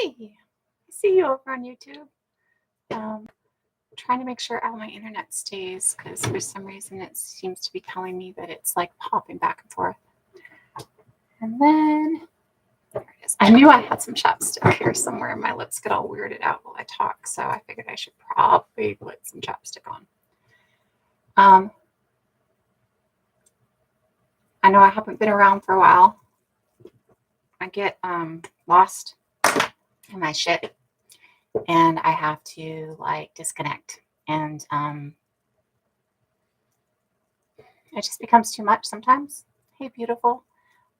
Hey, I see you over on YouTube. Um, Trying to make sure all my internet stays because for some reason it seems to be telling me that it's like popping back and forth. And then there it is. I knew I had some chapstick here somewhere. My lips get all weirded out while I talk, so I figured I should probably put some chapstick on. Um, I know I haven't been around for a while. I get lost in my shit, and I have to like disconnect. And it just becomes too much sometimes. Hey, beautiful.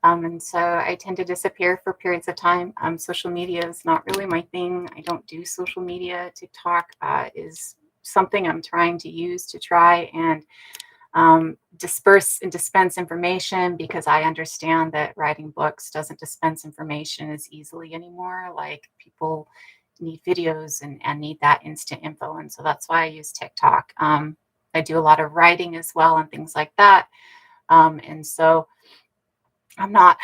And so I tend to disappear for periods of time. Social media is not really my thing. I don't do social media. TikTok is something I'm trying to use to try and disperse and dispense information because I understand that writing books doesn't dispense information as easily anymore. Like people need videos and need that instant info. And so that's why I use TikTok. I do a lot of writing as well and things like that. And so I'm not,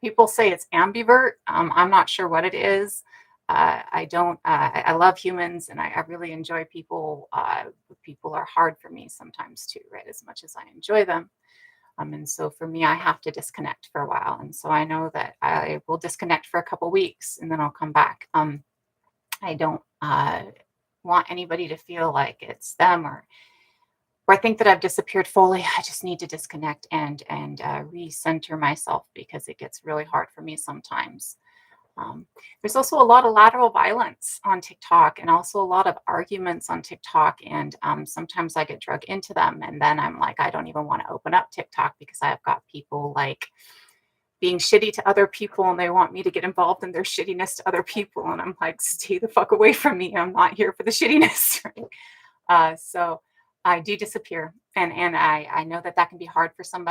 people say it's ambivert. I'm not sure what it is. I don't, I love humans and I really enjoy people. People are hard for me sometimes too, right? As much as I enjoy them. And so for me, I have to disconnect for a while. And so I know that I will disconnect for a couple weeks and then I'll come back. I don't want anybody to feel like it's them or I think that I've disappeared fully. I just need to disconnect and recenter myself because it gets really hard for me sometimes. There's also a lot of lateral violence on TikTok and also a lot of arguments on TikTok. And sometimes I get dragged into them. And then I'm like, I don't even want to open up TikTok because I've got people like being shitty to other people and they want me to get involved in their shittiness to other people. And I'm like, stay the fuck away from me. I'm not here for the shittiness. Right? So I do disappear, and I know that that can be hard for some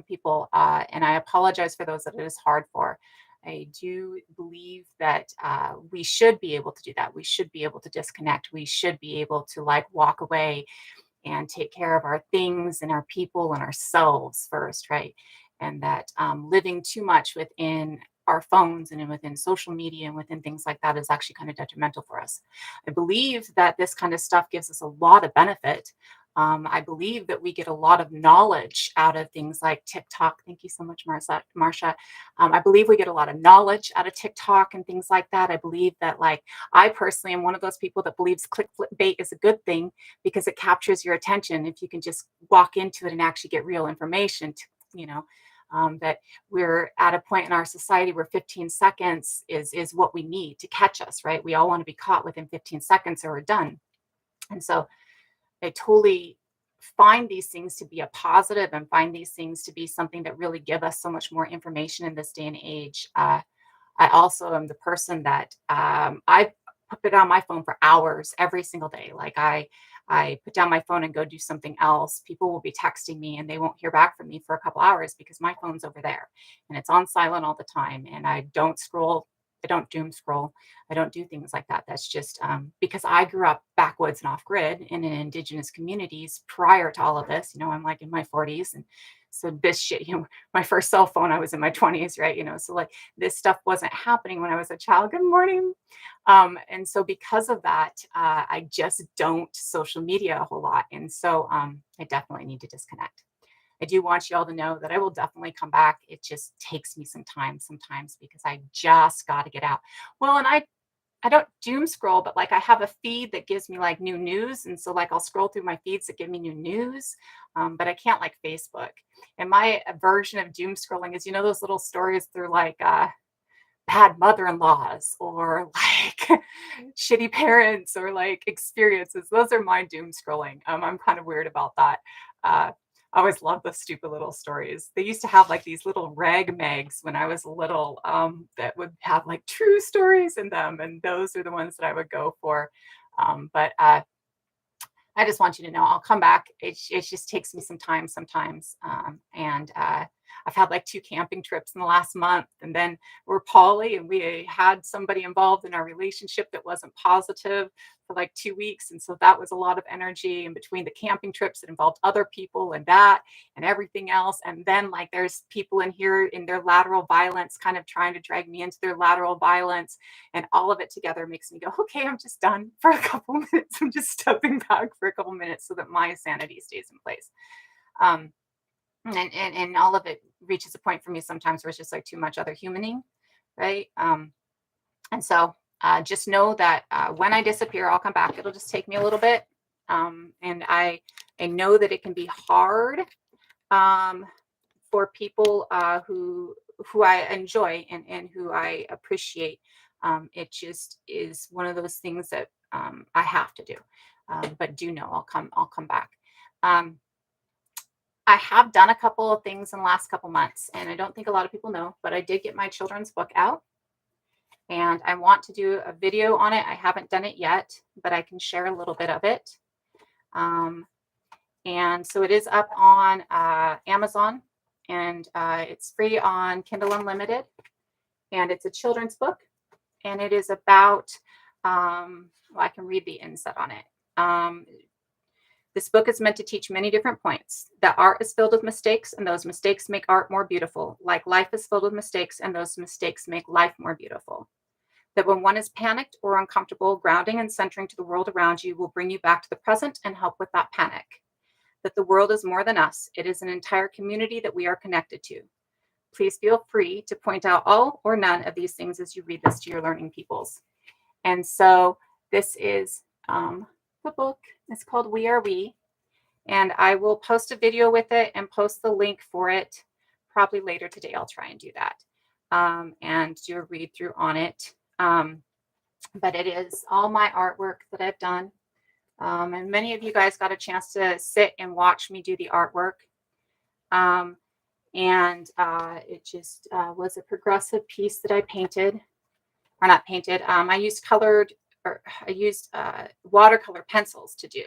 people, and I apologize for those that it is hard for. I do believe that we should be able to do that. We should be able to disconnect. We should be able to like walk away and take care of our things and our people and ourselves first, right? And that living too much within our phones and within social media and within things like that is actually kind of detrimental for us. I believe that this kind of stuff gives us a lot of benefit. I believe that we get a lot of knowledge out of things like TikTok. Thank you so much, Marsha. I believe we get a lot of knowledge out of TikTok and things like that. I believe that, like, I personally am one of those people that believes clickbait is a good thing because it captures your attention. If you can just walk into it and actually get real information, that we're at a point in our society where 15 seconds is what we need to catch us, right? We all want to be caught within 15 seconds or we're done. And so I totally find these things to be a positive and find these things to be something that really give us so much more information in this day and age. I also am the person that I put down my phone for hours every single day. Like I put down my phone and go do something else. People will be texting me and they won't hear back from me for a couple hours because my phone's over there and it's on silent all the time. And I don't scroll. I don't doom scroll. I don't do things like that. That's just because I grew up backwoods and off grid in indigenous communities prior to all of this. I'm like in my 40s. And so this shit, my first cell phone, I was in my 20s, right? So like this stuff wasn't happening when I was a child. Good morning. And so because of that, I just don't social media a whole lot. And so I definitely need to disconnect. I do want you all to know that I will definitely come back. It just takes me some time sometimes because I just got to get out. Well, and I don't doom scroll, but like I have a feed that gives me like new news. And so like I'll scroll through my feeds that give me new news, but I can't like Facebook. And my version of doom scrolling is, those little stories through like bad mother-in-laws or like shitty parents or like experiences. Those are my doom scrolling. I'm kind of weird about that. I always love the stupid little stories. They used to have like these little rag mags when I was little that would have like true stories in them. And those are the ones that I would go for. But I just want you to know I'll come back. It just takes me some time sometimes. And I've had like 2 camping trips in the last month, and then we're poly, and we had somebody involved in our relationship that wasn't positive for like 2 weeks, and so that was a lot of energy. In between the camping trips, it involved other people and that and everything else, and then like there's people in here in their lateral violence kind of trying to drag me into their lateral violence, and all of it together makes me go, okay, I'm just done for a couple minutes. I'm just stepping back for a couple minutes so that my sanity stays in place. um and all of it reaches a point for me sometimes where it's just like too much other humaning, right? And so just know that when I disappear, I'll come back. It'll just take me a little bit. And I know that it can be hard um, for people who I enjoy and who I appreciate. It just is one of those things that I have to do. But do know I'll come back. Um, I have done a couple of things in the last couple months, and I don't think a lot of people know, but I did get my children's book out, and I want to do a video on it. I haven't done it yet, but I can share a little bit of it. Um, and so it is up on Amazon, and it's free on Kindle Unlimited, and it's a children's book, and it is about, well, I can read the inset on it. This book is meant to teach many different points. That art is filled with mistakes, and those mistakes make art more beautiful. Like life is filled with mistakes, and those mistakes make life more beautiful. That when one is panicked or uncomfortable, grounding and centering to the world around you will bring you back to the present and help with that panic. That the world is more than us. It is an entire community that we are connected to. Please feel free to point out all or none of these things as you read this to your learning peoples. And so this is the book. It's called We Are We, and I will post a video with it and post the link for it probably later today. I'll try and do that and do a read through on it. But it is all my artwork that I've done. And many of you guys got a chance to sit and watch me do the artwork. And it just was a progressive piece that I painted, or not painted. I used watercolor pencils to do.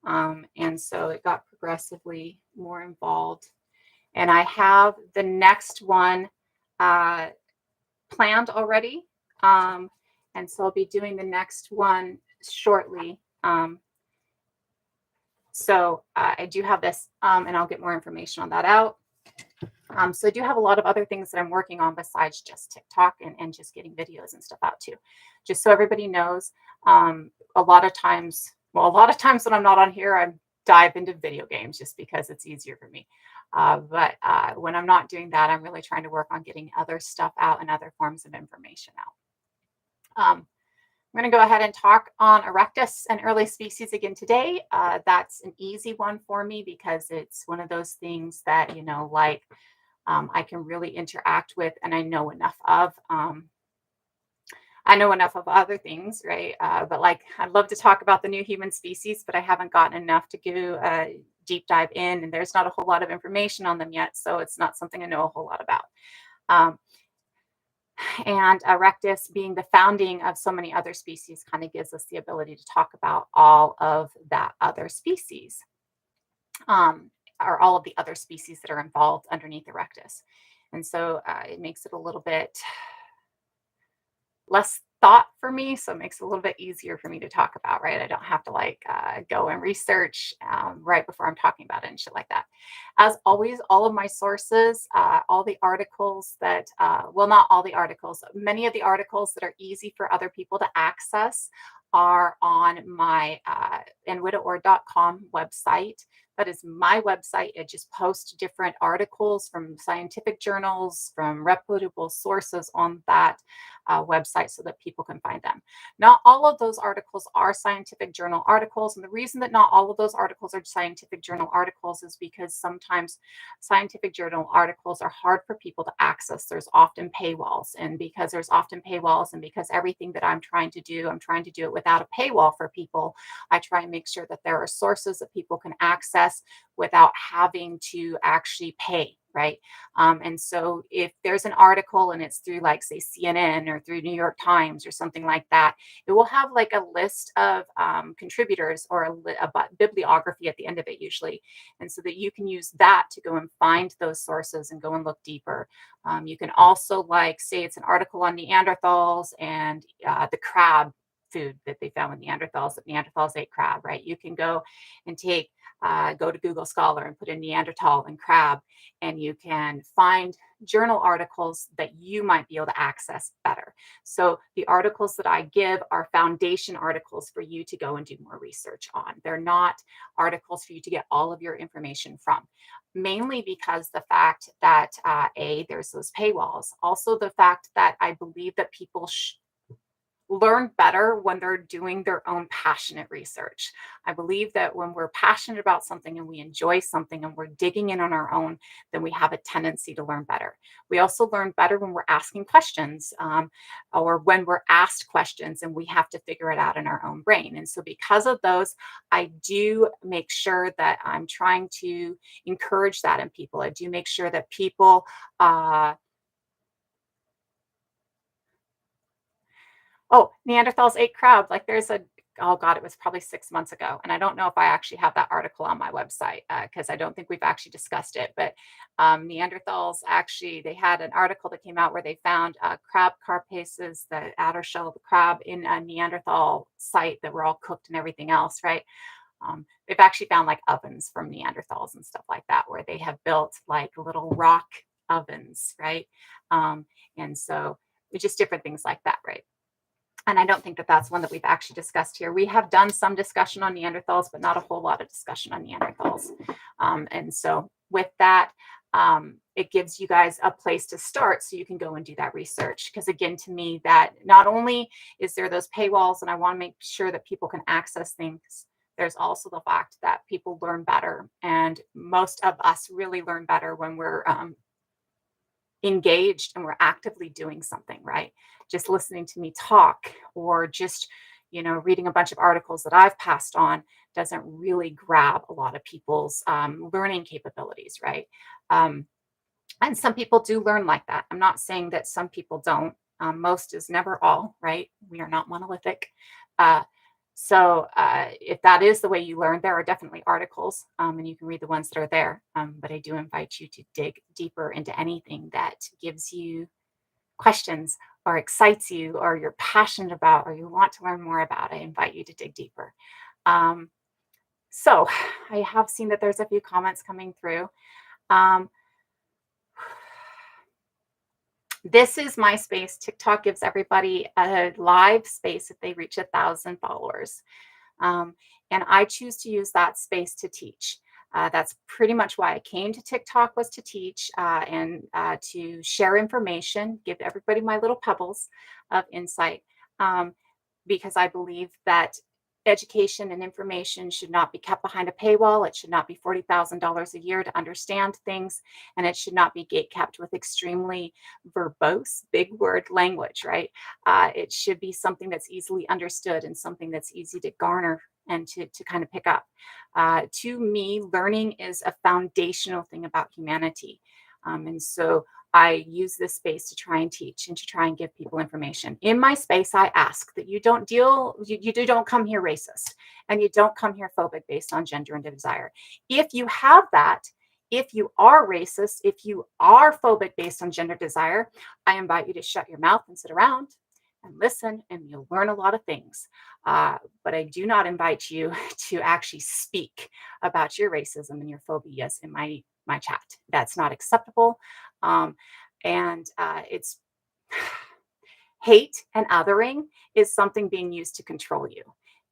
And so it got progressively more involved. And I have the next one planned already. And so I'll be doing the next one shortly. So I do have this, and I'll get more information on that out. So I do have a lot of other things that I'm working on besides just TikTok and just getting videos and stuff out too. Just so everybody knows, a lot of times when I'm not on here, I dive into video games just because it's easier for me. But when I'm not doing that, I'm really trying to work on getting other stuff out and other forms of information out. I'm going to go ahead and talk on Erectus and early species again today. That's an easy one for me because it's one of those things that, I can really interact with and I know enough of. I know enough of other things, right? But I'd love to talk about the new human species, but I haven't gotten enough to do a deep dive in, and there's not a whole lot of information on them yet, so it's not something I know a whole lot about. And Erectus being the founding of so many other species kind of gives us the ability to talk about all of that other species, or all of the other species that are involved underneath Erectus. And so it makes it a little bit less thought for me, so it makes it a little bit easier for me to talk about, right? I don't have to go and research right before I'm talking about it and shit like that. As always, all of my sources, all the articles that, well, not all the articles, many of the articles that are easy for other people to access are on my enwidaord.com website. That is my website. It just posts different articles from scientific journals, from reputable sources on that website so that people can find them. Not all of those articles are scientific journal articles. And the reason that not all of those articles are scientific journal articles is because sometimes scientific journal articles are hard for people to access. There's often paywalls. And because there's often paywalls, and because everything that I'm trying to do it without a paywall for people, I try and make sure that there are sources that people can access without having to actually pay right? And so if there's an article and it's through like say CNN or through New York Times or something like that, it will have like a list of contributors or a bibliography at the end of it usually, and so that you can use that to go and find those sources and go and look deeper. You can also like say it's an article on Neanderthals and the crab food that they found with Neanderthals, that Neanderthals ate crab, right? You can go and go to Google Scholar and put in Neanderthal and crab, and you can find journal articles that you might be able to access better. So the articles that I give are foundation articles for you to go and do more research on. They're not articles for you to get all of your information from, mainly because the fact that there's those paywalls, also the fact that I believe that people learn better when they're doing their own passionate research. I believe that when we're passionate about something and we enjoy something and we're digging in on our own, then we have a tendency to learn better. We also learn better when we're asking questions, or when we're asked questions and we have to figure it out in our own brain. And so, because of those, I do make sure that I'm trying to encourage that in people. I do make sure that people, oh, Neanderthals ate crab. Like there's a, oh God, it was probably 6 months ago. And I don't know if I actually have that article on my website because I don't think we've actually discussed it. But Neanderthals actually, they had an article that came out where they found crab carapaces, the outer shell of the crab, in a Neanderthal site that were all cooked and everything else, right? They've actually found like ovens from Neanderthals and stuff like that, where they have built like little rock ovens, right? And so it's just different things like that, right? And I don't think that that's one that we've actually discussed here. We have done some discussion on Neanderthals, but not a whole lot of discussion on Neanderthals. And so with that, it gives you guys a place to start so you can go and do that research. Because again, to me, that not only is there those paywalls and I want to make sure that people can access things, there's also the fact that people learn better. And most of us really learn better when we're engaged and we're actively doing something, right? Just listening to me talk or just, reading a bunch of articles that I've passed on doesn't really grab a lot of people's learning capabilities, right? Um, and some people do learn like that. I'm not saying that some people don't. Most is never all, right? We are not monolithic. Uh, so if that is the way you learn, there are definitely articles, and you can read the ones that are there. But I do invite you to dig deeper into anything that gives you questions or excites you or you're passionate about or you want to learn more about. I invite you to dig deeper. Um, so I have seen that there's a few comments coming through. Um, this is my space. TikTok gives everybody a live space if they reach 1,000 followers. Um, and I choose to use that space to teach. That's pretty much why I came to TikTok, was to teach and to share information, give everybody my little pebbles of insight, um, because I believe that education and information should not be kept behind a paywall. It should not be $40,000 a year to understand things, and it should not be gate kept with extremely verbose, big word language, right? It should be something that's easily understood and something that's easy to garner and to kind of pick up. To me, learning is a foundational thing about humanity. And so I use this space to try and teach and to try and give people information. In my space, I ask that you don't come here racist and you don't come here phobic based on gender and desire. If you have that, if you are racist, if you are phobic based on gender desire, I invite you to shut your mouth and sit around and listen, and you'll learn a lot of things. But I do not invite you to actually speak about your racism and your phobias in my chat. That's not acceptable. And it's hate and othering is something being used to control you.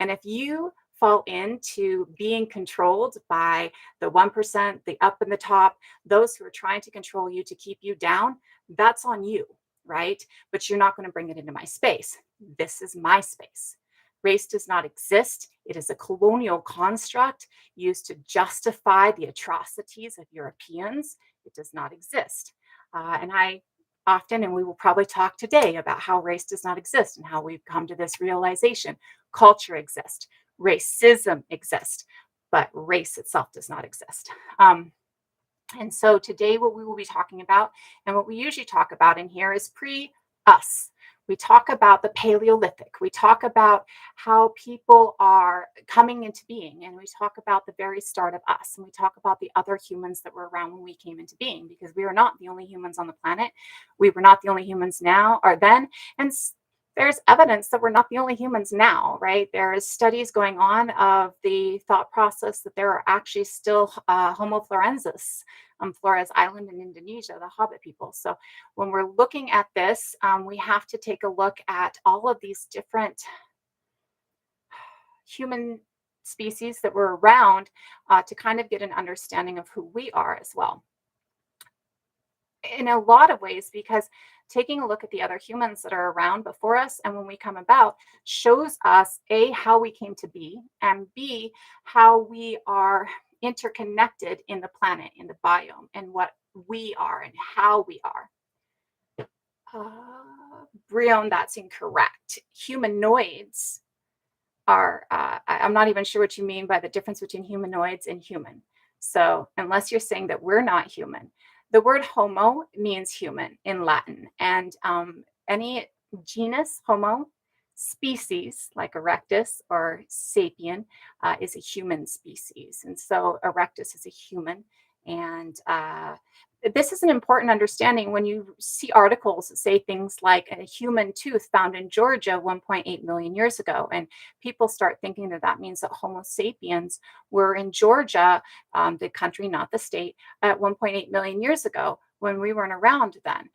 And if you fall into being controlled by the 1%, the up and the top, those who are trying to control you to keep you down, that's on you, right? But you're not going to bring it into my space. This is my space. Race does not exist. It is a colonial construct used to justify the atrocities of Europeans. It does not exist. And I often, and we will probably talk today about how race does not exist and how we've come to this realization. Culture exists, racism exists, but race itself does not exist. And so today, what we will be talking about, and what we usually talk about in here, is pre us. We talk about the Paleolithic. We talk about how people are coming into being. And we talk about the very start of us. And we talk about the other humans that were around when we came into being, because we are not the only humans on the planet. We were not the only humans now or then. And there's evidence that we're not the only humans now, right? There's studies going on of the thought process that there are actually still Homo florensis, Flores Island in Indonesia, the Hobbit people. So when we're looking at this, we have to take a look at all of these different human species that were around to kind of get an understanding of who we are as well. In a lot of ways, because taking a look at the other humans that are around before us and when we come about shows us A, how we came to be, and B, how we are interconnected in the planet, in the biome, and what we are and how we are. Brion, that's incorrect. Humanoids are, I'm not even sure what you mean by the difference between humanoids and human. So, unless you're saying that we're not human, the word homo means human in Latin. And any genus, homo, species like erectus or sapien is a human species. And so, erectus is a human. And this is an important understanding when you see articles that say things like a human tooth found in Georgia 1.8 million years ago. And people start thinking that that means that Homo sapiens were in Georgia, the country, not the state, at 1.8 million years ago when we weren't around then,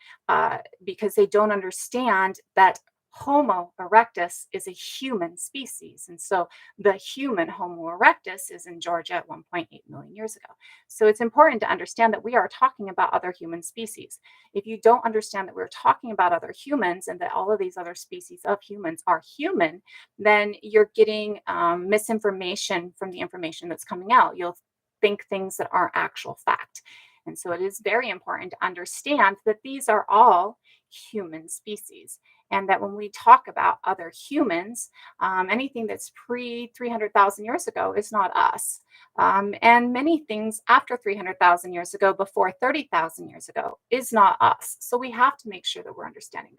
because they don't understand that Homo erectus is a human species. And so the human Homo erectus is in Georgia at 1.8 million years ago. So it's important to understand that we are talking about other human species. If you don't understand that we're talking about other humans and that all of these other species of humans are human, then you're getting misinformation from the information that's coming out. You'll think things that aren't actual fact. And so it is very important to understand that these are all human species. And that when we talk about other humans, anything that's pre 300,000 years ago is not us. And many things after 300,000 years ago, before 30,000 years ago, is not us. So we have to make sure that we're understanding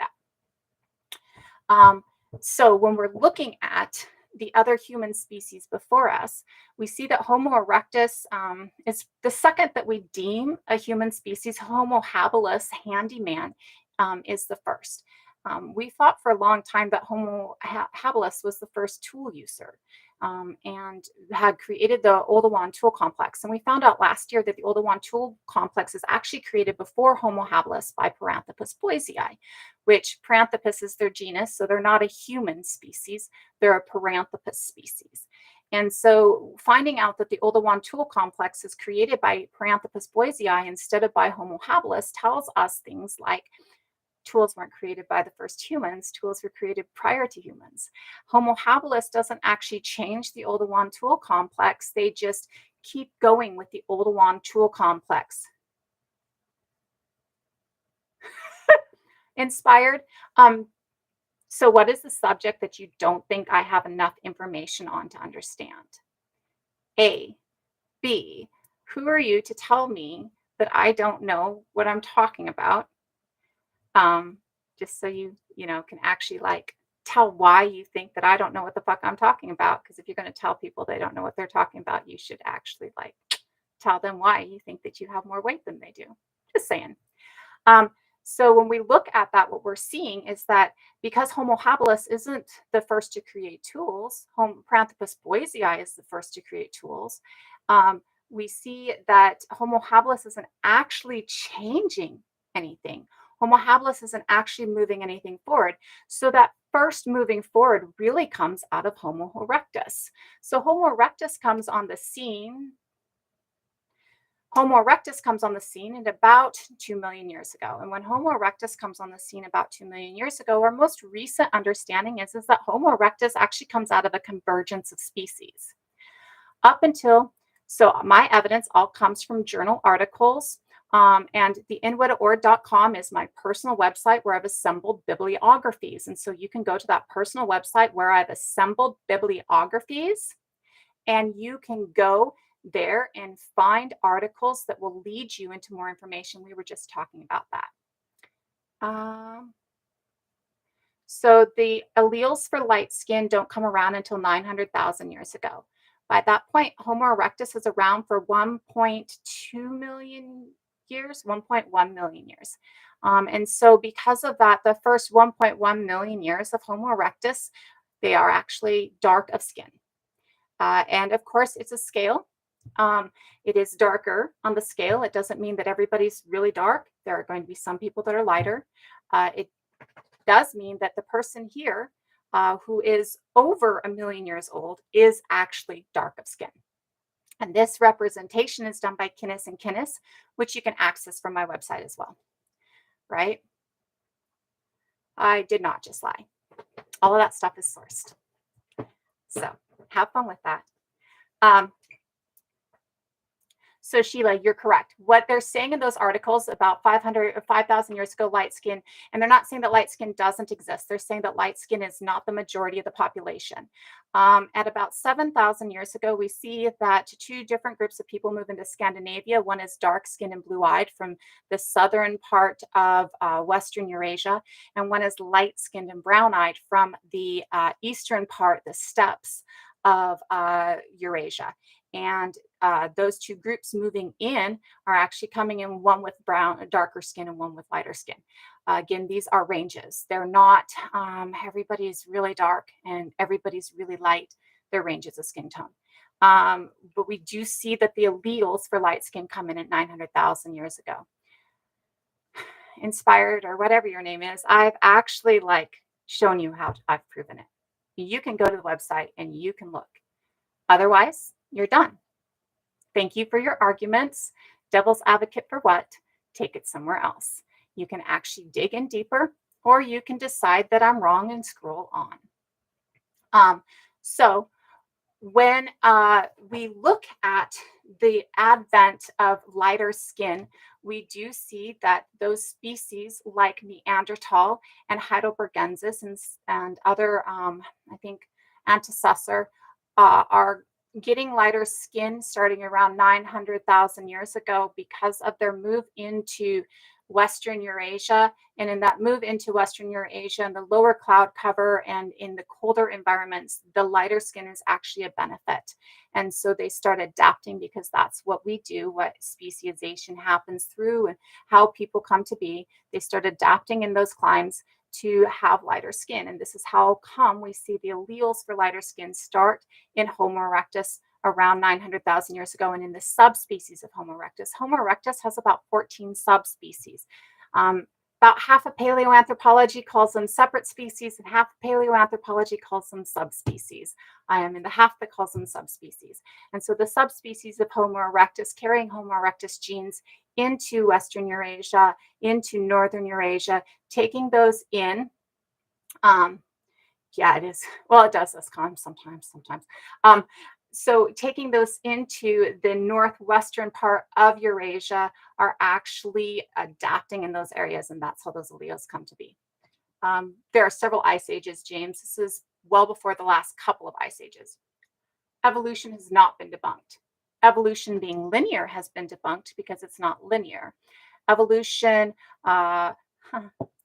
that. So when we're looking at the other human species before us, we see that Homo erectus is the second that we deem a human species. Homo habilis, handyman, is the first. We thought for a long time that Homo habilis was the first tool user and had created the Oldowan tool complex. And we found out last year that the Oldowan tool complex is actually created before Homo habilis by Paranthropus boisei, which Paranthropus is their genus. So they're not a human species, they're a Paranthropus species. And so finding out that the Oldowan tool complex is created by Paranthropus boisei instead of by Homo habilis tells us things like tools weren't created by the first humans, tools were created prior to humans. Homo habilis doesn't actually change the Oldowan tool complex, they just keep going with the Oldowan tool complex. Inspired. So, what is the subject that you don't think I have enough information on to understand? A. B. Who are you to tell me that I don't know what I'm talking about? Just so you can actually like tell why you think that I don't know what the fuck I'm talking about. Because if you're going to tell people they don't know what they're talking about, you should actually like tell them why you think that you have more weight than they do. Just saying. So when we look at that, what we're seeing is that because Homo habilis isn't the first to create tools, Paranthropus boisei is the first to create tools. We see that Homo habilis isn't actually changing anything. Homo habilis isn't actually moving anything forward. So that first moving forward really comes out of Homo erectus. So Homo erectus comes on the scene. Homo erectus comes on the scene at about 2 million years ago. And when Homo erectus comes on the scene about 2 million years ago, our most recent understanding is that Homo erectus actually comes out of a convergence of species. So my evidence all comes from journal articles. And the inwitaord.com is my personal website where I've assembled bibliographies. And so you can go to that personal website where I've assembled bibliographies and you can go there and find articles that will lead you into more information. We were just talking about that. So the alleles for light skin don't come around until 900,000 years ago. By that point, Homo erectus was around for 1.2 million years, 1.1 million years. And so because of that, the first 1.1 million years of Homo erectus, they are actually dark of skin. And of course, it's a scale. It is darker on the scale. It doesn't mean that everybody's really dark. There are going to be some people that are lighter. It does mean that the person here who is over 1 million years old is actually dark of skin. And this representation is done by Kinnis and Kinnis, which you can access from my website as well, right? I did not just lie. All of that stuff is sourced. So have fun with that. So Sheila, you're correct. What they're saying in those articles about 500 or 5,000 years ago, light skin, and they're not saying that light skin doesn't exist. They're saying that light skin is not the majority of the population. At about 7,000 years ago, we see that two different groups of people move into Scandinavia. One is dark skinned and blue-eyed from the southern part of Western Eurasia, and one is light skinned and brown-eyed from the eastern part, the steppes of Eurasia. And those two groups moving in are actually coming in, one with darker skin and one with lighter skin. Again, these are ranges. They're not everybody's really dark and everybody's really light. They're ranges of skin tone. But we do see that the alleles for light skin come in at 900,000 years ago. Inspired, or whatever your name is, I've actually shown you how I've proven it. You can go to the website and you can look. Otherwise, you're done. Thank you for your arguments. Devil's advocate for what? Take it somewhere else. You can actually dig in deeper, or you can decide that I'm wrong and scroll on. So when we look at the advent of lighter skin, we do see that those species like Neanderthal and Heidelbergensis and other, I think, antecessor are getting lighter skin starting around 900,000 years ago because of their move into Western Eurasia. And in that move into Western Eurasia and the lower cloud cover and in the colder environments, the lighter skin is actually a benefit. And so they start adapting because that's what we do, what speciation happens through and how people come to be. They start adapting in those climes to have lighter skin. And this is how come we see the alleles for lighter skin start in Homo erectus around 900,000 years ago and in the subspecies of Homo erectus. Homo erectus has about 14 subspecies. About half of paleoanthropology calls them separate species and half of paleoanthropology calls them subspecies. I am in the half that calls them subspecies. And so the subspecies of Homo erectus carrying Homo erectus genes into Western Eurasia, into Northern Eurasia, taking those in. Yeah, it is. Well, it does this sometimes. So taking those into the northwestern part of Eurasia are actually adapting in those areas, and that's how those alleles come to be. There are several ice ages, James. This is well before the last couple of ice ages. Evolution has not been debunked. Evolution being linear has been debunked because it's not linear. Evolution,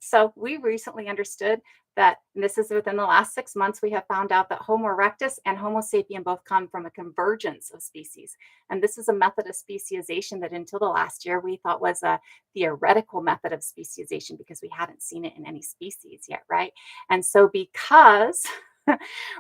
so we recently understood that, and this is within the last 6 months, we have found out that Homo erectus and Homo sapien both come from a convergence of species. And this is a method of speciation that until the last year we thought was a theoretical method of speciation because we hadn't seen it in any species yet, right? And so because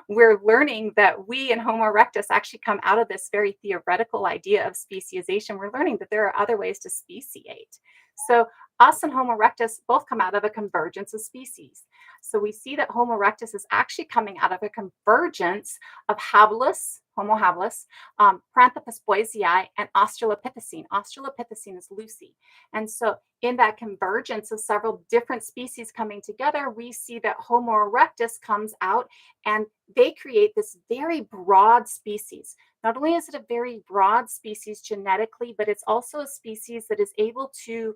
we're learning that we in Homo erectus actually come out of this very theoretical idea of speciation, we're learning that there are other ways to speciate. So us and Homo erectus both come out of a convergence of species. So we see that Homo erectus is actually coming out of a convergence of habilis, Homo habilis, Paranthropus boisei, and Australopithecine. Australopithecine is Lucy. And so in that convergence of several different species coming together, we see that Homo erectus comes out and they create this very broad species. Not only is it a very broad species genetically, but it's also a species that is able to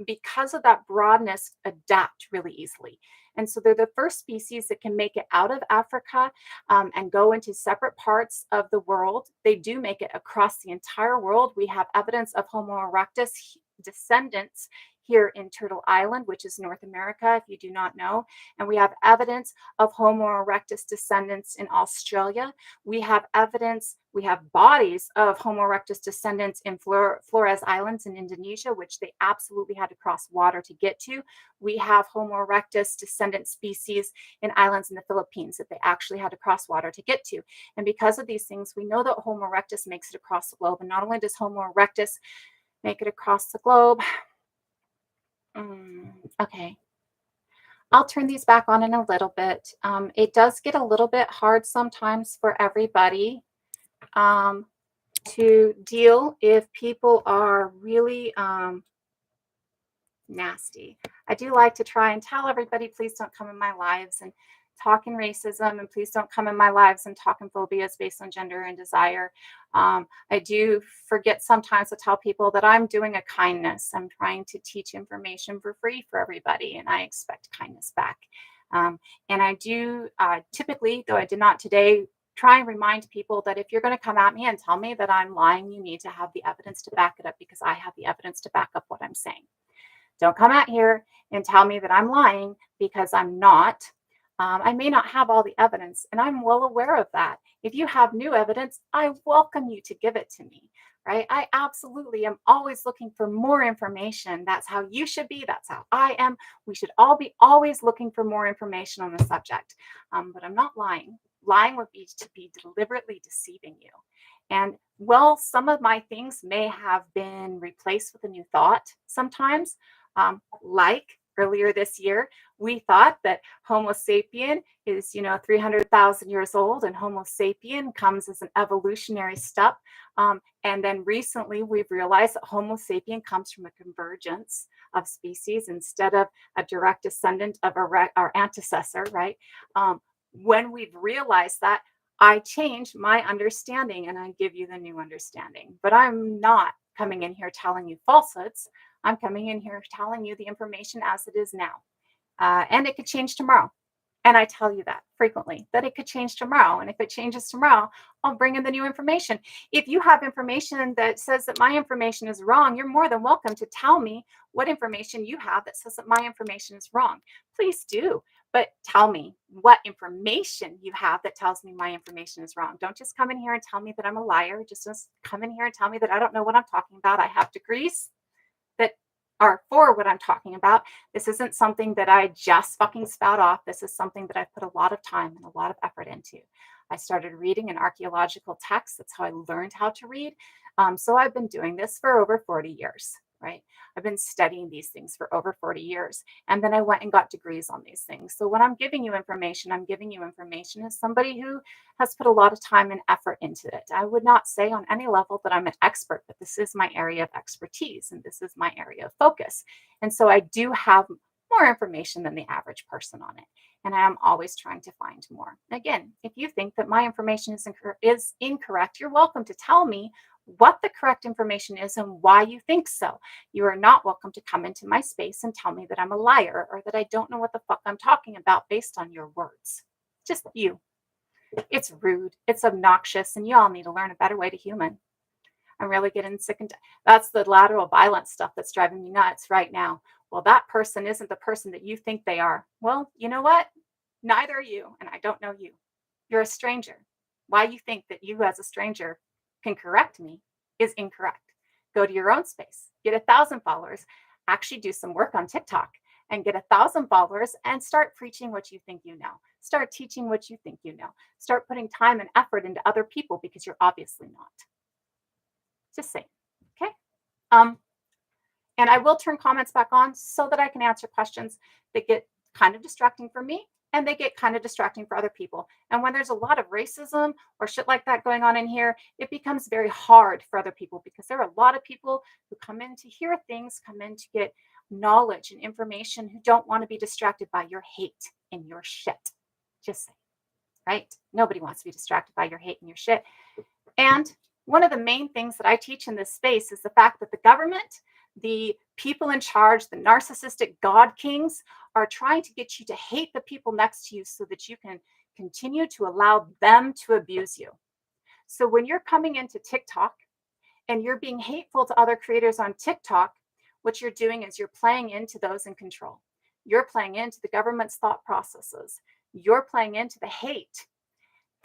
because of that broadness, adapt really easily. And so they're the first species that can make it out of Africa and go into separate parts of the world. They do make it across the entire world. We have evidence of Homo erectus descendants here in Turtle Island, which is North America, if you do not know. And we have evidence of Homo erectus descendants in Australia. We have evidence, we have bodies of Homo erectus descendants in Flores Islands in Indonesia, which they absolutely had to cross water to get to. We have Homo erectus descendant species in islands in the Philippines that they actually had to cross water to get to. And because of these things, we know that Homo erectus makes it across the globe. And not only does Homo erectus make it across the globe, okay. I'll turn these back on in a little bit. It does get a little bit hard sometimes for everybody to deal if people are really nasty. I do like to try and tell everybody, please don't come in my lives and talk in racism, and please don't come in my lives and talk in phobias based on gender and desire. I do forget sometimes to tell people that I'm doing a kindness. I'm trying to teach information for free for everybody, and I expect kindness back. And I do typically, though I did not today, try and remind people that if you're going to come at me and tell me that I'm lying, you need to have the evidence to back it up, because I have the evidence to back up what I'm saying. Don't come out here and tell me that I'm lying, because I'm not. I may not have all the evidence, and I'm well aware of that. If you have new evidence, I welcome you to give it to me, right? I absolutely am always looking for more information. That's how you should be. That's how I am. We should all be always looking for more information on the subject. But I'm not lying. Lying would be to be deliberately deceiving you. And well, some of my things may have been replaced with a new thought sometimes. Like earlier this year, we thought that Homo sapien is, 300,000 years old, and Homo sapien comes as an evolutionary step. And then recently, we've realized that Homo sapien comes from a convergence of species instead of a direct descendant of our antecessor, right? When we've realized that, I change my understanding and I give you the new understanding. But I'm not coming in here telling you falsehoods. I'm coming in here telling you the information as it is now. And it could change tomorrow. And I tell you that frequently, that it could change tomorrow. And if it changes tomorrow, I'll bring in the new information. If you have information that says that my information is wrong, you're more than welcome to tell me what information you have that says that my information is wrong. Please do. But tell me what information you have that tells me my information is wrong. Don't just come in here and tell me that I'm a liar. Just come in here and tell me that I don't know what I'm talking about. I have degrees that are for what I'm talking about. This isn't something that I just fucking spout off. This is something that I've put a lot of time and a lot of effort into. I started reading an archaeological text. That's how I learned how to read. So I've been doing this for over 40 years, right? I've been studying these things for over 40 years. And then I went and got degrees on these things. So when I'm giving you information, I'm giving you information as somebody who has put a lot of time and effort into it. I would not say on any level that I'm an expert, but this is my area of expertise and this is my area of focus. And so I do have more information than the average person on it. And I am always trying to find more. Again, if you think that my information is incorrect, you're welcome to tell me what the correct information is and why you think so. You are not welcome to come into my space and tell me that I'm a liar or that I don't know what the fuck I'm talking about based on your words. Just you. It's rude. It's obnoxious. And you all need to learn a better way to human. I'm really getting sick and that's the lateral violence stuff that's driving me nuts right now. Well, that person isn't the person that you think they are. Well, you know what? Neither are you, and I don't know you. You're a stranger. Why you think that you as a stranger can correct me is incorrect. Go to your own space, get 1,000 followers, actually do some work on TikTok and get 1,000 followers and start preaching what you think you know. Start teaching what you think you know. Start putting time and effort into other people because you're obviously not. Just saying. Okay. And I will turn comments back on so that I can answer questions that get kind of distracting for me and they get kind of distracting for other people. And when there's a lot of racism or shit like that going on in here, it becomes very hard for other people because there are a lot of people who come in to hear things, come in to get knowledge and information who don't want to be distracted by your hate and your shit. Just saying, right? Nobody wants to be distracted by your hate and your shit. And one of the main things that I teach in this space is the fact that the government, the people in charge, the narcissistic God kings, are trying to get you to hate the people next to you so that you can continue to allow them to abuse you. So when you're coming into TikTok and you're being hateful to other creators on TikTok, what you're doing is you're playing into those in control. You're playing into the government's thought processes. You're playing into the hate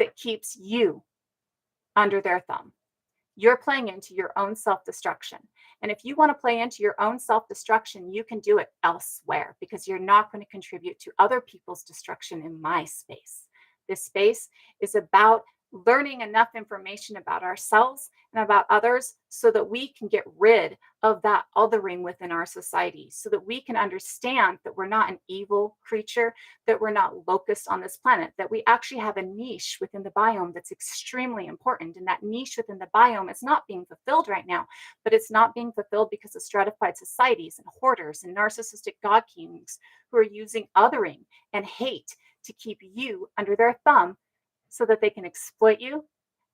that keeps you under their thumb. You're playing into your own self destruction. And if you want to play into your own self destruction, you can do it elsewhere because you're not going to contribute to other people's destruction in my space. This space is about learning enough information about ourselves and about others so that we can get rid of that othering within our society, so that we can understand that we're not an evil creature, that we're not locusts on this planet, that we actually have a niche within the biome that's extremely important. And that niche within the biome is not being fulfilled right now, but it's not being fulfilled because of stratified societies and hoarders and narcissistic god kings who are using othering and hate to keep you under their thumb so that they can exploit you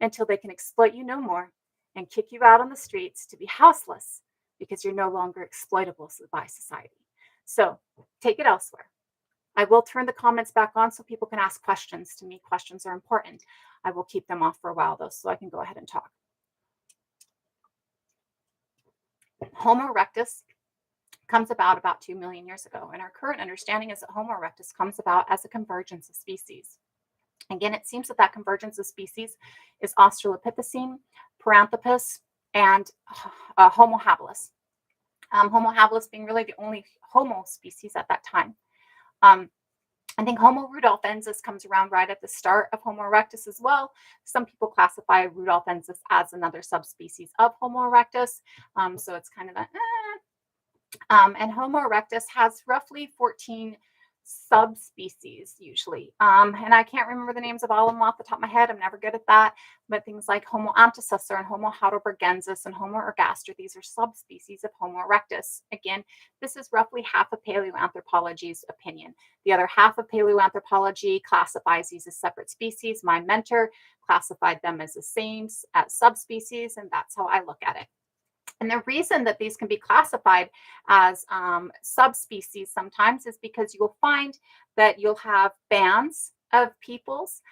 until they can exploit you no more and kick you out on the streets to be houseless because you're no longer exploitable by society. So take it elsewhere. I will turn the comments back on so people can ask questions. To me, questions are important. I will keep them off for a while, though, so I can go ahead and talk. Homo erectus comes about 2 million years ago, and our current understanding is that Homo erectus comes about as a convergence of species. Again, it seems that that convergence of species is Australopithecine, Paranthropus, and Homo habilis. Homo habilis being really the only Homo species at that time. I think Homo rudolfensis comes around right at the start of Homo erectus as well. Some people classify rudolfensis as another subspecies of Homo erectus. So it's kind of a, and Homo erectus has roughly 14 subspecies usually. And I can't remember the names of all of them off the top of my head. I'm never good at that. But things like Homo antecessor and Homo heidelbergensis and Homo ergaster, these are subspecies of Homo erectus. Again, this is roughly half of paleoanthropology's opinion. The other half of paleoanthropology classifies these as separate species. My mentor classified them as the same as subspecies, and that's how I look at it. And the reason that these can be classified as subspecies sometimes is because you'll find that you'll have bands of peoples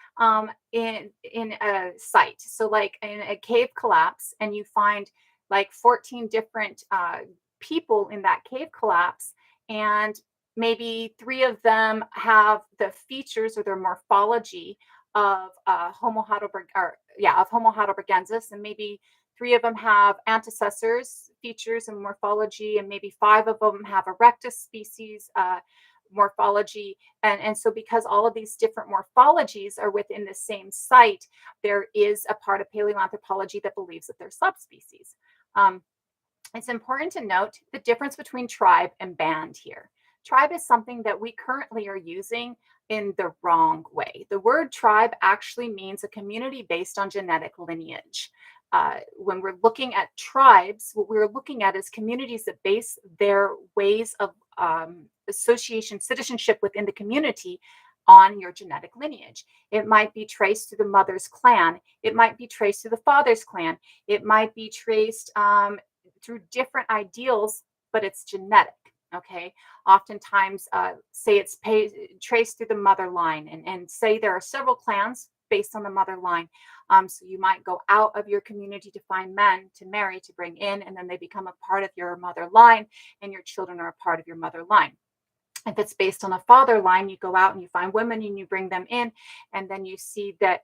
in a site. So like in a cave collapse, and you find like 14 different people in that cave collapse, and maybe 3 of them have the features or their morphology of Homo heidelbergensis, and maybe 3 of them have antecessors features and morphology, and maybe 5 of them have erectus species morphology. And so because all of these different morphologies are within the same site, there is a part of paleoanthropology that believes that they're subspecies. It's important to note the difference between tribe and band here. Tribe is something that we currently are using in the wrong way. The word tribe actually means a community based on genetic lineage. When we're looking at tribes, what we're looking at is communities that base their ways of association, citizenship within the community on your genetic lineage. It might be traced to the mother's clan. It might be traced to the father's clan. It might be traced through different ideals, but it's genetic. Okay. Oftentimes, say it's traced through the mother line, and say there are several clans based on the mother line. So you might go out of your community to find men to marry, to bring in, and then they become a part of your mother line, and your children are a part of your mother line. If it's based on a father line, you go out and you find women and you bring them in, and then you see that,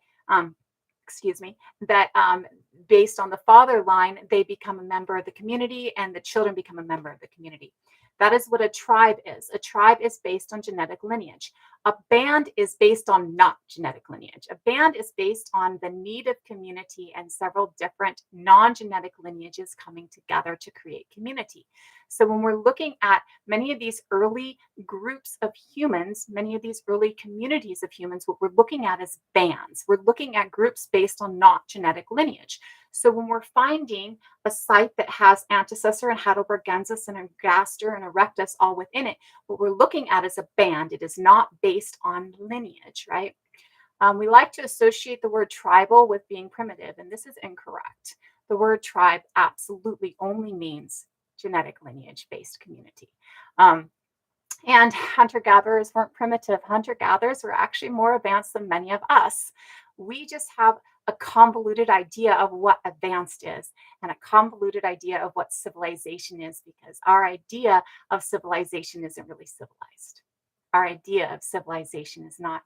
based on the father line, they become a member of the community, and the children become a member of the community. That is what a tribe is. A tribe is based on genetic lineage. A band is based on not genetic lineage. A band is based on the need of community and several different non-genetic lineages coming together to create community. So when we're looking at many of these early groups of humans, many of these early communities of humans, what we're looking at is bands. We're looking at groups based on not genetic lineage. So when we're finding a site that has antecessor and heidelbergensis and ergaster and erectus all within it, what we're looking at is a band. It is not based on lineage, right? We like to associate the word tribal with being primitive, and this is incorrect. The word tribe absolutely only means genetic lineage-based community. Um, and hunter-gatherers weren't primitive. Hunter-gatherers were actually more advanced than many of us. We just have a convoluted idea of what advanced is and a convoluted idea of what civilization is, because our idea of civilization isn't really civilized. Our idea of civilization is not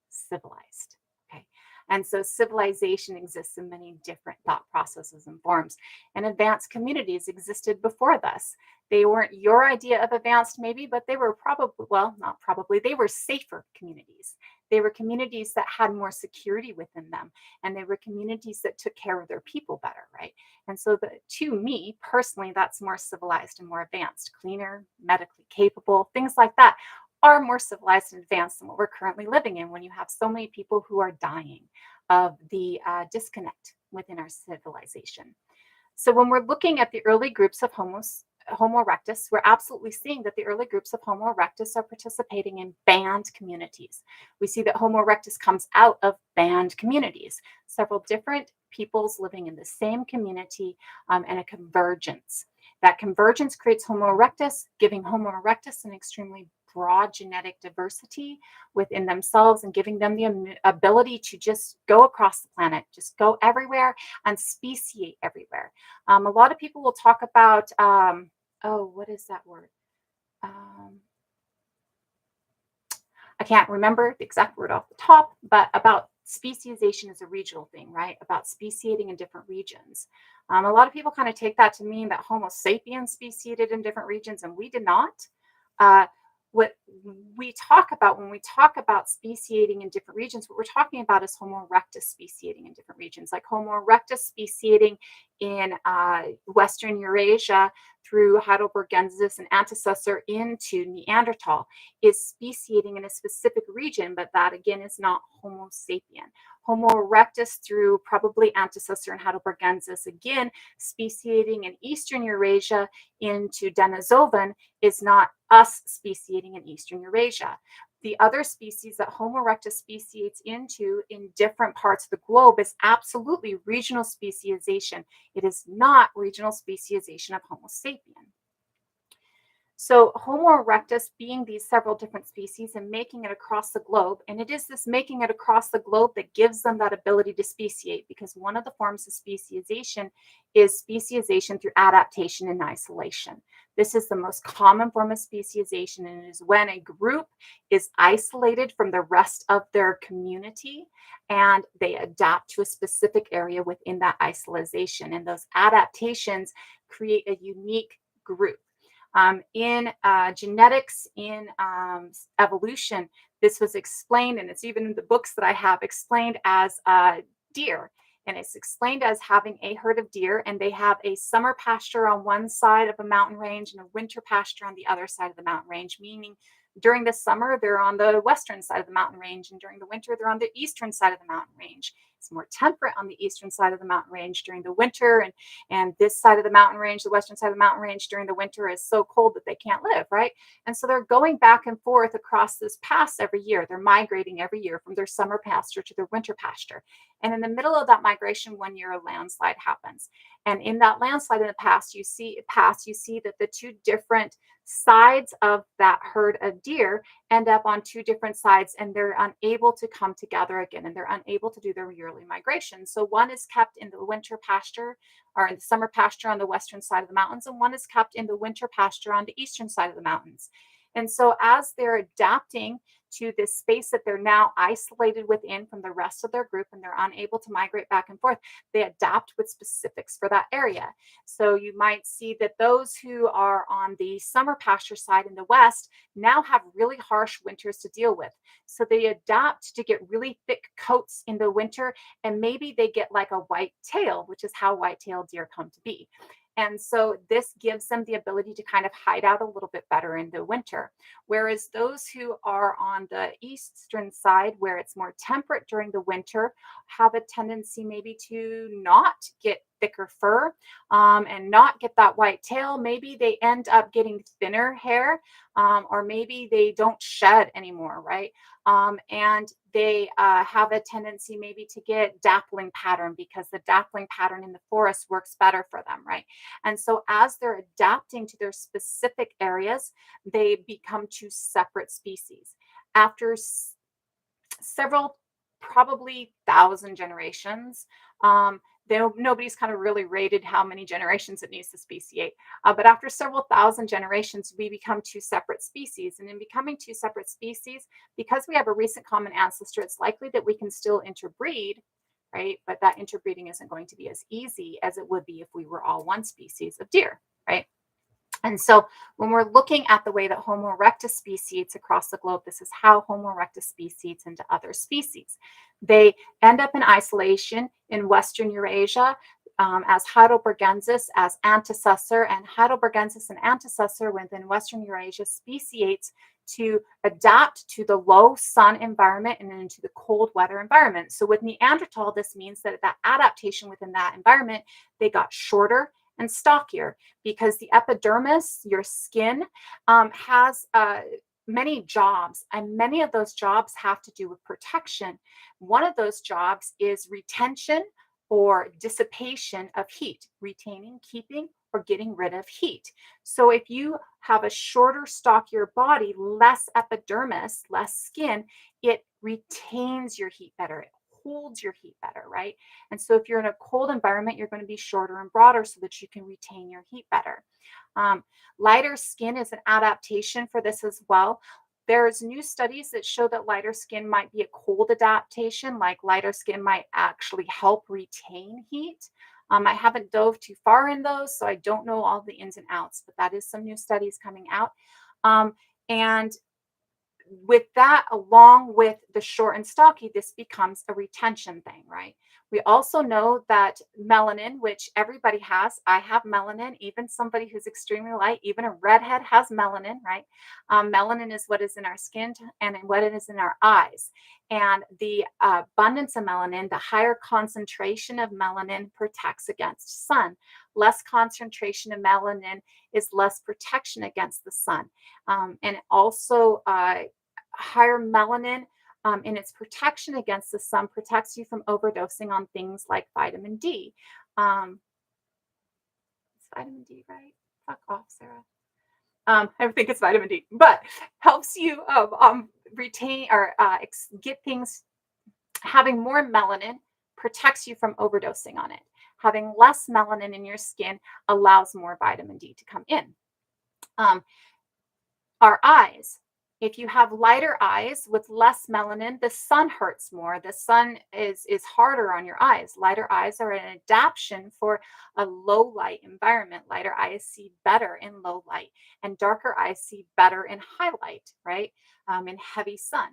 civilized. Okay. And so civilization exists in many different thought processes and forms. And advanced communities existed before this. They weren't your idea of advanced, maybe, but they were probably, well, not probably, they were safer communities. They were communities that had more security within them. And they were communities that took care of their people better, right? And so, to me personally, that's more civilized and more advanced, cleaner, medically capable, things like that are more civilized and advanced than what we're currently living in when you have so many people who are dying of the disconnect within our civilization. So when we're looking at the early groups of Homo erectus, we're absolutely seeing that the early groups of Homo erectus are participating in band communities. We see that Homo erectus comes out of band communities, several different peoples living in the same community, and a convergence. That convergence creates Homo erectus, giving Homo erectus an extremely broad genetic diversity within themselves and giving them the ability to just go across the planet, just go everywhere and speciate everywhere. A lot of people will talk about, what is that word? I can't remember the exact word off the top, but about speciation is a regional thing, right? About speciating in different regions. A lot of people kind of take that to mean that Homo sapiens speciated in different regions, and we did not. What we talk about when we talk about speciating in different regions, what we're talking about is Homo erectus speciating in different regions, like Homo erectus speciating in Western Eurasia through Heidelbergensis and antecessor into Neanderthal is speciating in a specific region, but that again is not Homo sapien. Homo erectus through probably antecessor and Heidelbergensis, again, speciating in Eastern Eurasia into Denisovan is not us speciating in Eastern Eurasia. The other species that Homo erectus speciates into in different parts of the globe is absolutely regional speciation. It is not regional speciation of Homo sapien. So Homo erectus being these several different species and making it across the globe, and it is this making it across the globe that gives them that ability to speciate, because one of the forms of speciation is speciation through adaptation and isolation. This is the most common form of speciation, and it is when a group is isolated from the rest of their community and they adapt to a specific area within that isolation, and those adaptations create a unique group. In genetics, in evolution, this was explained, and it's even in the books that I have explained as deer. And it's explained as having a herd of deer, and they have a summer pasture on one side of a mountain range and a winter pasture on the other side of the mountain range, meaning during the summer, they're on the western side of the mountain range, and during the winter, they're on the eastern side of the mountain range. It's more temperate on the eastern side of the mountain range during the winter, and this side of the mountain range, the western side of the mountain range during the winter is so cold that they can't live, right? And so they're going back and forth across this pass every year. They're migrating every year from their summer pasture to their winter pasture. And in the middle of that migration, one year a landslide happens. And in that landslide in the past, you see that the two different sides of that herd of deer end up on two different sides, and they're unable to come together again, and they're unable to do their yearly migration. So one is kept in the winter pasture or in the summer pasture on the western side of the mountains, and one is kept in the winter pasture on the eastern side of the mountains. And so as they're adapting to this space that they're now isolated within from the rest of their group, and they're unable to migrate back and forth, they adapt with specifics for that area. So you might see that those who are on the summer pasture side in the west now have really harsh winters to deal with. So they adapt to get really thick coats in the winter, and maybe they get like a white tail, which is how white-tailed deer come to be. And so this gives them the ability to kind of hide out a little bit better in the winter. Whereas those who are on the eastern side, where it's more temperate during the winter, have a tendency maybe to not get thicker fur and not get that white tail. Maybe they end up getting thinner hair, or maybe they don't shed anymore, right? And they have a tendency maybe to get dappling pattern because the dappling pattern in the forest works better for them, right? And so as they're adapting to their specific areas, they become two separate species. After several, probably 1,000 generations, nobody's kind of really rated how many generations it needs to speciate. But after several thousand generations, we become two separate species. And in becoming two separate species, because we have a recent common ancestor, it's likely that we can still interbreed, right? But that interbreeding isn't going to be as easy as it would be if we were all one species of deer, right? And so when we're looking at the way that Homo erectus speciates across the globe, this is how Homo erectus speciates into other species. They end up in isolation in Western Eurasia as Heidelbergensis as antecessor, and Heidelbergensis and antecessor within Western Eurasia speciates to adapt to the low sun environment and into the cold weather environment. So with Neanderthal, this means that adaptation within that environment, they got shorter and stockier because the epidermis, your skin, has many jobs, and many of those jobs have to do with protection. One of those jobs is retention or dissipation of heat, retaining, keeping, or getting rid of heat. So if you have a shorter, stockier body, less epidermis, less skin, it retains your heat better, holds your heat better, right? And so if you're in a cold environment, you're going to be shorter and broader so that you can retain your heat better. Lighter skin is an adaptation for this as well. There's new studies that show that lighter skin might be a cold adaptation, like lighter skin might actually help retain heat. I haven't dove too far in those, so I don't know all the ins and outs, but that is some new studies coming out. And with that, along with the short and stocky, this becomes a retention thing, right? We also know that melanin, which everybody has, I have melanin, even somebody who's extremely light, even a redhead has melanin, right? Melanin is what is in our skin and what it is in our eyes. And the abundance of melanin, the higher concentration of melanin protects against sun. Less concentration of melanin is less protection against the sun. And also higher melanin in its protection against the sun protects you from overdosing on things like vitamin D. It's vitamin D, right? Fuck off, Sarah. I think it's vitamin D, but helps you retain or get things. Having more melanin protects you from overdosing on it. Having less melanin in your skin allows more vitamin D to come in. Our eyes. If you have lighter eyes with less melanin, the sun hurts more. The sun is harder on your eyes. Lighter eyes are an adaptation for a low light environment. Lighter eyes see better in low light, and darker eyes see better in high light, right? In heavy sun.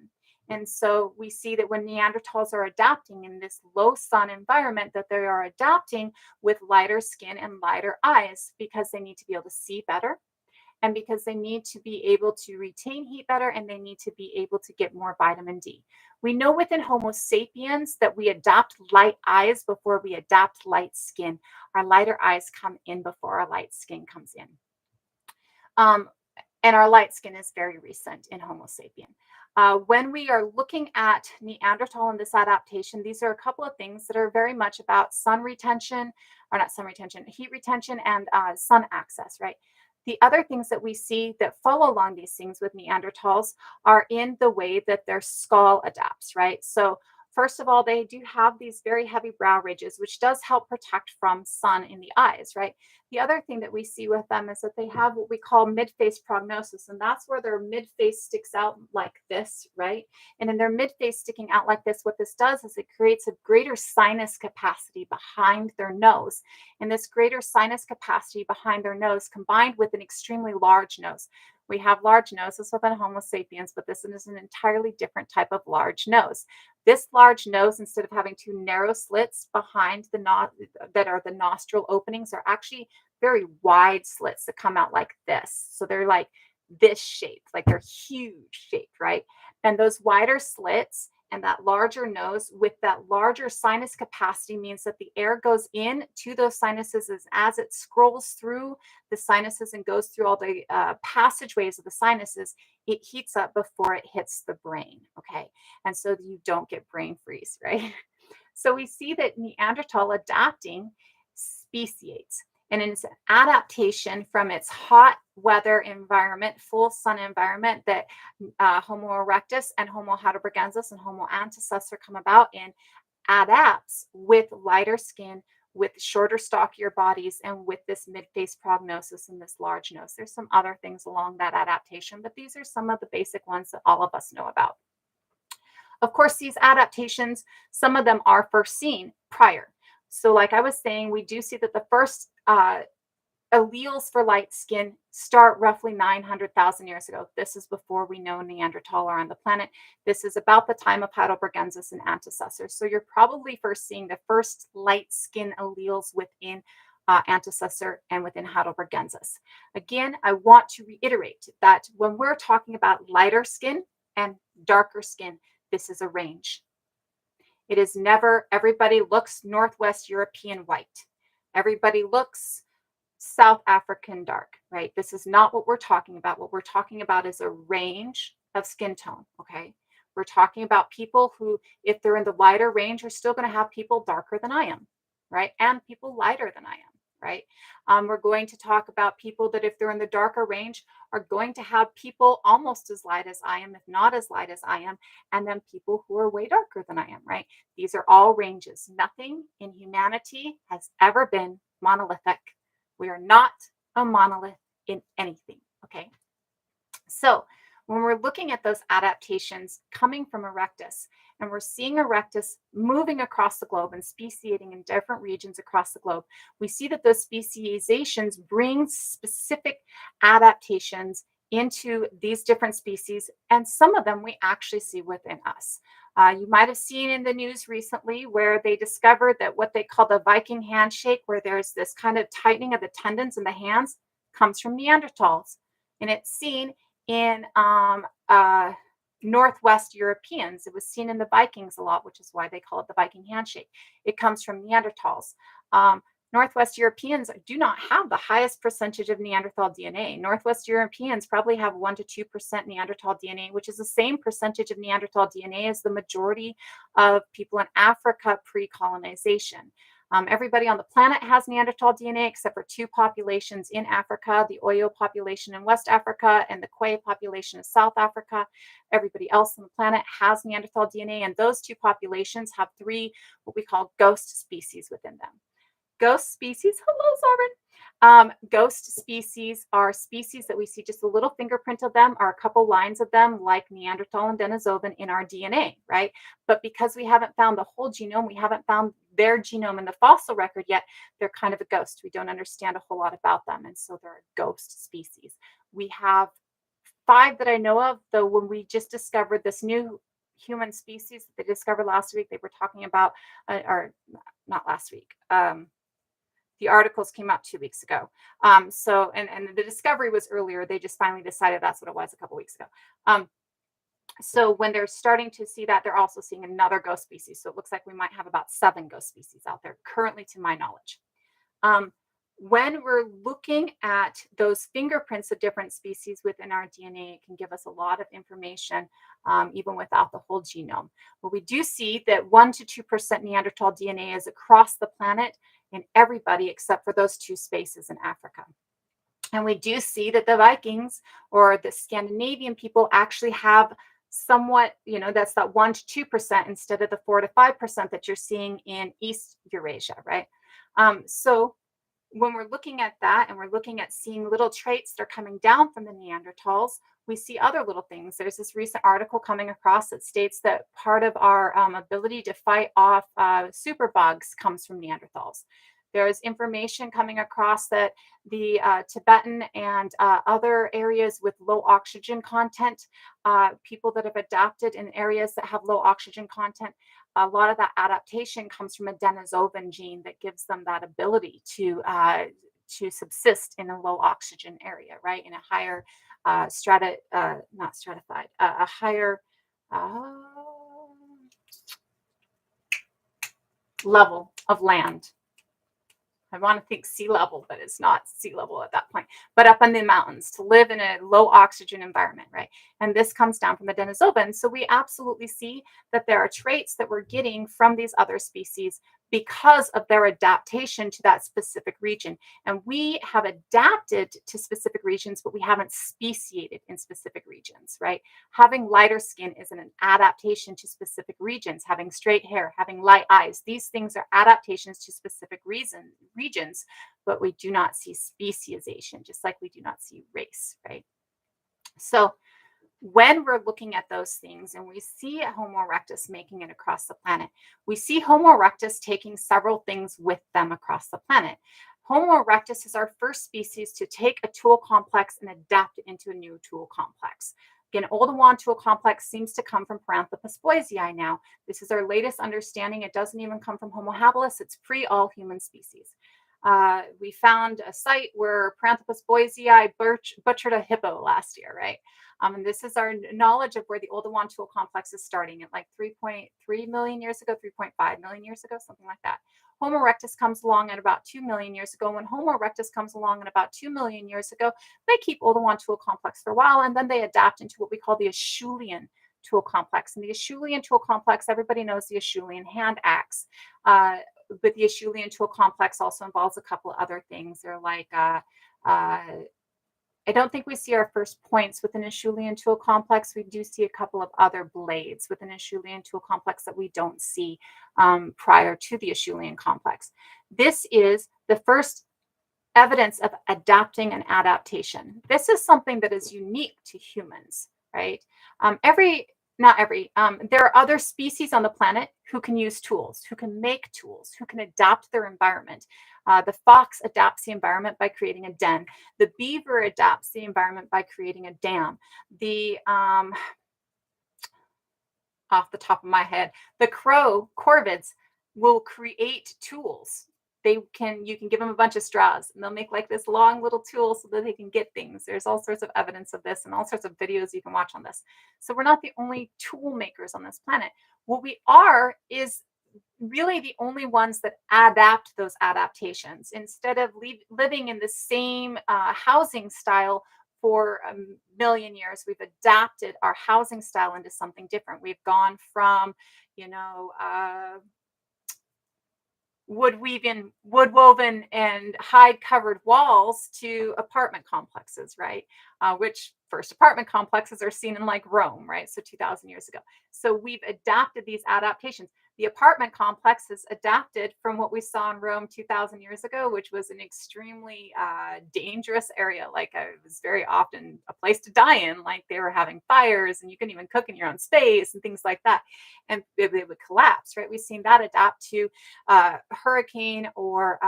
And so we see that when Neanderthals are adapting in this low sun environment, that they are adapting with lighter skin and lighter eyes because they need to be able to see better, and because they need to be able to retain heat better, and they need to be able to get more vitamin D. We know within Homo sapiens that we adapt light eyes before we adapt light skin. Our lighter eyes come in before our light skin comes in. And our light skin is very recent in Homo sapien. When we are looking at Neanderthal and this adaptation, these are a couple of things that are very much about sun retention, or not sun retention, heat retention and sun access, right? The other things that we see that follow along these things with Neanderthals are in the way that their skull adapts, right? So first of all, they do have these very heavy brow ridges, which does help protect from sun in the eyes, right? The other thing that we see with them is that they have what we call mid-face prognosis, and that's where their mid-face sticks out like this, right? And in their mid-face sticking out like this, what this does is it creates a greater sinus capacity behind their nose. And this greater sinus capacity behind their nose combined with an extremely large nose. We have large noses within Homo sapiens, but this is an entirely different type of large nose. This large nose, instead of having two narrow slits behind that are the nostril openings, are actually very wide slits that come out like this. So they're like this shape, like they're huge shaped, right? And those wider slits and that larger nose with that larger sinus capacity means that the air goes in to those sinuses as it scrolls through the sinuses and goes through all the passageways of the sinuses. It heats up before it hits the brain. Okay. And so you don't get brain freeze, right? So we see that Neanderthal adapting speciates. And it's an adaptation from its hot weather environment, full sun environment that Homo erectus and Homo heidelbergensis and Homo antecessor come about in, adapts with lighter skin, with shorter, stockier bodies, and with this mid-face prognosis and this large nose. There's some other things along that adaptation, but these are some of the basic ones that all of us know about. Of course, these adaptations, some of them are first seen prior. So like I was saying, we do see that the first alleles for light skin start roughly 900,000 years ago. This is before we know Neanderthal are on the planet. This is about the time of Heidelbergensis and antecessors. So you're probably first seeing the first light skin alleles within antecessor and within Heidelbergensis. Again, I want to reiterate that when we're talking about lighter skin and darker skin, this is a range. It is never everybody looks Northwest European white. Everybody looks South African dark, right? This is not what we're talking about. What we're talking about is a range of skin tone, okay? We're talking about people who, if they're in the lighter range, are still going to have people darker than I am, right? And people lighter than I am, right? We're going to talk about people that, if they're in the darker range, are going to have people almost as light as I am, if not as light as I am, and then people who are way darker than I am, right? These are all ranges. Nothing in humanity has ever been monolithic. We are not a monolith in anything, okay? So when we're looking at those adaptations coming from Erectus, and we're seeing Erectus moving across the globe and speciating in different regions across the globe, we see that those speciations bring specific adaptations into these different species, and some of them we actually see within us. You might have seen in the news recently where they discovered that what they call the Viking handshake, where there's this kind of tightening of the tendons in the hands, comes from Neanderthals. And it's seen in Northwest Europeans. It was seen in the Vikings a lot, which is why they call it the Viking handshake. It comes from Neanderthals. Northwest Europeans do not have the highest percentage of Neanderthal DNA. Northwest Europeans probably have 1 to 2% Neanderthal DNA, which is the same percentage of Neanderthal DNA as the majority of people in Africa pre-colonization. Everybody on the planet has Neanderthal DNA except for two populations in Africa, the Oyo population in West Africa and the Kwe population in South Africa. Everybody else on the planet has Neanderthal DNA, and those two populations have three what we call ghost species within them. Ghost species, hello, Zarvin. Ghost species are species that we see just a little fingerprint of them or a couple lines of them, like Neanderthal and Denisovan, in our DNA, right? But because we haven't found the whole genome, we haven't found their genome in the fossil record yet, they're kind of a ghost. We don't understand a whole lot about them, and so they're a ghost species. We have 5 that I know of, though when we just discovered this new human species that they discovered last week, they were talking about, or not last week, the articles came out 2 weeks ago. And the discovery was earlier. They just finally decided that's what it was a couple weeks ago. So when they're starting to see that, they're also seeing another ghost species. So it looks like we might have about 7 ghost species out there currently, to my knowledge. When we're looking at those fingerprints of different species within our DNA, it can give us a lot of information, even without the whole genome. But we do see that 1 to 2% Neanderthal DNA is across the planet in everybody except for those 2 spaces in Africa. And we do see that the Vikings or the Scandinavian people actually have somewhat, that's that 1 to 2% instead of the 4 to 5% that you're seeing in East Eurasia, right? So when we're looking at that and we're looking at seeing little traits that are coming down from the Neanderthals, we see other little things. There's this recent article coming across that states that part of our ability to fight off superbugs comes from Neanderthals. There's information coming across that the Tibetan and other areas with low oxygen content, people that have adapted in areas that have low oxygen content, a lot of that adaptation comes from a Denisovan gene that gives them that ability to subsist in a low oxygen area, right? In a higher not stratified, a higher level of land. I want to think sea level, but it's not sea level at that point, but up in the mountains to live in a low oxygen environment, right? And this comes down from the Denisovans. So we absolutely see that there are traits that we're getting from these other species because of their adaptation to that specific region. And we have adapted to specific regions, but we haven't speciated in specific regions, right? Having lighter skin is an adaptation to specific regions. Having straight hair, having light eyes, these things are adaptations to specific regions, but we do not see speciation, just like we do not see race, right? So when we're looking at those things and we see Homo erectus making it across the planet, we see Homo erectus taking several things with them across the planet. Homo erectus is our first species to take a tool complex and adapt it into a new tool complex. Again, Oldowan tool complex seems to come from Paranthropus boisei now. This is our latest understanding. It doesn't even come from Homo habilis. It's pre-all human species. We found a site where Paranthropus boisei butchered a hippo last year, right? And this is our knowledge of where the Oldowan tool complex is starting at like 3.3 million years ago, 3.5 million years ago, something like that. Homo erectus comes along at about 2 million years ago. When Homo erectus comes along at about 2 million years ago, they keep Oldowan tool complex for a while, and then they adapt into what we call the Acheulean tool complex. And the Acheulean tool complex, everybody knows the Acheulean hand axe. But the Acheulean tool complex also involves a couple of other things. They're like I don't think we see our first points with an Acheulean tool complex. We do see a couple of other blades with an Acheulean tool complex that we don't see prior to the Acheulean complex. This is the first evidence of adapting and adaptation. This is something that is unique to humans, right? There are other species on the planet who can use tools, who can make tools, who can adapt their environment. The fox adapts the environment by creating a den. The beaver adapts the environment by creating a dam. Off the top of my head, the corvids will create tools. You can give them a bunch of straws and they'll make like this long little tool so that they can get things. There's all sorts of evidence of this and all sorts of videos you can watch on this. So we're not the only tool makers on this planet. What we are is really the only ones that adapt those adaptations. Instead of living in the same housing style for a million years, we've adapted our housing style into something different. We've gone from, wood-woven and hide-covered walls to apartment complexes, right? Which first apartment complexes are seen in like Rome, right? So 2,000 years ago. So we've adapted these adaptations. The apartment complex has adapted from what we saw in Rome 2,000 years ago, which was an extremely dangerous area. Like it was very often a place to die in. Like they were having fires and you couldn't even cook in your own space and things like that. And they would collapse, right? We've seen that adapt to hurricane or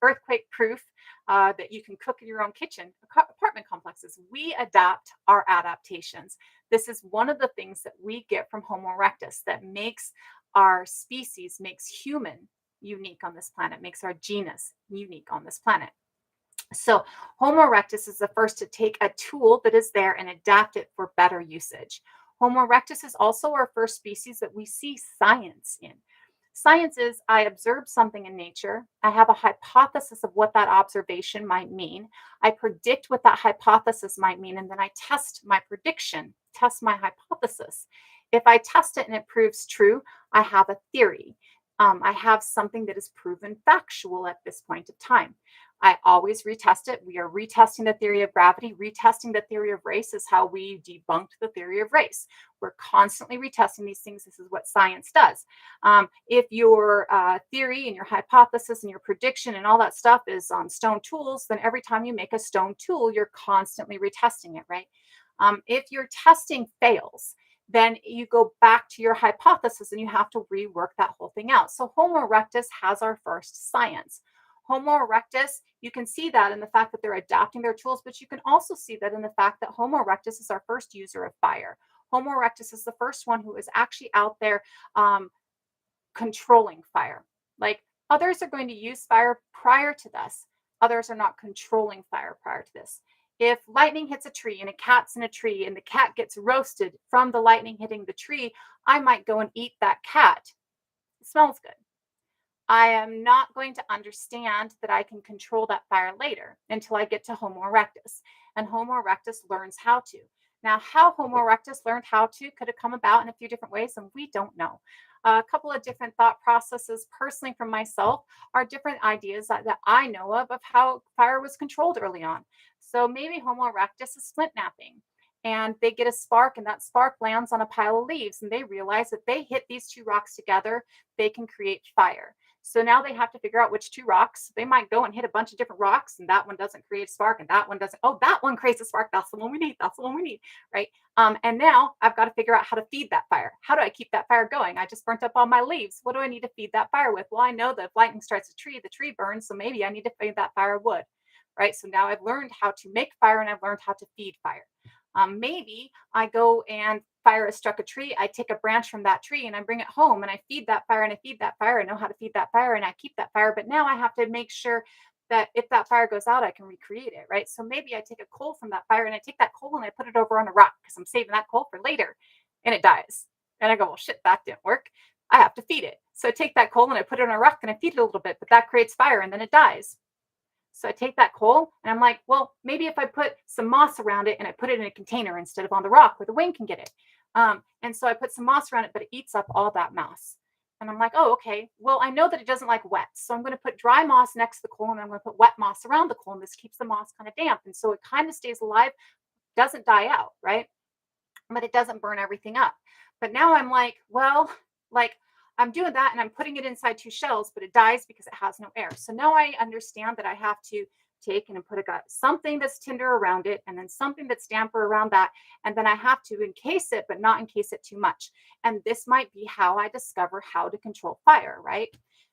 earthquake proof that you can cook in your own kitchen. Apartment complexes, we adapt our adaptations. This is one of the things that we get from Homo erectus that makes our species, makes human unique on this planet, makes our genus unique on this planet. So Homo erectus is the first to take a tool that is there and adapt it for better usage. Homo erectus is also our first species that we see science in. Science is, I observe something in nature. I have a hypothesis of what that observation might mean. I predict what that hypothesis might mean, and then I test my prediction, test my hypothesis. If I test it and it proves true, I have a theory. I have something that is proven factual at this point of time. I always retest it. We are retesting the theory of gravity. Retesting the theory of race is how we debunked the theory of race. We're constantly retesting these things. This is what science does. If your theory and your hypothesis and your prediction and all that stuff is on stone tools, then every time you make a stone tool, you're constantly retesting it, right? If your testing fails, then you go back to your hypothesis and you have to rework that whole thing out. So Homo erectus has our first science. Homo erectus, you can see that in the fact that they're adapting their tools, but you can also see that in the fact that Homo erectus is our first user of fire. Homo erectus is the first one who is actually out there controlling fire. Like others are going to use fire prior to this. Others are not controlling fire prior to this. If lightning hits a tree and a cat's in a tree and the cat gets roasted from the lightning hitting the tree, I might go and eat that cat It smells good. I am not going to understand that I can control that fire later until I get to Homo erectus. And Homo erectus learns how to. Now, how Homo erectus learned how to could have come about in a few different ways, and we don't know. A couple of different thought processes, personally from myself, are different ideas that I know of how fire was controlled early on. So maybe Homo erectus is flint napping. And they get a spark, and that spark lands on a pile of leaves, and they realize that they hit these two rocks together, they can create fire. So now they have to figure out which two rocks. They might go and hit a bunch of different rocks, and that one doesn't create a spark, and that one doesn't. Oh, that one creates a spark. That's the one we need. That's the one we need, right? And now I've got to figure out how to feed that fire. How do I keep that fire going? I just burnt up all my leaves. What do I need to feed that fire with? Well, I know that if lightning strikes a tree, the tree burns. So maybe I need to feed that fire wood, right? So now I've learned how to make fire, and I've learned how to feed fire. Maybe I go and fire has struck a tree. I take a branch from that tree and I bring it home and I feed that fire and I feed that fire. I know how to feed that fire and I keep that fire. But now I have to make sure that if that fire goes out, I can recreate it, right? So maybe I take a coal from that fire and I take that coal and I put it over on a rock because I'm saving that coal for later, and it dies. And I go, well, shit, that didn't work. I have to feed it. So I take that coal and I put it on a rock and I feed it a little bit, but that creates fire and then it dies. So I take that coal and I'm like, well, maybe if I put some moss around it and I put it in a container instead of on the rock where the wind can get it. And so I put some moss around it, but it eats up all that moss. And I'm like, oh, okay. Well, I know that it doesn't like wet. So I'm going to put dry moss next to the coal and I'm going to put wet moss around the coal. And this keeps the moss kind of damp. And so it kind of stays alive, doesn't die out, right? But it doesn't burn everything up. But now I'm like, well, like I'm doing that and I'm putting it inside two shells, but it dies because it has no air. So now I understand that I have to take and put something that's tinder around it and then something that's damper around that. And then I have to encase it, but not encase it too much. And this might be how I discover how to control fire, right?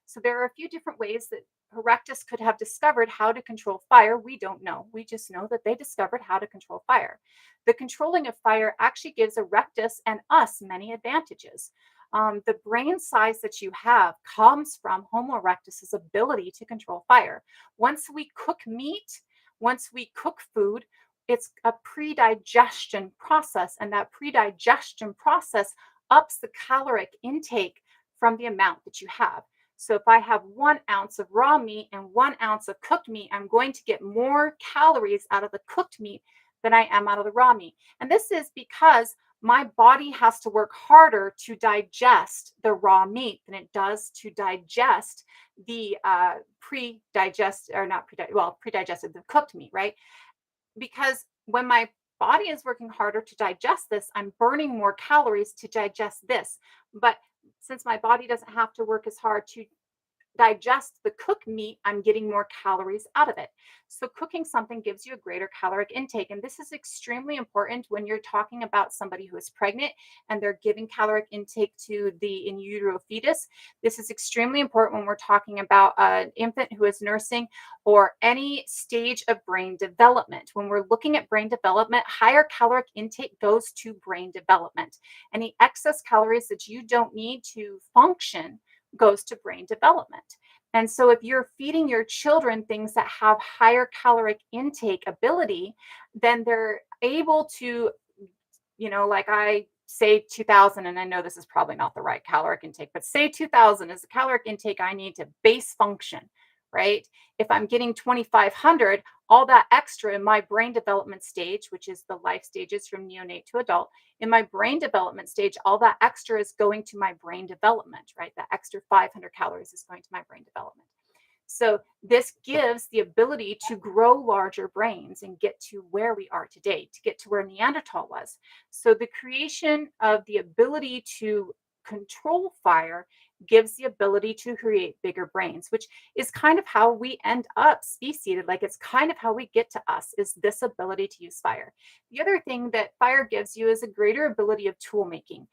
So there are a few different ways that Erectus could have discovered how to control fire. We don't know. We just know that they discovered how to control fire. The controlling of fire actually gives Erectus and us many advantages. The brain size that you have comes from Homo erectus's ability to control fire. Once we cook meat, once we cook food, it's a pre-digestion process, and that pre-digestion process ups the caloric intake from the amount that you have. So if I have 1 ounce of raw meat and 1 ounce of cooked meat, I'm going to get more calories out of the cooked meat than I am out of the raw meat. And this is because my body has to work harder to digest the raw meat than it does to digest the pre-digest or not pre-digested the cooked meat, right? Because when my body is working harder to digest this, I'm burning more calories to digest this. But since my body doesn't have to work as hard to digest the cooked meat, I'm getting more calories out of it. So, cooking something gives you a greater caloric intake. And this is extremely important when you're talking about somebody who is pregnant and they're giving caloric intake to the in utero fetus. This is extremely important when we're talking about an infant who is nursing or any stage of brain development. When we're looking at brain development, higher caloric intake goes to brain development. Any excess calories that you don't need to function goes to brain development. And so if you're feeding your children things that have higher caloric intake ability, then they're able to, like I say 2000, and I know this is probably not the right caloric intake, but say 2000 is the caloric intake I need to base function, right? If I'm getting 2500, all that extra in my brain development stage, which is the life stages from neonate to adult, in my brain development stage, all that extra is going to my brain development, right? That extra 500 calories is going to my brain development. So this gives the ability to grow larger brains and get to where we are today, to get to where Neanderthal was. So the creation of the ability to control fire gives the ability to create bigger brains, which is kind of how we end up speciated. Like it's kind of how we get to us is this ability to use fire. The other thing that fire gives you is a greater ability of tool making.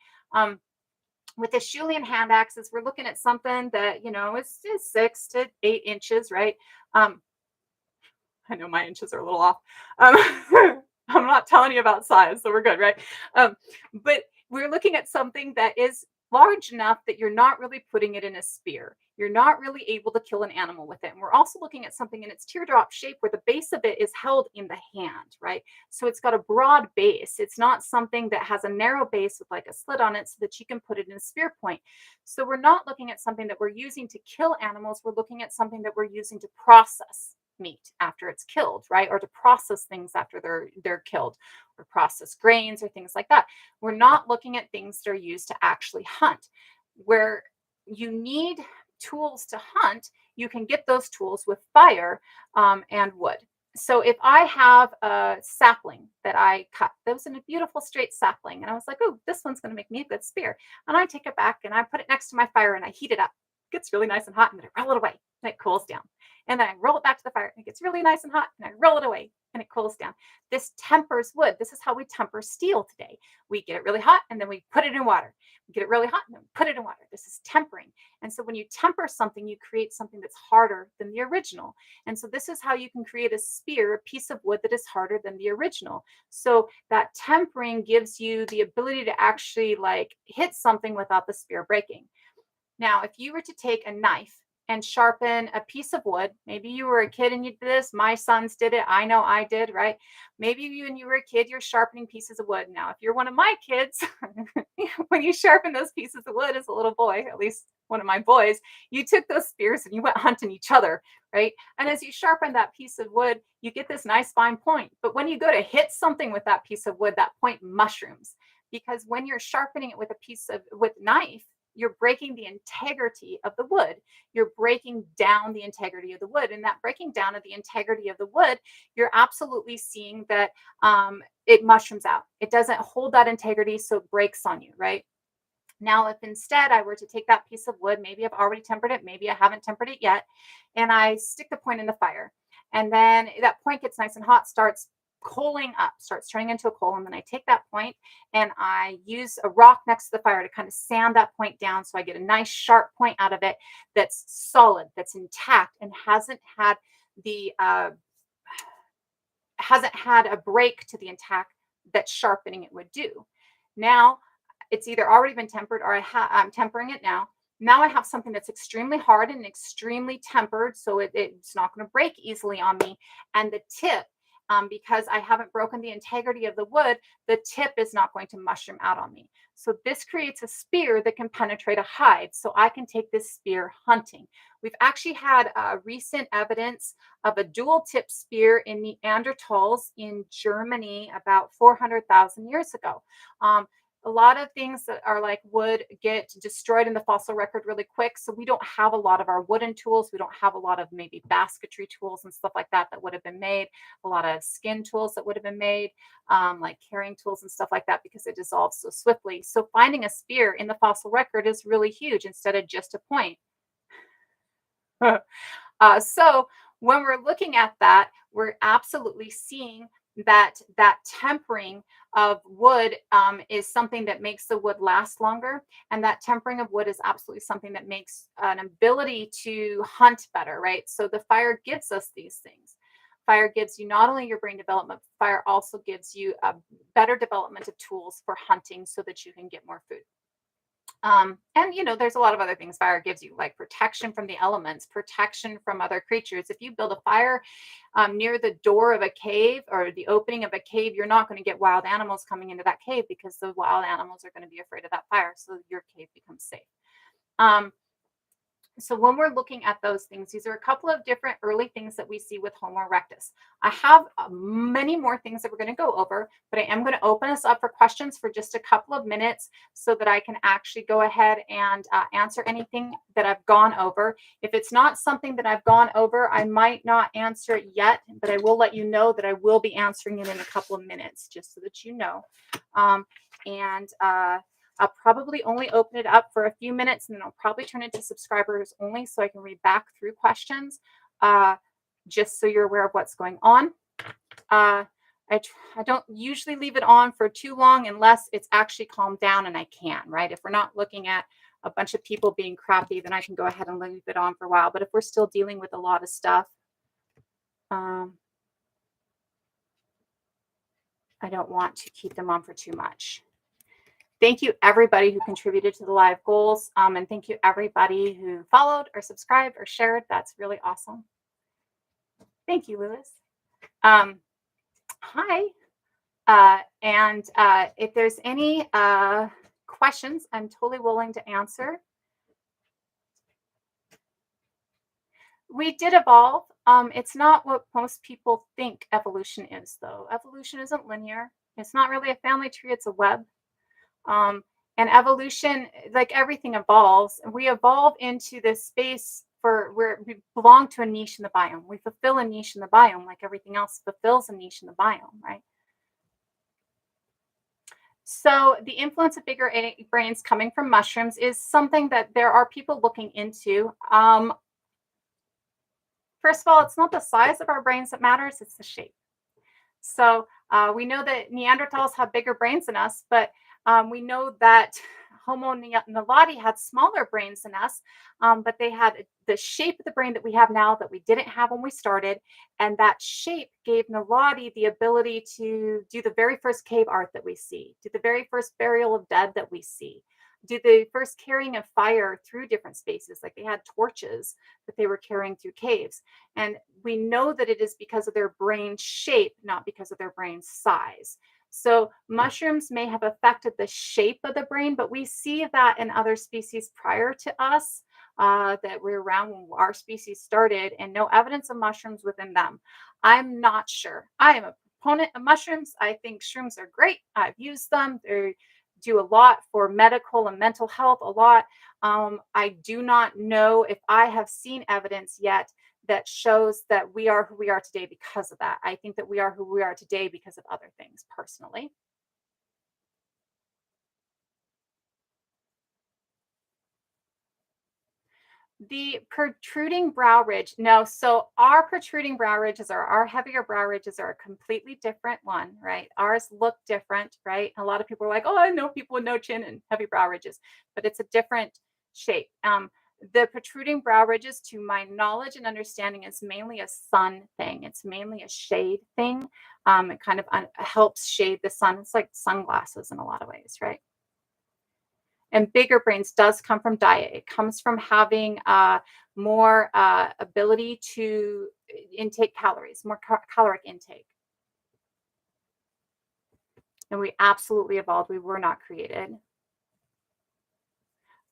With the Schulian hand axes, we're looking at something that, is 6 to 8 inches, right? I know my inches are a little off. I'm not telling you about size, so we're good, right? But we're looking at something that is large enough that you're not really putting it in a spear. you're not really able to kill an animal with it. And we're also looking at something in its teardrop shape where the base of it is held in the hand, right? So it's got a broad base. It's not something that has a narrow base with like a slit on it so that you can put it in a spear point. So we're not looking at something that we're using to kill animals. We're looking at something that we're using to process meat after it's killed, right? Or to process things after they're killed, or process grains or things like that. We're not looking at things that are used to actually hunt. Where you need tools to hunt, you can get those tools with fire and wood. So if I have a sapling that I cut, that was in a beautiful straight sapling, and I was like, oh, this one's going to make me a good spear. And I take it back and I put it next to my fire and I heat it up. It gets really nice and hot, and then I roll it away and it cools down. And then I roll it back to the fire and it gets really nice and hot, and I roll it away and it cools down. This tempers wood. This is how we temper steel today. We get it really hot and then we put it in water. We get it really hot and then we put it in water. This is tempering. And so when you temper something, you create something that's harder than the original. And so this is how you can create a spear, a piece of wood that is harder than the original. So that tempering gives you the ability to actually like hit something without the spear breaking. Now, if you were to take a knife and sharpen a piece of wood, maybe you were a kid and you did this, my sons did it, I know I did, right? Maybe you, when you were a kid, you're sharpening pieces of wood. Now, if you're one of my kids, when you sharpen those pieces of wood as a little boy, at least one of my boys, you took those spears and you went hunting each other, right? And as you sharpen that piece of wood, you get this nice fine point. But when you go to hit something with that piece of wood, that point mushrooms, because when you're sharpening it with with knife, you're breaking the integrity of the wood. You're breaking down the integrity of the wood. And that breaking down of the integrity of the wood, you're absolutely seeing that it mushrooms out. It doesn't hold that integrity, so it breaks on you, right? Now, if instead I were to take that piece of wood, maybe I've already tempered it, maybe I haven't tempered it yet, and I stick the point in the fire, and then that point gets nice and hot, starts coaling up, starts turning into a coal, and then I take that point and I use a rock next to the fire to kind of sand that point down so I get a nice sharp point out of it that's solid, that's intact, and the hasn't had a break to the intact that sharpening it would do. Now it's either already been tempered or I'm tempering it now. Now I have something that's extremely hard and extremely tempered, so it's not going to break easily on me. And the tip, because I haven't broken the integrity of the wood, the tip is not going to mushroom out on me. So this creates a spear that can penetrate a hide. So I can take this spear hunting. We've actually had recent evidence of a dual tip spear in Neanderthals in Germany about 400,000 years ago. A lot of things that are like wood get destroyed in the fossil record really quick. So we don't have a lot of our wooden tools. We don't have a lot of maybe basketry tools and stuff like that would have been made. A lot of skin tools that would have been made, like carrying tools and stuff like that, because it dissolves so swiftly. So finding a spear in the fossil record is really huge instead of just a point. So when we're looking at that, we're absolutely seeing that tempering of wood is something that makes the wood last longer, and that tempering of wood is absolutely something that makes an ability to hunt better, right? So the fire gives us these things. Fire gives you not only your brain development, fire also gives you a better development of tools for hunting so that you can get more food. And there's a lot of other things fire gives you, like protection from the elements, protection from other creatures. If you build a fire near the door of a cave or the opening of a cave, you're not going to get wild animals coming into that cave, because the wild animals are going to be afraid of that fire. So your cave becomes safe. So when we're looking at those things, these are a couple of different early things that we see with Homo erectus. I have many more things that we're going to go over, but I am going to open us up for questions for just a couple of minutes so that I can actually go ahead and answer anything that I've gone over. If it's not something that I've gone over, I might not answer it yet, but I will let you know that I will be answering it in a couple of minutes, just so that you know. I'll probably only open it up for a few minutes, and then I'll probably turn it to subscribers only so I can read back through questions, just so you're aware of what's going on. I don't usually leave it on for too long unless it's actually calmed down and I can, right? If we're not looking at a bunch of people being crappy, then I can go ahead and leave it on for a while. But if we're still dealing with a lot of stuff, I don't want to keep them on for too much. Thank you, everybody who contributed to the live goals. And thank you, everybody who followed or subscribed or shared. That's really awesome. Thank you, Lewis. Hi. And if there's any questions, I'm totally willing to answer. We did evolve. It's not what most people think evolution is, though. Evolution isn't linear. It's not really a family tree, it's a web. Um, and evolution, like everything evolves, and we evolve into this space for where we belong to a niche in the biome. We fulfill a niche in the biome, like everything else fulfills a niche in the biome, right? So the influence of bigger brains coming from mushrooms is something that there are people looking into. First of all, it's not the size of our brains that matters, it's the shape. So we know that Neanderthals have bigger brains than us, but we know that Homo naledi had smaller brains than us, but they had the shape of the brain that we have now that we didn't have when we started. And that shape gave Naledi the ability to do the very first cave art that we see, do the very first burial of dead that we see, do the first carrying of fire through different spaces. Like they had torches that they were carrying through caves. And we know that it is because of their brain shape, not because of their brain size. So mushrooms may have affected the shape of the brain, but we see that in other species prior to us that were around when our species started, and no evidence of mushrooms within them. I'm not sure. I am a proponent of mushrooms. I think shrooms are great. I've used them. They do a lot for medical and mental health, a lot. I do not know if I have seen evidence yet that shows that we are who we are today because of that. I think that we are who we are today because of other things, personally. The protruding brow ridge. No, so our protruding brow ridges are our heavier brow ridges are a completely different one, right? Ours look different, right? A lot of people are like, oh, I know people with no chin and heavy brow ridges, but it's a different shape. The protruding brow ridges, to my knowledge and understanding, is mainly a sun thing. It's mainly a shade thing. It kind of helps shade the sun. It's like sunglasses in a lot of ways, right? And bigger brains does come from diet. It comes from having more ability to intake calories, more caloric intake. And we absolutely evolved. We were not created.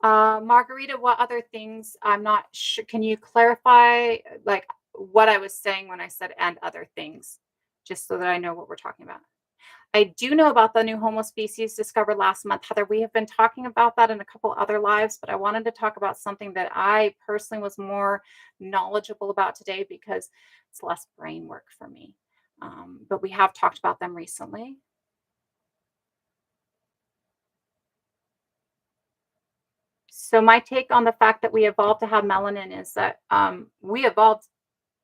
Margarita, what other things? I'm not sure. Can you clarify like what I was saying when I said and other things, just so that I know what we're talking about? I do know about the new Homo species discovered last month, Heather. We have been talking about that in a couple other lives, but I wanted to talk about something that I personally was more knowledgeable about today because it's less brain work for me. But we have talked about them recently. So my take on the fact that we evolved to have melanin is that we evolved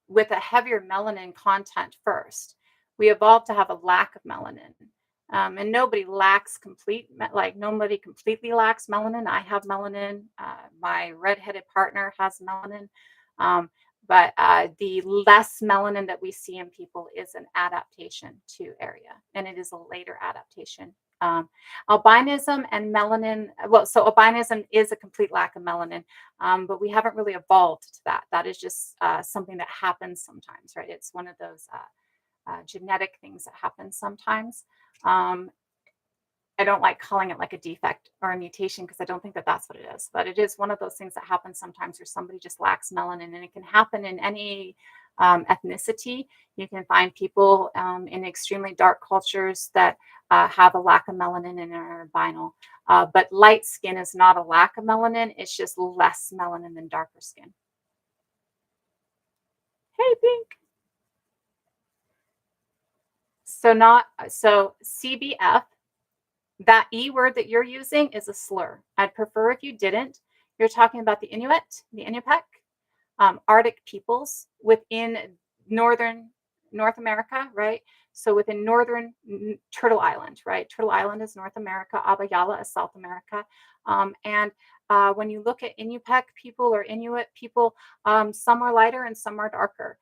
with a heavier melanin content first. We evolved to have a lack of melanin. And nobody lacks like nobody completely lacks melanin. I have melanin. My redheaded partner has melanin. But the less melanin that we see in people is an adaptation to area, and it is a later adaptation. Albinism and melanin, well, so albinism is a complete lack of melanin, but we haven't really evolved to that. That is just something that happens sometimes, right? It's one of those genetic things that happen sometimes. Um, I don't like calling it like a defect or a mutation because I don't think that that's what it is. But it is one of those things that happens sometimes where somebody just lacks melanin, and it can happen in any ethnicity. You can find people in extremely dark cultures that have a lack of melanin and are albino. But light skin is not a lack of melanin; it's just less melanin than darker skin. Hey, Pink. So CBF, that E word that you're using is a slur. I'd prefer if you didn't. You're talking about the Inuit, the Inupiaq, Arctic peoples within northern North America, right? So within northern Turtle Island, right? Turtle Island is North America, Abayala is South America. And when you look at Inupiaq people or Inuit people, some are lighter and some are darker.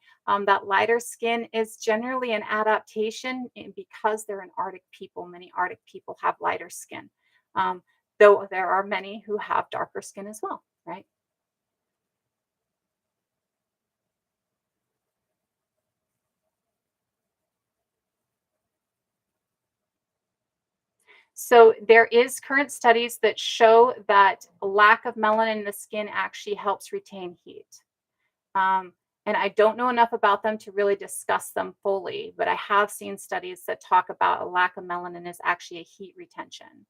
That lighter skin is generally an adaptation because they're an Arctic people. Many Arctic people have lighter skin. though there are many who have darker skin as well, right? So there is current studies that show that a lack of melanin in the skin actually helps retain heat. Um, and I don't know enough about them to really discuss them fully, but I have seen studies that talk about a lack of melanin is actually a heat retention.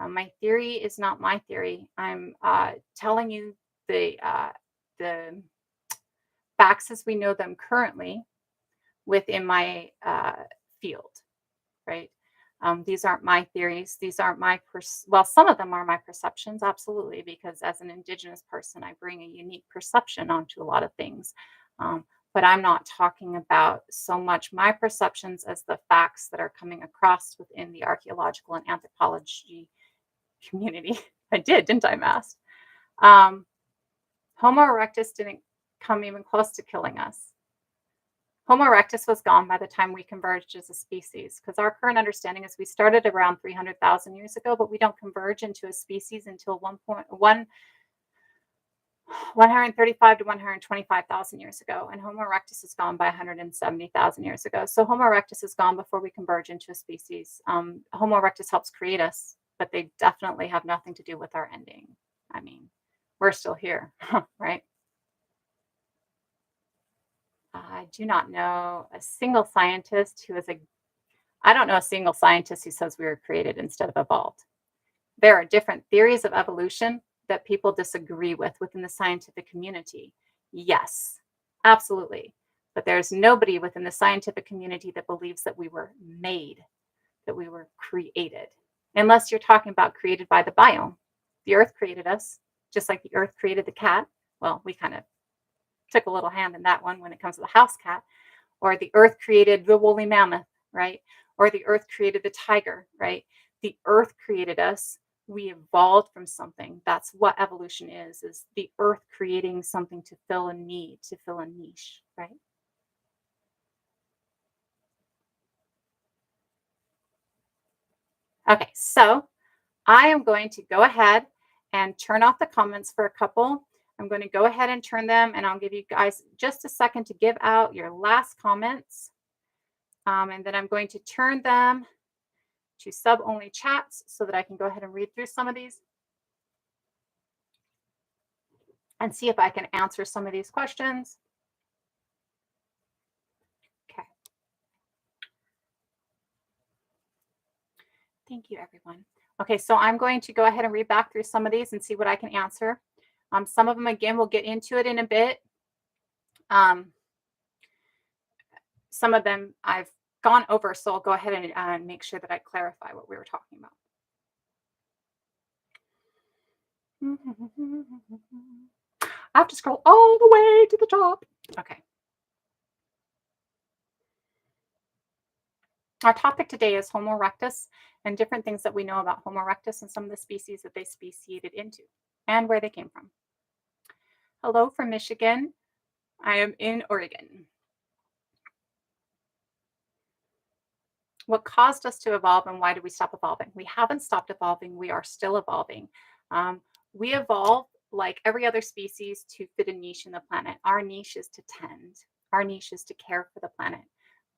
My theory is not my theory. I'm telling you the facts as we know them currently within my field, right? These aren't my theories. These aren't my well, some of them are my perceptions, absolutely, because as an Indigenous person, I bring a unique perception onto a lot of things. But I'm not talking about so much my perceptions as the facts that are coming across within the archaeological and anthropology community. I did, didn't I, Mass? Um, Homo erectus didn't come even close to killing us. Homo erectus was gone by the time we converged as a species, because our current understanding is we started around 300,000 years ago, but we don't converge into a species until 135 to 125,000 years ago, and Homo erectus is gone by 170,000 years ago. So Homo erectus is gone before we converge into a species. Homo erectus helps create us, but they definitely have nothing to do with our ending. I mean, we're still here, right? I do not know a single scientist who is a I don't know a single scientist who says we were created instead of evolved. There are different theories of evolution that people disagree with within the scientific community. Yes, absolutely. But there's nobody within the scientific community that believes that we were made, that we were created. Unless you're talking about created by the biome. The earth created us, just like the earth created the cat. Well, we kind of took a little hand in that one when it comes to the house cat. Or the earth created the woolly mammoth, right? Or the earth created the tiger, right? The earth created us. We evolved from something. That's what evolution is the earth creating something to fill a need, to fill a niche, right? Okay, so I am going to go ahead and turn off the comments for a couple. I'm going to go ahead and turn them, and I'll give you guys just a second to give out your last comments. And then I'm going to turn them to sub-only chats so that I can go ahead and read through some of these and see if I can answer some of these questions. Okay. Thank you, everyone. Okay, so I'm going to go ahead and read back through some of these and see what I can answer. Some of them, again, we'll get into it in a bit. Some of them I've gone over, so I'll go ahead and make sure that I clarify what we were talking about. I have to scroll all the way to the top. Okay. Our topic today is Homo erectus and different things that we know about Homo erectus and some of the species that they speciated into and where they came from. Hello from Michigan. I am in Oregon. What caused us to evolve and why did we stop evolving? We haven't stopped evolving. We are still evolving. We evolve like every other species to fit a niche in the planet. Our niche is to tend. Our niche is to care for the planet.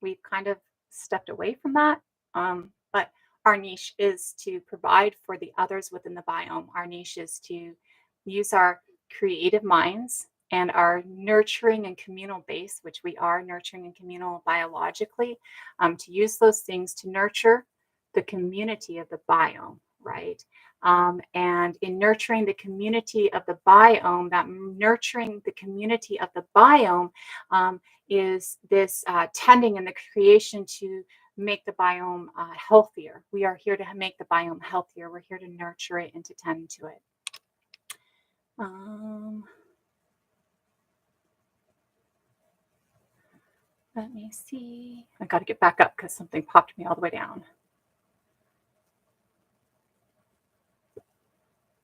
We've kind of stepped away from that, but our niche is to provide for the others within the biome. Our niche is to use our creative minds and our nurturing and communal base, which we are nurturing and communal biologically, to use those things to nurture the community of the biome, right? And in nurturing the community of the biome, that nurturing the community of the biome is this tending and the creation to make the biome healthier. We are here to make the biome healthier. We're here to nurture it and to tend to it. Let me see. I got to get back up because something popped me all the way down.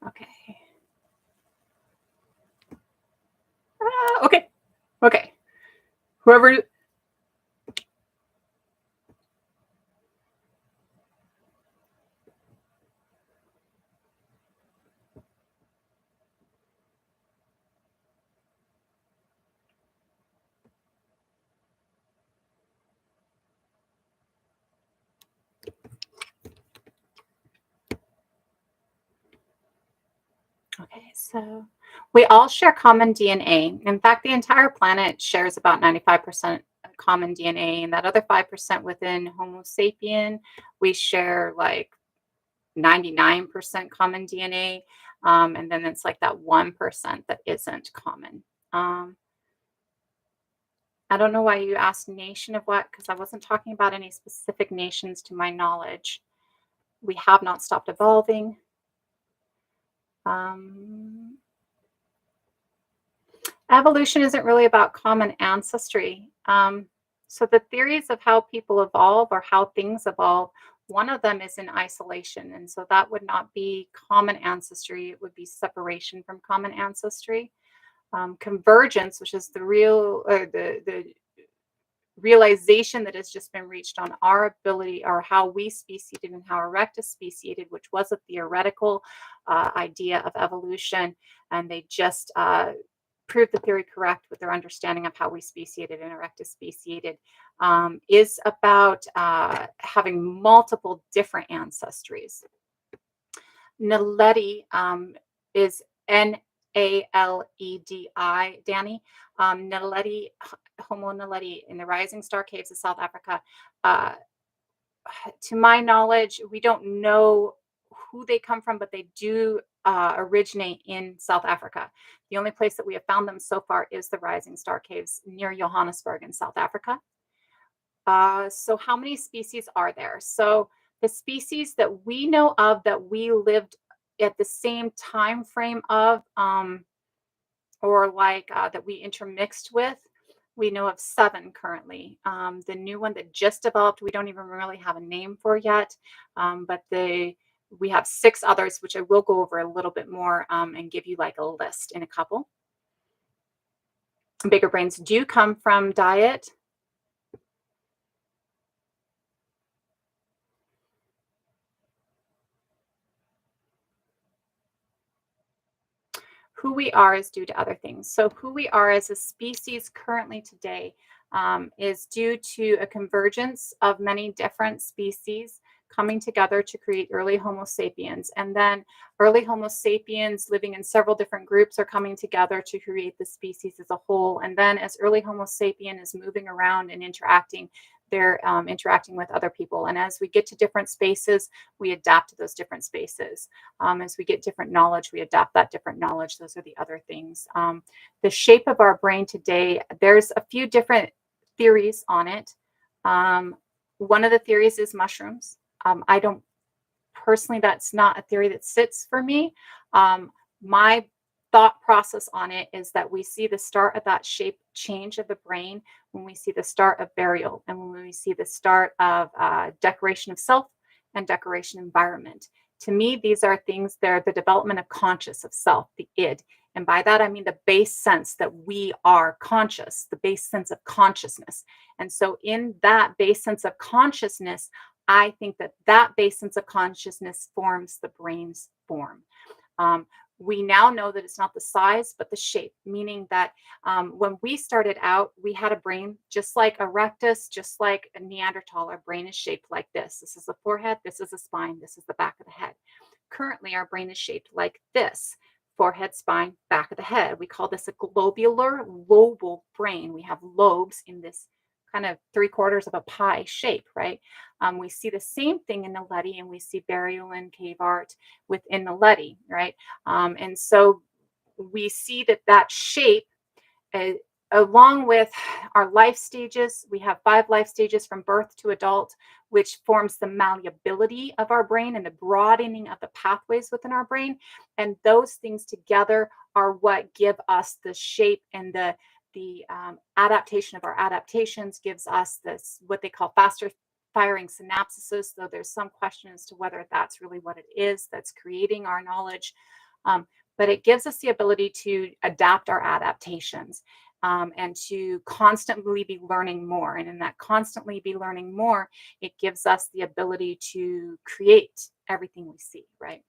Okay. Okay. Okay. Whoever. Okay, so we all share common DNA. In fact, the entire planet shares about 95% common DNA, and that other 5% within Homo sapien, we share like 99% common DNA. And then it's like that 1% that isn't common. Um, I don't know why you asked nation of what, because I wasn't talking about any specific nations to my knowledge. We have not stopped evolving. Um, Evolution isn't really about common ancestry. So the theories of how people evolve or how things evolve, one of them is in isolation. And so that would not be common ancestry, it would be separation from common ancestry. Convergence, which is the real, the realization that has just been reached on our ability or how we speciated and how erectus speciated, which was a theoretical idea of evolution. And they just proved the theory correct with their understanding of how we speciated and erectus speciated, is about having multiple different ancestries. Naledi is Naledi, Danny. Naledi, Homo naledi in the Rising Star Caves of South Africa. Uh, to my knowledge, we don't know who they come from, but they do originate in South Africa. The only place that we have found them so far is the Rising Star Caves near Johannesburg in South Africa. So how many species are there? So the species that we know of that we lived at the same time frame of, or like that we intermixed with, we know of 7 currently. The new one that just developed, we don't even really have a name for yet, but we have 6 others, which I will go over a little bit more and give you like a list in a couple. Bigger brains do come from diet. Who we are is due to other things. So who we are as a species currently today is due to a convergence of many different species coming together to create early Homo sapiens. And then early Homo sapiens living in several different groups are coming together to create the species as a whole. And then as early Homo sapien is moving around and interacting, they're interacting with other people. And as we get to different spaces, we adapt to those different spaces. As we get different knowledge, we adapt that different knowledge. Those are the other things. The shape of our brain today, there's a few different theories on it. One of the theories is mushrooms. I don't personally, that's not a theory that sits for me. My thought process on it is that we see the start of that shape change of the brain when we see the start of burial and when we see the start of decoration of self and decoration environment. To me, these are things, they're the development of conscious of self, the id. And by that, I mean the base sense that we are conscious, the base sense of consciousness. And so in that base sense of consciousness, I think that that base sense of consciousness forms the brain's form. We now know that it's not the size, but the shape, meaning that when we started out, we had a brain just like erectus, just like a Neanderthal. Our brain is shaped like this. This is the forehead, this is the spine, this is the back of the head. Currently, our brain is shaped like this: forehead, spine, back of the head. We call this a globular lobal brain. We have lobes in this kind of 3/4 of a pie shape, right? We see the same thing in Naledi, and we see burial and cave art within Naledi, right? And so we see that that shape, uh, along with our life stages, we have 5 life stages from birth to adult, which forms the malleability of our brain and the broadening of the pathways within our brain. And those things together are what give us the shape and the adaptation of our adaptations, gives us this what they call faster firing synapses, though there's some question as to whether that's really what it is that's creating our knowledge. But it gives us the ability to adapt our adaptations, and to constantly be learning more. And in that constantly be learning more, it gives us the ability to create everything we see, right?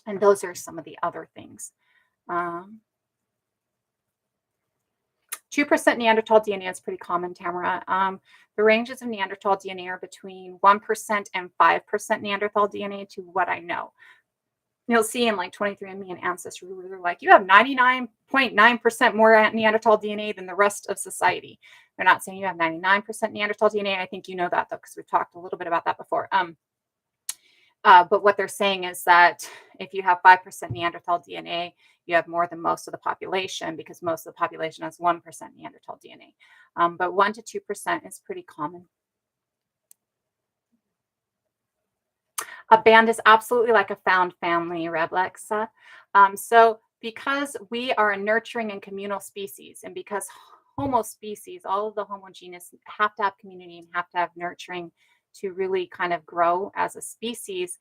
And those are some of the other things. Um, 2% Neanderthal DNA is pretty common, Tamara. The ranges of Neanderthal DNA are between 1% and 5% Neanderthal DNA to what I know. You'll see in like 23andMe and Ancestry where they're like, you have 99.9% more Neanderthal DNA than the rest of society. They're not saying you have 99% Neanderthal DNA. I think you know that though, because we've talked a little bit about that before. But what they're saying is that if you have 5% Neanderthal DNA, you have more than most of the population because most of the population has 1% Neanderthal DNA. But 1 to 2% is pretty common. A band is absolutely like a found family, Reblexa. So because we are a nurturing and communal species, and because Homo species, all of the Homo genus have to have community and have to have nurturing to really kind of grow as a species,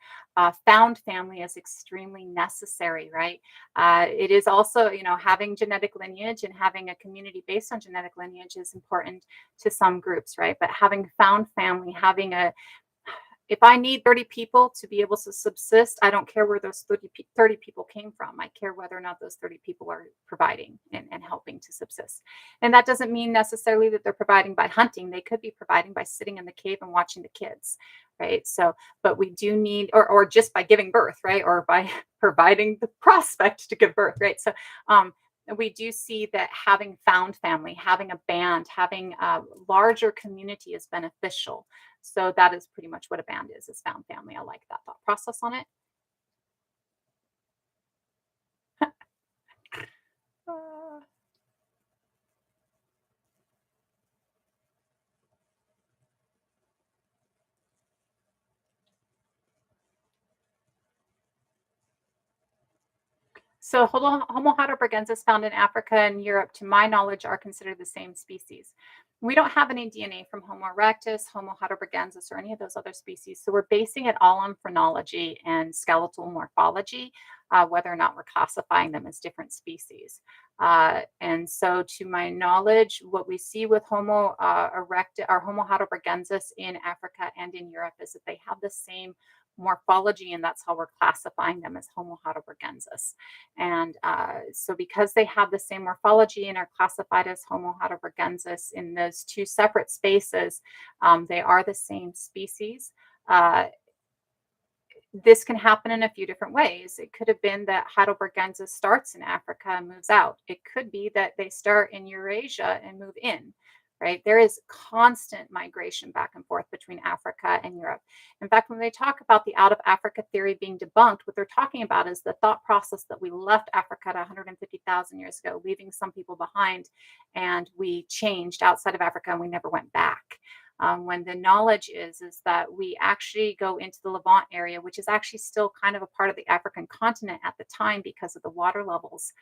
found family is extremely necessary, right? It is also, having genetic lineage and having a community based on genetic lineage is important to some groups, right? But having found family, having if I need 30 people to be able to subsist, I don't care where those 30 people came from. I care whether or not those 30 people are providing and helping to subsist. And that doesn't mean necessarily that they're providing by hunting. They could be providing by sitting in the cave and watching the kids, right? So, but we do need, or just by giving birth, right? Or by providing the prospect to give birth, right? So, we do see that having found family, having a band, having a larger community is beneficial. So that is pretty much what a band is found family. I like that thought process on it. Uh, So Homo heidelbergensis found in Africa and Europe, to my knowledge, are considered the same species. We don't have any DNA from Homo erectus, Homo heidelbergensis, or any of those other species. So we're basing it all on phrenology and skeletal morphology, whether or not we're classifying them as different species. And so, to my knowledge, what we see with Homo erectus or Homo heidelbergensis in Africa and in Europe is that they have the same morphology, and that's how we're classifying them as Homo heidelbergensis. And so, because they have the same morphology and are classified as Homo heidelbergensis in those two separate spaces, they are the same species. This can happen in a few different ways. It could have been that Heidelbergensis starts in Africa and moves out. It could be that they start in Eurasia and move in, right? There is constant migration back and forth between Africa and Europe. In fact, when they talk about the out of Africa theory being debunked, what they're talking about is the thought process that we left Africa 150,000 years ago, leaving some people behind, and we changed outside of Africa and we never went back. When the knowledge is that we actually go into the Levant area, which is actually still kind of a part of the African continent at the time because of the water levels.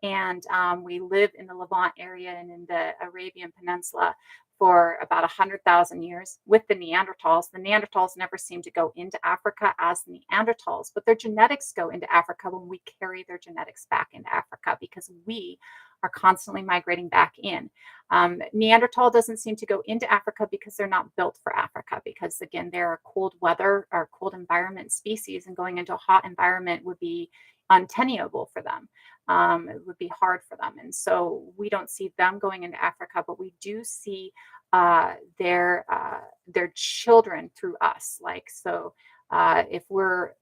And we live in the Levant area and in the Arabian Peninsula for about 100,000 years with the Neanderthals. The Neanderthals never seem to go into Africa as Neanderthals, but their genetics go into Africa when we carry their genetics back into Africa because we are constantly migrating back in. Neanderthal doesn't seem to go into Africa because they're not built for Africa, because again, they're a cold weather or cold environment species, and going into a hot environment would be untenable for them. It would be hard for them. And so we don't see them going into Africa, but we do see their children through us. Like, so if we're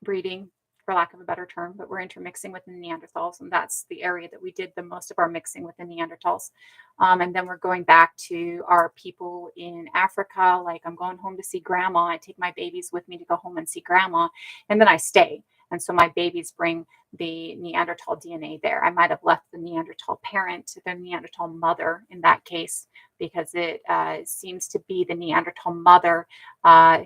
breeding, for lack of a better term, but we're intermixing with the Neanderthals, and that's the area that we did the most of our mixing with the Neanderthals. And then we're going back to our people in Africa. Like, I'm going home to see grandma. I take my babies with me to go home and see grandma, and then I stay. And so my babies bring the Neanderthal DNA there. I might have left the Neanderthal parent to the Neanderthal mother in that case, because it seems to be the Neanderthal mother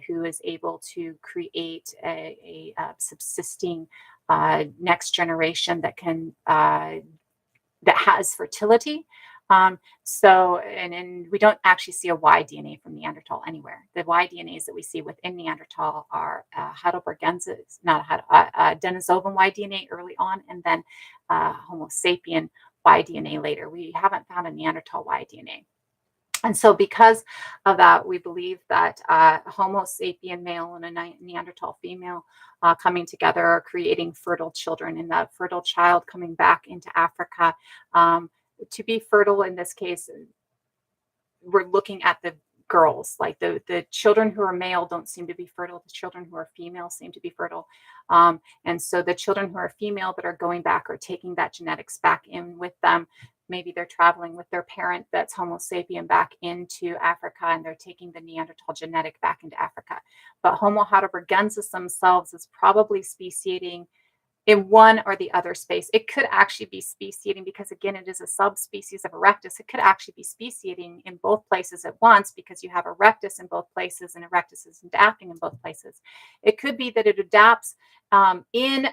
who is able to create a subsisting next generation that can that has fertility. And we don't actually see a Y DNA from Neanderthal anywhere. The Y DNAs that we see within Neanderthal are Heidelbergensis, not Denisovan Y DNA early on, and then Homo sapien Y DNA later. We haven't found a Neanderthal Y DNA. And so because of that, we believe that Homo sapien male and a Neanderthal female coming together are creating fertile children, and that fertile child coming back into Africa to be fertile in this case, we're looking at the girls, like the children who are male don't seem to be fertile. The children who are female seem to be fertile. And so the children who are female that are going back or taking that genetics back in with them, maybe they're traveling with their parent that's Homo sapien back into Africa, and they're taking the Neanderthal genetic back into Africa. But Homo heidelbergensis themselves is probably speciating in one or the other space. It could actually be speciating because, again, it is a subspecies of Erectus. It could actually be speciating in both places at once because you have Erectus in both places and Erectus is adapting in both places. It could be that it adapts in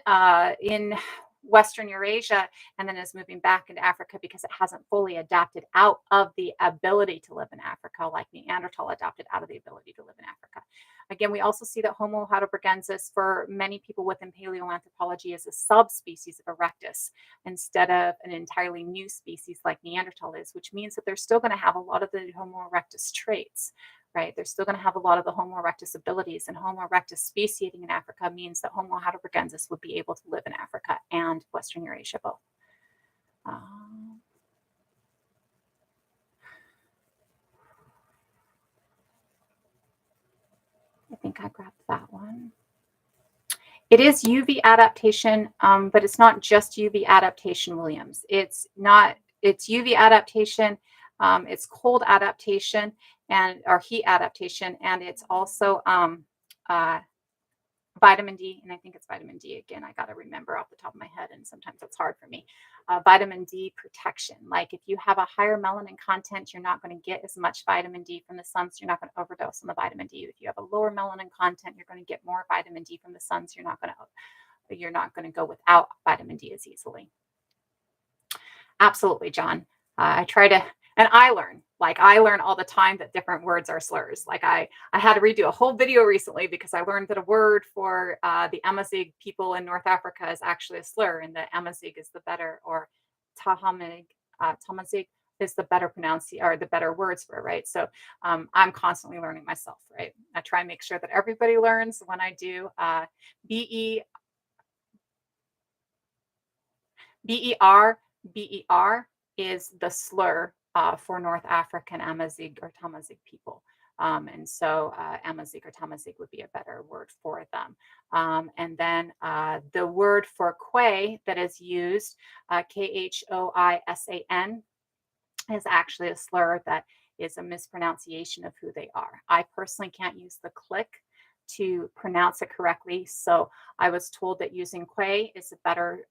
Western Eurasia and then is moving back into Africa because it hasn't fully adapted out of the ability to live in Africa, like Neanderthal adapted out of the ability to live in Africa. Again, we also see that Homo heidelbergensis for many people within paleoanthropology is a subspecies of Erectus instead of an entirely new species like Neanderthal is, which means that they're still going to have a lot of the Homo erectus traits, right? They're still going to have a lot of the Homo erectus abilities, and Homo erectus speciating in Africa means that Homo heidelbergensis would be able to live in Africa and Western Eurasia both. I think I grabbed that one. It is UV adaptation, but it's not just UV adaptation, Williams. It's UV adaptation, it's cold adaptation or heat adaptation, and it's also vitamin D, and I think it's vitamin D again. I got to remember off the top of my head, and sometimes it's hard for me. Vitamin D protection. Like if you have a higher melanin content, you're not going to get as much vitamin D from the sun, so you're not going to overdose on the vitamin D. If you have a lower melanin content, you're going to get more vitamin D from the sun, so you're not going to go without vitamin D as easily. Absolutely, John. I try to, and I learn all the time that different words are slurs. Like I had to redo a whole video recently because I learned that a word for the Amazigh people in North Africa is actually a slur, and the Amazigh is the better, or Tamazigh is the better or the better words for it, right? So I'm constantly learning myself, right? I try and make sure that everybody learns when I do. BER is the slur for North African Amazigh or Tamazigh people. And so Amazigh or Tamazigh would be a better word for them. And then the word for Khoi that is used, Khoisan, is actually a slur that is a mispronunciation of who they are. I personally can't use the click to pronounce it correctly. So I was told that using Khoi is a better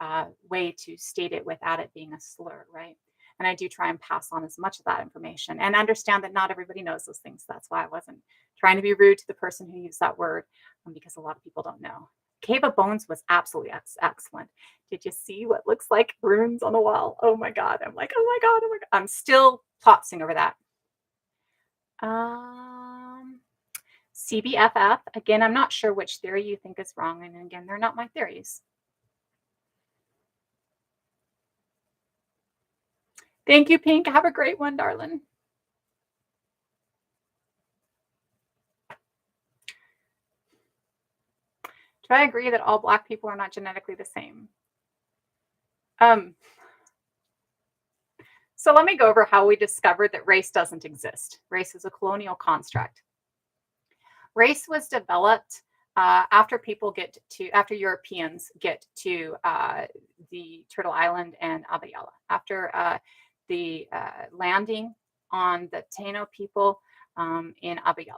way to state it without it being a slur, right? And I do try and pass on as much of that information and understand that not everybody knows those things. That's why I wasn't trying to be rude to the person who used that word, because a lot of people don't know. Cave of Bones was absolutely excellent. Did you see what looks like runes on the wall? Oh my God. I'm like, oh my God, oh my God. I'm still plotzing over that. CBFF, again, I'm not sure which theory you think is wrong. And again, they're not my theories. Thank you, Pink. Have a great one, darling. Do I agree that all Black people are not genetically the same? So let me go over how we discovered that race doesn't exist. Race is a colonial construct. Race was developed after Europeans get to the Turtle Island and Abya. After the landing on the Taino people in Abya.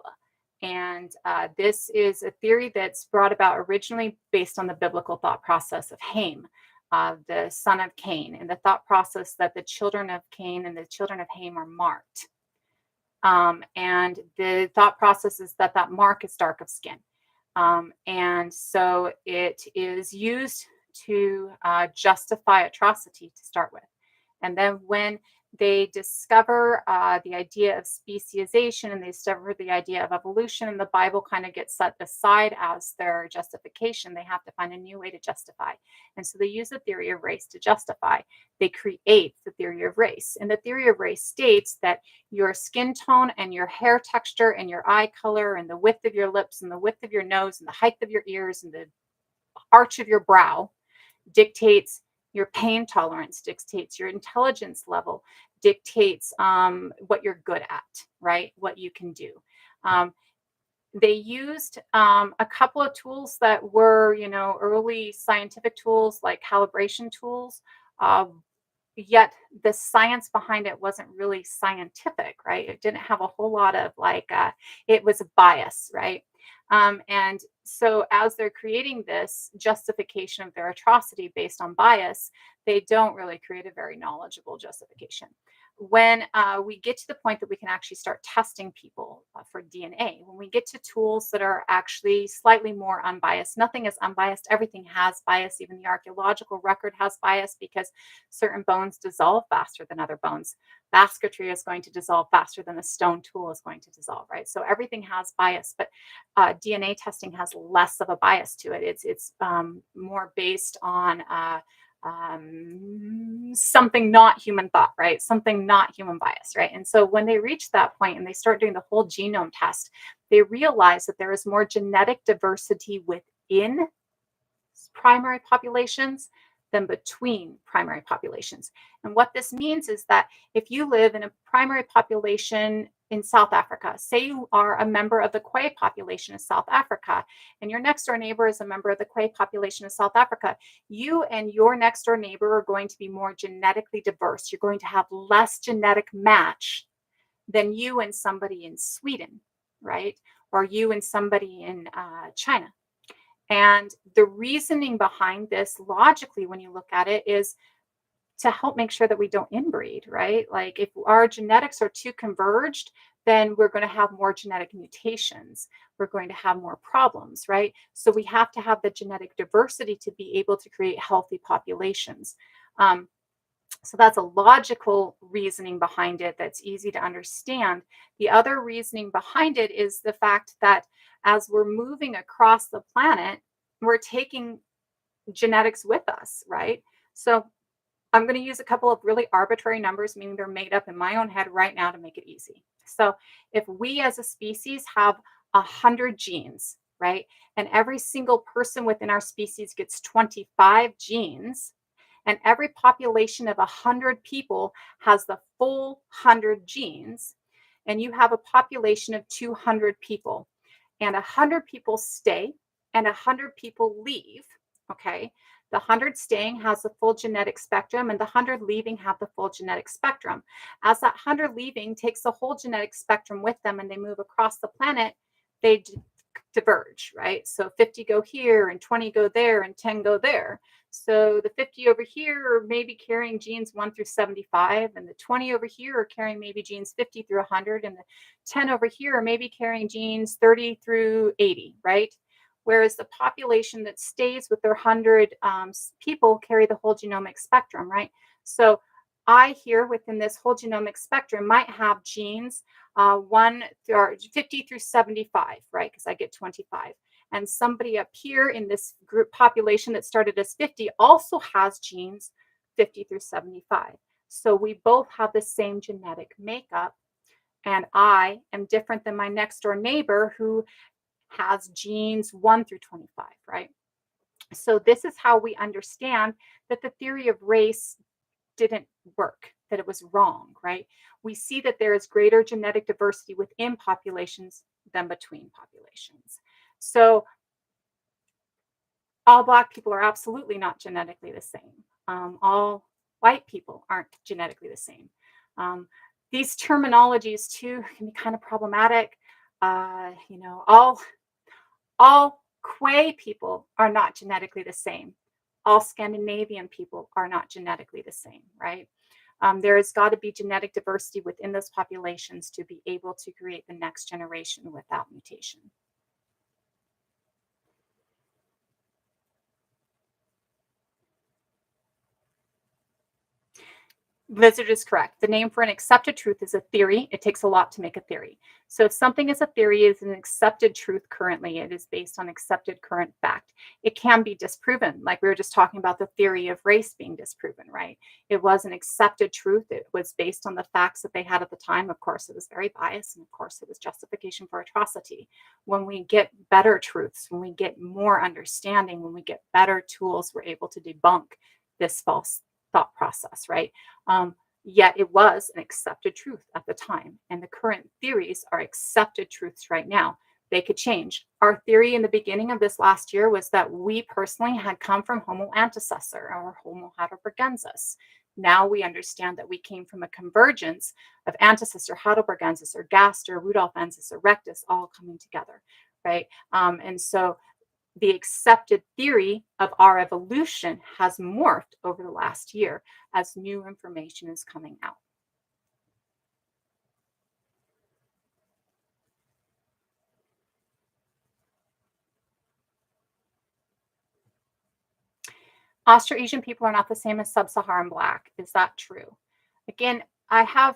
And this is a theory that's brought about originally based on the biblical thought process of Ham, the son of Cain, and the thought process that the children of Cain and the children of Ham are marked. And the thought process is that mark is dark of skin. And so it is used to justify atrocity to start with. And then when they discover the idea of speciation and they discover the idea of evolution, and the Bible kind of gets set aside as their justification, they have to find a new way to justify. And so they use the theory of race to justify. They create the theory of race. And the theory of race states that your skin tone and your hair texture and your eye color and the width of your lips and the width of your nose and the height of your ears and the arch of your brow dictates Your pain tolerance dictates, your intelligence level dictates what you're good at, right? What you can do. Um, they used a couple of tools that were, early scientific tools like calibration tools. Yet the science behind it wasn't really scientific, right? It didn't have a whole lot of it was a bias, right? And so as they're creating this justification of their atrocity based on bias, they don't really create a very knowledgeable justification. When we get to the point that we can actually start testing people for DNA, when we get to tools that are actually slightly more unbiased, nothing is unbiased, everything has bias, even the archaeological record has bias because certain bones dissolve faster than other bones. Basketry is going to dissolve faster than a stone tool is going to dissolve, right? So everything has bias, but DNA testing has less of a bias to it. It's more based on something not human thought, right? Something not human bias, right? And so when they reach that point and they start doing the whole genome test, they realize that there is more genetic diversity within primary populations than between primary populations. And what this means is that if you live in a primary population in South Africa, say you are a member of the Khoi population of South Africa, and your next door neighbor is a member of the Khoi population of South Africa, you and your next door neighbor are going to be more genetically diverse. You're going to have less genetic match than you and somebody in Sweden, right? Or you and somebody in China. And the reasoning behind this, logically, when you look at it, is to help make sure that we don't inbreed, right? Like if our genetics are too converged, then we're going to have more genetic mutations. We're going to have more problems, right? So we have to have the genetic diversity to be able to create healthy populations. So that's a logical reasoning behind it that's easy to understand. The other reasoning behind it is the fact that as we're moving across the planet, we're taking genetics with us, right? So I'm going to use a couple of really arbitrary numbers, meaning they're made up in my own head right now to make it easy. So if we as a species have 100 genes, right, and every single person within our species gets 25 genes, and every population of 100 people has the full 100 genes, and you have a population of 200 people, and 100 people stay and 100 people leave, okay? The 100 staying has the full genetic spectrum, and the 100 leaving have the full genetic spectrum. As that 100 leaving takes the whole genetic spectrum with them and they move across the planet, they diverge, right? So 50 go here and 20 go there and 10 go there. So the 50 over here are maybe carrying genes 1 through 75, and the 20 over here are carrying maybe genes 50 through 100, and the 10 over here are maybe carrying genes 30 through 80, right? Whereas the population that stays with their 100 people carry the whole genomic spectrum, right? So I here within this whole genomic spectrum might have genes 50 through 75, right? Because I get 25. And somebody up here in this group population that started as 50 also has genes 50 through 75. So we both have the same genetic makeup. And I am different than my next door neighbor who has genes 1 through 25, right? So this is how we understand that the theory of race didn't work, that it was wrong, right? We see that there is greater genetic diversity within populations than between populations. So all Black people are absolutely not genetically the same. All white people aren't genetically the same. These terminologies too can be kind of problematic. All Khoi people are not genetically the same. All Scandinavian people are not genetically the same, right? There has got to be genetic diversity within those populations to be able to create the next generation without mutation. Lizard is correct. The name for an accepted truth is a theory. It takes a lot to make a theory. So if something is a theory, is an accepted truth currently, it is based on accepted current fact. It can be disproven, like we were just talking about the theory of race being disproven, right? It was an accepted truth. It was based on the facts that they had at the time. Of course, it was very biased, and of course, it was justification for atrocity. When we get better truths, when we get more understanding, when we get better tools, we're able to debunk this false thought process, right? Yet it was an accepted truth at the time. And the current theories are accepted truths right now. They could change. Our theory in the beginning of this last year was that we personally had come from Homo antecessor or Homo heidelbergensis. Now we understand that we came from a convergence of antecessor heidelbergensis or Gaster, Rudolfensis, or Rectus all coming together, right? And so the accepted theory of our evolution has morphed over the last year as new information is coming out. Australasian people are not the same as sub-Saharan Black. Is that true? Again, I have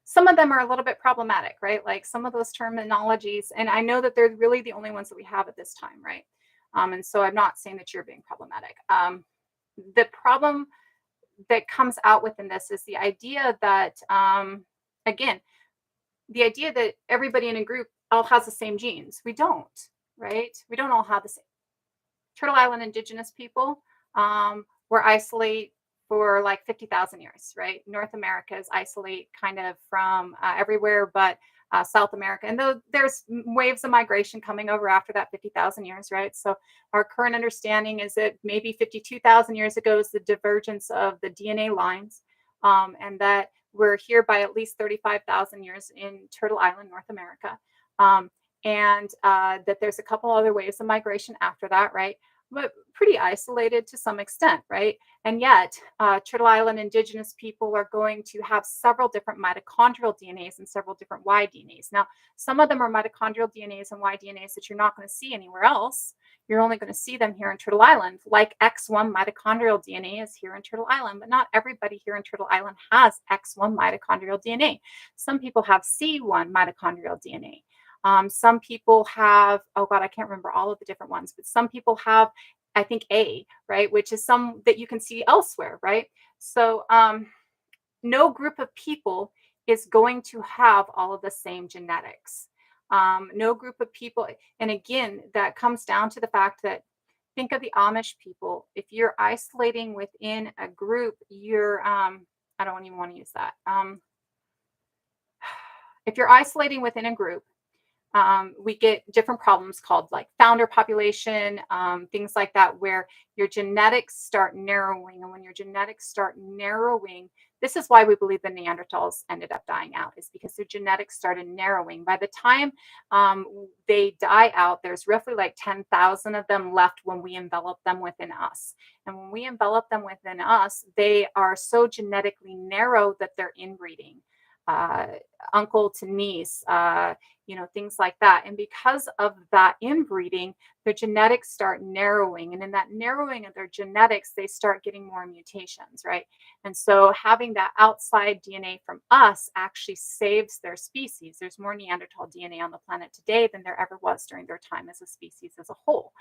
some of them are a little bit problematic, right? Like some of those terminologies, and I know that they're really the only ones that we have at this time, right? And so I'm not saying that you're being problematic. The problem that comes out within this is the idea that, again, the idea that everybody in a group all has the same genes. We don't, right? We don't all have the same. Turtle Island indigenous people were isolate for like 50,000 years, right? North America is isolate kind of from everywhere but South America. And though there's waves of migration coming over after that 50,000 years, right? So our current understanding is that maybe 52,000 years ago is the divergence of the DNA lines, and that we're here by at least 35,000 years in Turtle Island, North America. And that there's a couple other waves of migration after that, right? But pretty isolated to some extent, right? And yet, Turtle Island indigenous people are going to have several different mitochondrial DNAs and several different Y DNAs. Now, some of them are mitochondrial DNAs and Y DNAs that you're not going to see anywhere else. You're only going to see them here in Turtle Island, like X1 mitochondrial DNA is here in Turtle Island, but not everybody here in Turtle Island has X1 mitochondrial DNA. Some people have C1 mitochondrial DNA. Some people have, oh God, I can't remember all of the different ones, but some people have, I think, A, right, which is some that you can see elsewhere, right? So no group of people is going to have all of the same genetics. No group of people, and again, that comes down to the fact that think of the Amish people. If you're isolating within a group, you're, I don't even want to use that. If you're isolating within a group, we get different problems called like founder population, things like that, where your genetics start narrowing. And when your genetics start narrowing, this is why we believe the Neanderthals ended up dying out, is because their genetics started narrowing. By the time they die out, there's roughly like 10,000 of them left when we envelop them within us. And when we envelop them within us, they are so genetically narrow that they're inbreeding. Uncle to niece, things like that. And because of that inbreeding, their genetics start narrowing. And in that narrowing of their genetics, they start getting more mutations, right? And so having that outside DNA from us actually saves their species. There's more Neanderthal DNA on the planet today than there ever was during their time as a species as a whole.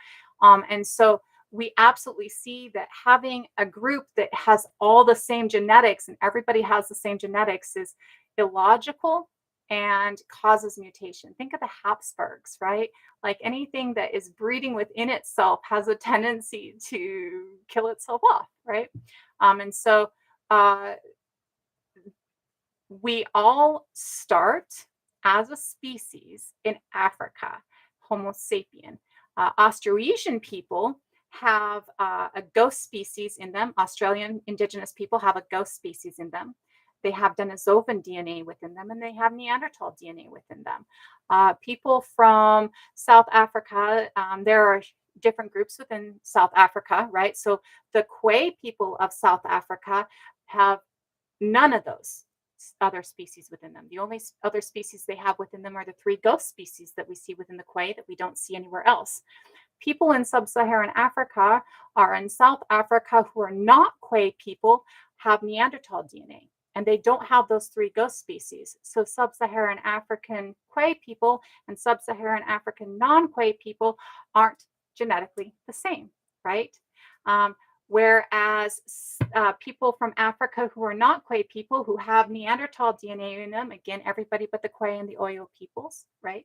And so we absolutely see that having a group that has all the same genetics and everybody has the same genetics is illogical and causes mutation. Think of the Habsburgs, right? Like anything that is breeding within itself has a tendency to kill itself off, right? And so we all start as a species in Africa, Homo sapien. Australasian people have a ghost species in them. Australian indigenous people have a ghost species in them. They have Denisovan DNA within them, and they have Neanderthal DNA within them. People from South Africa, there are different groups within South Africa, right? So the Khoi people of South Africa have none of those other species within them. The only other species they have within them are the three ghost species that we see within the Khoi that we don't see anywhere else. People in sub-Saharan Africa are in South Africa who are not Khoi people have Neanderthal DNA. And they don't have those three ghost species. So sub-Saharan African Khoi people and sub-Saharan African non-Khoi people aren't genetically the same, right? Whereas people from Africa who are not Khoi people, who have Neanderthal DNA in them, again, everybody but the Khoi and the Oyo peoples, right?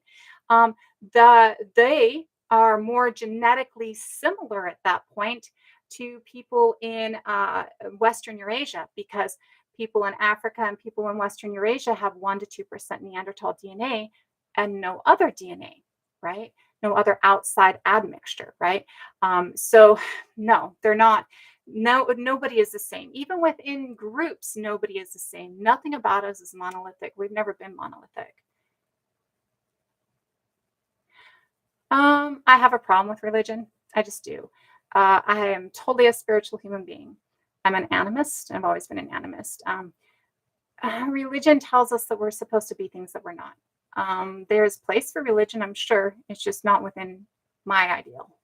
They are more genetically similar at that point to people in Western Eurasia, because people in Africa and people in Western Eurasia have 1 to 2% Neanderthal DNA and no other DNA, right? No other outside admixture, right? So no, they're not. No, nobody is the same. Even within groups, nobody is the same. Nothing about us is monolithic. We've never been monolithic. I have a problem with religion. I just do. I am totally a spiritual human being. I'm an animist. I've always been an animist. Religion tells us that we're supposed to be things that we're not. There's place for religion, I'm sure. It's just not within my ideal.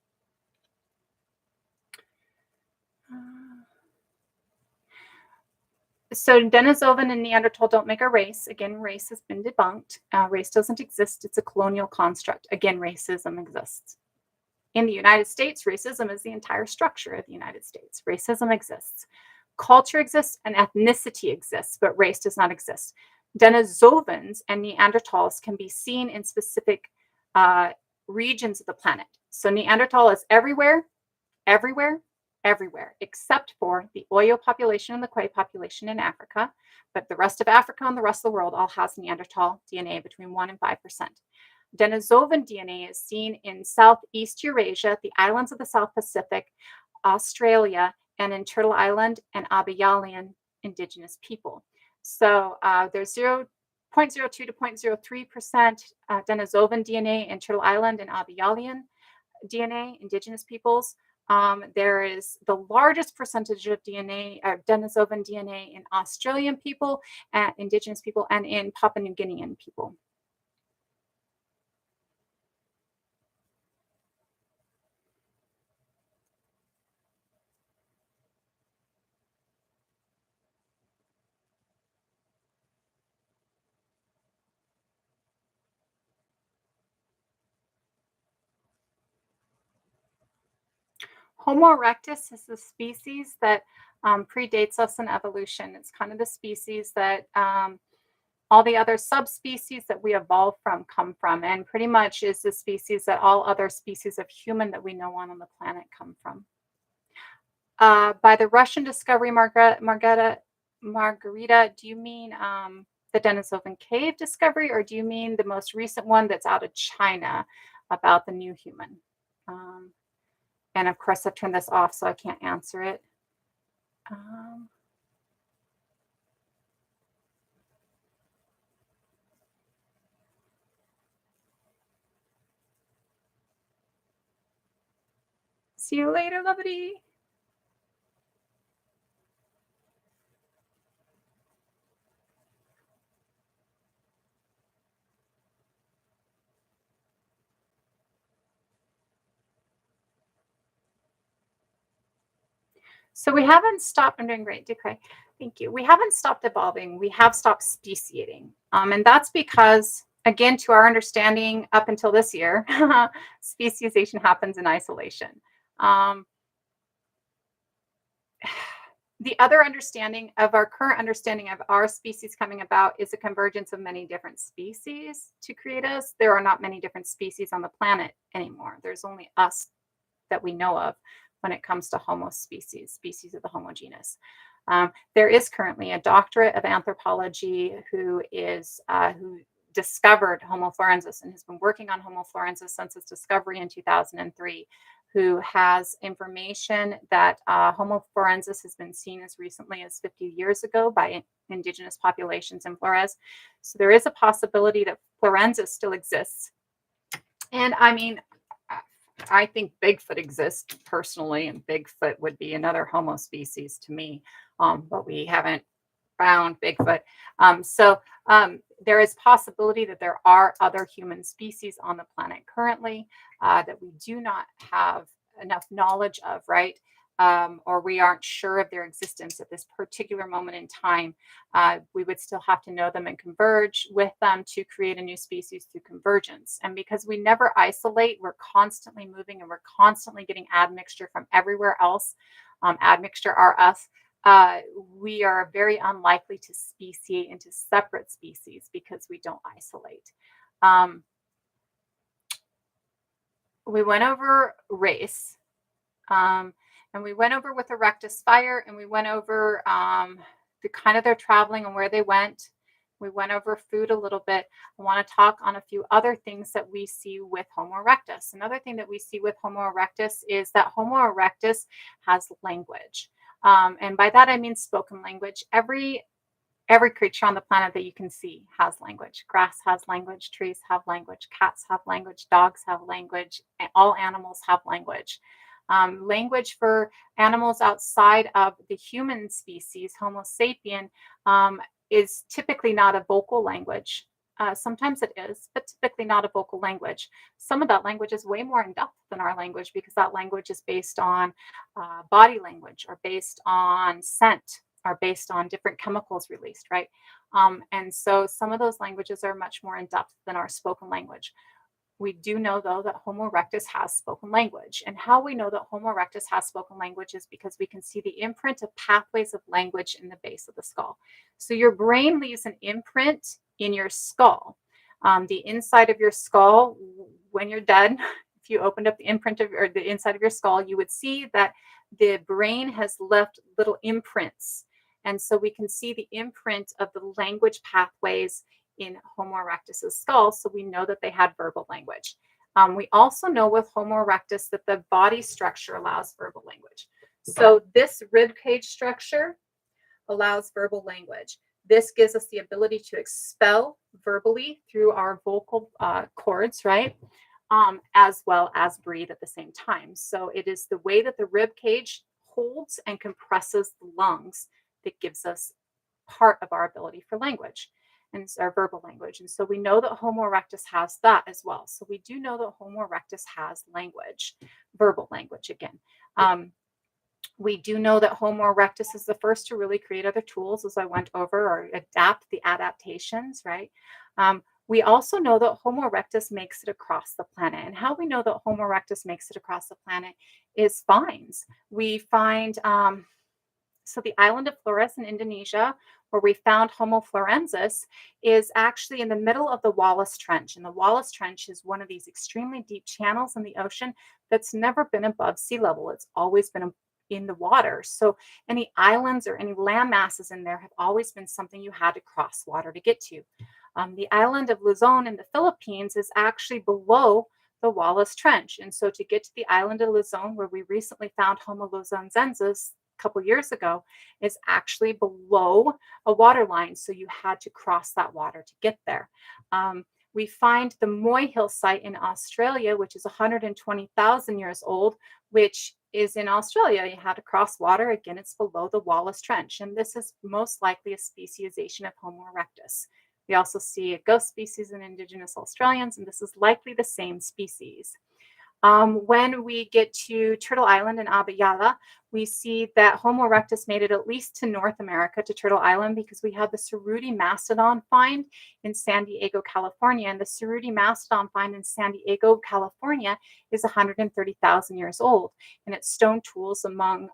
So Denisovan and Neanderthal don't make a race. Again, race has been debunked. Race doesn't exist. It's a colonial construct. Again, racism exists. In the United States, racism is the entire structure of the United States. Racism exists. Culture exists and ethnicity exists, but race does not exist. Denisovans and Neanderthals can be seen in specific regions of the planet. So Neanderthal is everywhere, everywhere, everywhere, except for the Oyo population and the Kwe population in Africa. But the rest of Africa and the rest of the world all has Neanderthal DNA between 1% and 5%. Denisovan DNA is seen in Southeast Eurasia, the islands of the South Pacific, Australia, and in Turtle Island and Aboriginal indigenous people. So there's 0.02 to 0.03% Denisovan DNA in Turtle Island and Aboriginal DNA, indigenous peoples. There is the largest percentage of DNA, Denisovan DNA in Australian people, indigenous people, and in Papua New Guinean people. Homo erectus is the species that predates us in evolution. It's kind of the species that all the other subspecies that we evolved from come from, and pretty much is the species that all other species of human that we know on the planet come from. By the Russian discovery, Margarita, do you mean the Denisovan cave discovery, or do you mean the most recent one that's out of China about the new human? And of course, I've turned this off, so I can't answer it. See you later, lovely. So we haven't stopped. I'm doing great, Decray. Thank you. We haven't stopped evolving. We have stopped speciating. And that's because, again, to our understanding up until this year, speciation happens in isolation. The other understanding of our current understanding of our species coming about is a convergence of many different species to create us. There are not many different species on the planet anymore. There's only us that we know of when it comes to Homo species of the Homo genus. There is currently a doctorate of anthropology who discovered Homo florensis and has been working on Homo florensis since its discovery in 2003, who has information that Homo florensis has been seen as recently as 50 years ago by indigenous populations in Flores. So there is a possibility that florensis still exists. And I mean, I think Bigfoot exists personally, and Bigfoot would be another Homo species to me, but we haven't found Bigfoot. So there is possibility that there are other human species on the planet currently that we do not have enough knowledge of, right? Or we aren't sure of their existence at this particular moment in time. We would still have to know them and converge with them to create a new species through convergence. And because we never isolate, we're constantly moving and we're constantly getting admixture from everywhere else. Admixture are us. We are very unlikely to speciate into separate species because we don't isolate. We went over race. And we went over with Erectus fire, and we went over the kind of their traveling and where they went. We went over food a little bit. I want to talk on a few other things that we see with Homo erectus. Another thing that we see with Homo erectus is that Homo erectus has language. And by that, I mean spoken language. Every creature on the planet that you can see has language. Grass has language, trees have language, cats have language, dogs have language, all animals have language. Language for animals outside of the human species, Homo sapien, is typically not a vocal language. Sometimes it is, but typically not a vocal language. Some of that language is way more in depth than our language because that language is based on body language or based on scent, are based on different chemicals released, right? And so some of those languages are much more in depth than our spoken language. We do know, though, that Homo erectus has spoken language. And how we know that Homo erectus has spoken language is because we can see the imprint of pathways of language in the base of the skull. So your brain leaves an imprint in your skull. The inside of your skull, when you're dead, if you opened up the imprint of or the inside of your skull, you would see that the brain has left little imprints. And so we can see the imprint of the language pathways in Homo erectus's skull, so we know that they had verbal language. We also know with Homo erectus that the body structure allows verbal language. So this rib cage structure allows verbal language. This gives us the ability to expel verbally through our vocal cords, right? As well as breathe at the same time. So it is the way that the rib cage holds and compresses the lungs that gives us part of our ability for language and it's our verbal language. And so we know that Homo erectus has that as well. So we do know that Homo erectus has language, verbal language again. We do know that Homo erectus is the first to really create other tools, as I went over, or adapt the adaptations, right? We also know that Homo erectus makes it across the planet. And how we know that Homo erectus makes it across the planet is finds. We find, so the island of Flores in Indonesia, where we found Homo florensis, is actually in the middle of the Wallace Trench. And the Wallace Trench is one of these extremely deep channels in the ocean that's never been above sea level. It's always been in the water. So any islands or any land masses in there have always been something you had to cross water to get to. The island of Luzon in the Philippines is actually below the Wallace Trench. And so to get to the island of Luzon, where we recently found Homo luzonensis a couple years ago, is actually below a water line. So you had to cross that water to get there. We find the Moy Hill site in Australia, which is 120,000 years old, which is in Australia. You had to cross water. Again, it's below the Wallace Trench. And this is most likely a speciation of Homo erectus. We also see a ghost species in Indigenous Australians, and this is likely the same species. When we get to Turtle Island in Abya, we see that Homo erectus made it at least to North America, to Turtle Island, because we have the Cerruti mastodon find in San Diego, California. And the Cerruti mastodon find in San Diego, California is 130,000 years old. And it's stone tools among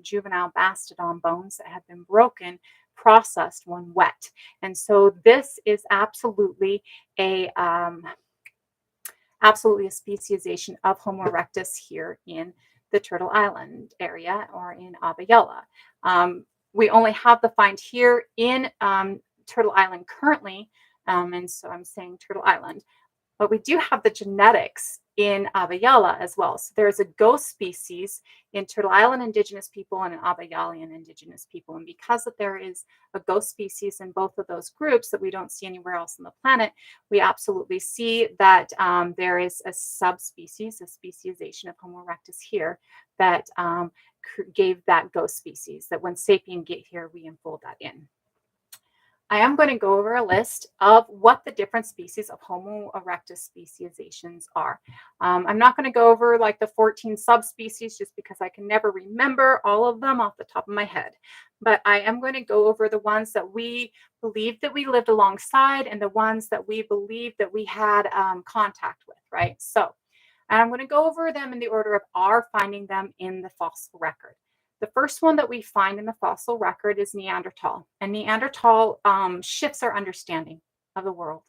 juvenile mastodon bones that have been broken, processed when wet. And so this is absolutely a speciation of Homo erectus here in the Turtle Island area or in Abya. We only have the find here in Turtle Island currently, and so I'm saying Turtle Island, but we do have the genetics in Abya as well. So there's a ghost species in Turtle Island Indigenous people and an Abyalian Indigenous people. And because that there is a ghost species in both of those groups that we don't see anywhere else on the planet, we absolutely see that there is a subspecies, a speciation of Homo erectus here that gave that ghost species, that when sapien get here, we enfold that in. I am going to go over a list of what the different species of Homo erectus speciations are. I'm not going to go over like the 14 subspecies just because I can never remember all of them off the top of my head. But I am going to go over the ones that we believe that we lived alongside and the ones that we believe that we had contact with, right? So, and I'm going to go over them in the order of our finding them in the fossil record. The first one that we find in the fossil record is Neanderthal. And Neanderthal shifts our understanding of the world.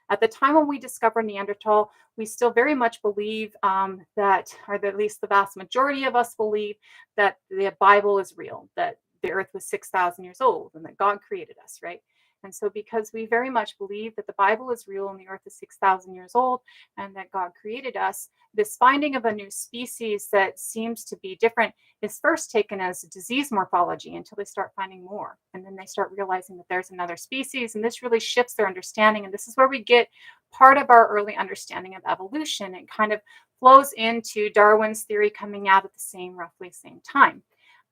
At the time when we discover Neanderthal, we still very much believe that, or at least the vast majority of us believe, that the Bible is real, that the earth was 6,000 years old and that God created us, right? And so, because we very much believe that the Bible is real and the earth is 6,000 years old and that God created us, this finding of a new species that seems to be different is first taken as disease morphology until they start finding more. And then they start realizing that there's another species. And this really shifts their understanding. And this is where we get part of our early understanding of evolution. It kind of flows into Darwin's theory coming out at the roughly same time.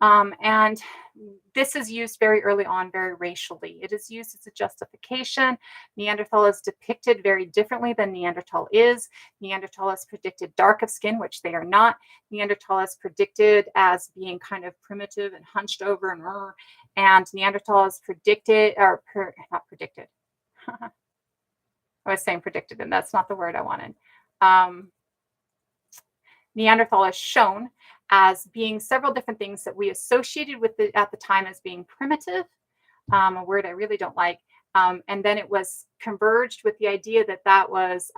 And this is used very early on, very racially. It is used as a justification. Neanderthal is depicted very differently than Neanderthal is. Neanderthal is predicted dark of skin, which they are not. Neanderthal is predicted as being kind of primitive and hunched over and Neanderthal is predicted, not predicted. I was saying predicted, and that's not the word I wanted. Neanderthal is shown as being several different things that we associated with it at the time as being primitive, a word I really don't like. And then it was converged with the idea that that was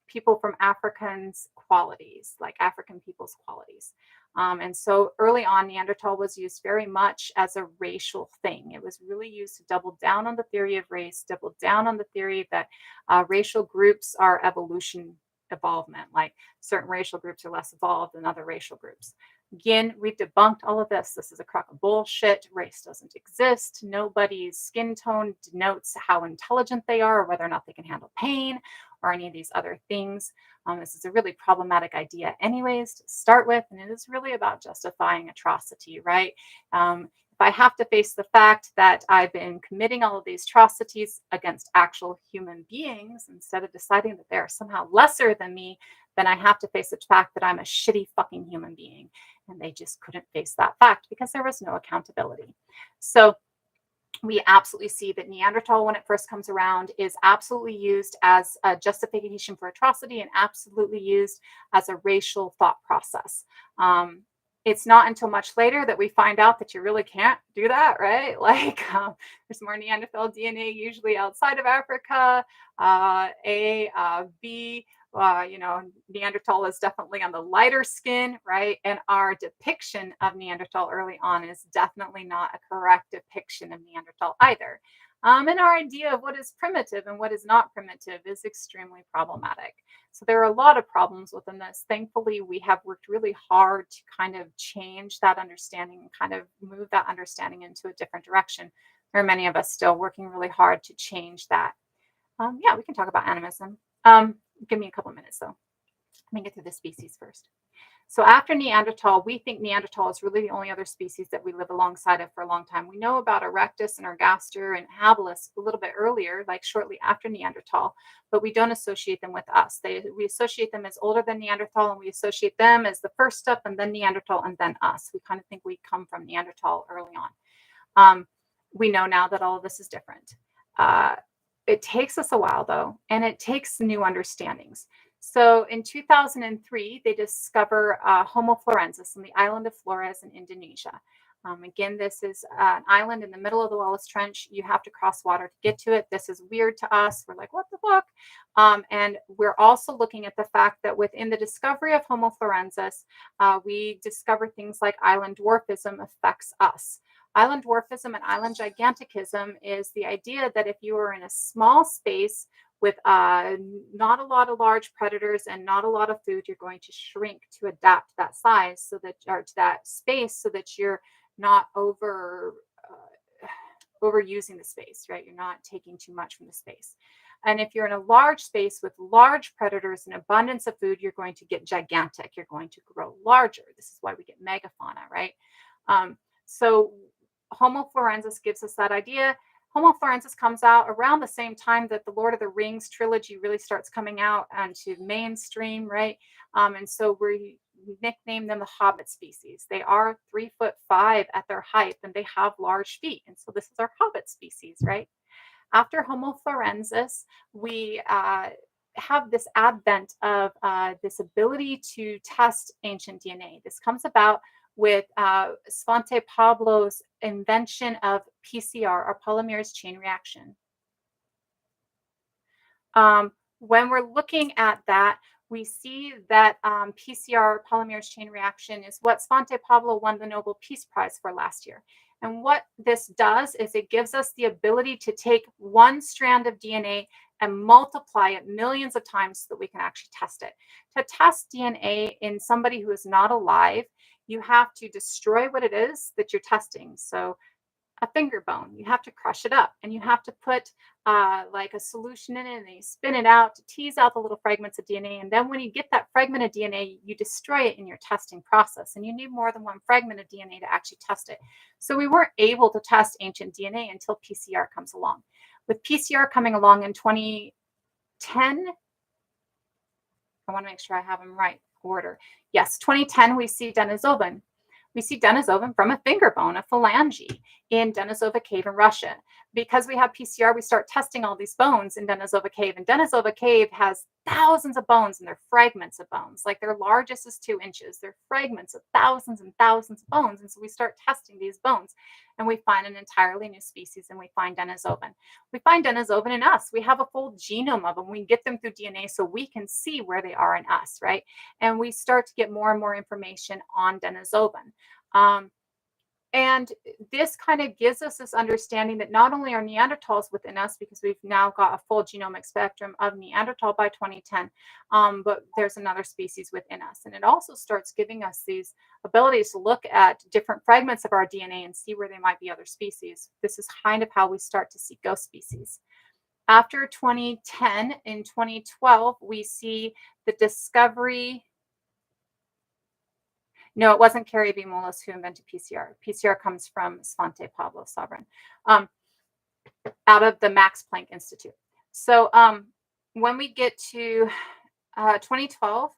people from Africans' qualities, like African people's qualities. And so early on, Neanderthal was used very much as a racial thing. It was really used to double down on the theory of race, double down on the theory that racial groups are evolvement, like certain racial groups are less evolved than other racial groups. Again, we've debunked all of this. This is a crock of bullshit. Race doesn't exist. Nobody's skin tone denotes how intelligent they are or whether or not they can handle pain or any of these other things. This is a really problematic idea anyways to start with, and it is really about justifying atrocity, right? If I have to face the fact that I've been committing all of these atrocities against actual human beings instead of deciding that they're somehow lesser than me, then I have to face the fact that I'm a shitty fucking human being. And they just couldn't face that fact because there was no accountability. So we absolutely see that Neanderthal, when it first comes around, is absolutely used as a justification for atrocity and absolutely used as a racial thought process. It's not until much later that we find out that you really can't do that, right? Like there's more Neanderthal DNA usually outside of Africa. B, Neanderthal is definitely on the lighter skin, right? And our depiction of Neanderthal early on is definitely not a correct depiction of Neanderthal either. And our idea of what is primitive and what is not primitive is extremely problematic. So there are a lot of problems within this. Thankfully, we have worked really hard to kind of change that understanding and kind of move that understanding into a different direction. There are many of us still working really hard to change that. Yeah, we can talk about animism. Give me a couple of minutes though. Let me get through the species first. So after Neanderthal, we think Neanderthal is really the only other species that we live alongside of for a long time. We know about Erectus and Ergaster and Habilis a little bit earlier, like shortly after Neanderthal, but we don't associate them with us. We associate them as older than Neanderthal, and we associate them as the first step, and then Neanderthal, and then us. We kind of think we come from Neanderthal early on. We know now that all of this is different. It takes us a while, though, and it takes new understandings. So in 2003, they discover Homo florensis on the island of Flores in Indonesia. Again, this is an island in the middle of the Wallace Trench. You have to cross water to get to it. This is weird to us. We're like, what the fuck? And we're also looking at the fact that within the discovery of Homo florensis, we discover things like island dwarfism affects us. Island dwarfism and island giganticism is the idea that if you are in a small space with not a lot of large predators and not a lot of food, you're going to shrink to adapt that size so that, or to that space, so that you're not overusing the space, right? You're not taking too much from the space. And if you're in a large space with large predators and abundance of food, you're going to get gigantic. You're going to grow larger. This is why we get megafauna, right? So Homo florensis gives us that idea. Homo florensis comes out around the same time that the Lord of the Rings trilogy really starts coming out onto mainstream, right? And so we nickname them the Hobbit species. They are 3'5" at their height, and they have large feet. And so this is our Hobbit species, right? After Homo florensis, we have this advent of this ability to test ancient DNA. This comes about with Svante Pablo's invention of PCR, or polymerase chain reaction. When we're looking at that, we see that PCR, polymerase chain reaction, is what Svante Pavlov won the Nobel Peace Prize for last year. And what this does is it gives us the ability to take one strand of DNA and multiply it millions of times so that we can actually test it. To test DNA in somebody who is not alive, you have to destroy what it is that you're testing. So a finger bone, you have to crush it up, and you have to put like a solution in it, and you spin it out to tease out the little fragments of DNA. And then when you get that fragment of DNA, you destroy it in your testing process, and you need more than one fragment of DNA to actually test it. So we weren't able to test ancient DNA until PCR comes along. With PCR coming along in 2010, I want to make sure I have them right order. Yes, 2010, we see Denisovin. We see Denisovin from a finger bone, a phalange, in Denisova Cave in Russia. Because we have PCR, we start testing all these bones in Denisova Cave. And Denisova Cave has thousands of bones, and they're fragments of bones. Like their largest is 2 inches. They're fragments of thousands and thousands of bones. And so we start testing these bones, and we find an entirely new species, and we find Denisovin. We find Denisovin in us. We have a full genome of them. We get them through DNA so we can see where they are in us, right? And we start to get more and more information on Denisovin. And this kind of gives us this understanding that not only are Neanderthals within us, because we've now got a full genomic spectrum of Neanderthal by 2010, but there's another species within us. And it also starts giving us these abilities to look at different fragments of our DNA and see where they might be other species. This is kind of how we start to see ghost species. After 2010, in 2012, we see the discovery. No, it wasn't Carrie B. Mullis who invented PCR. PCR comes from Svante Pavlov, sovereign, out of the Max Planck Institute. So when we get to 2012,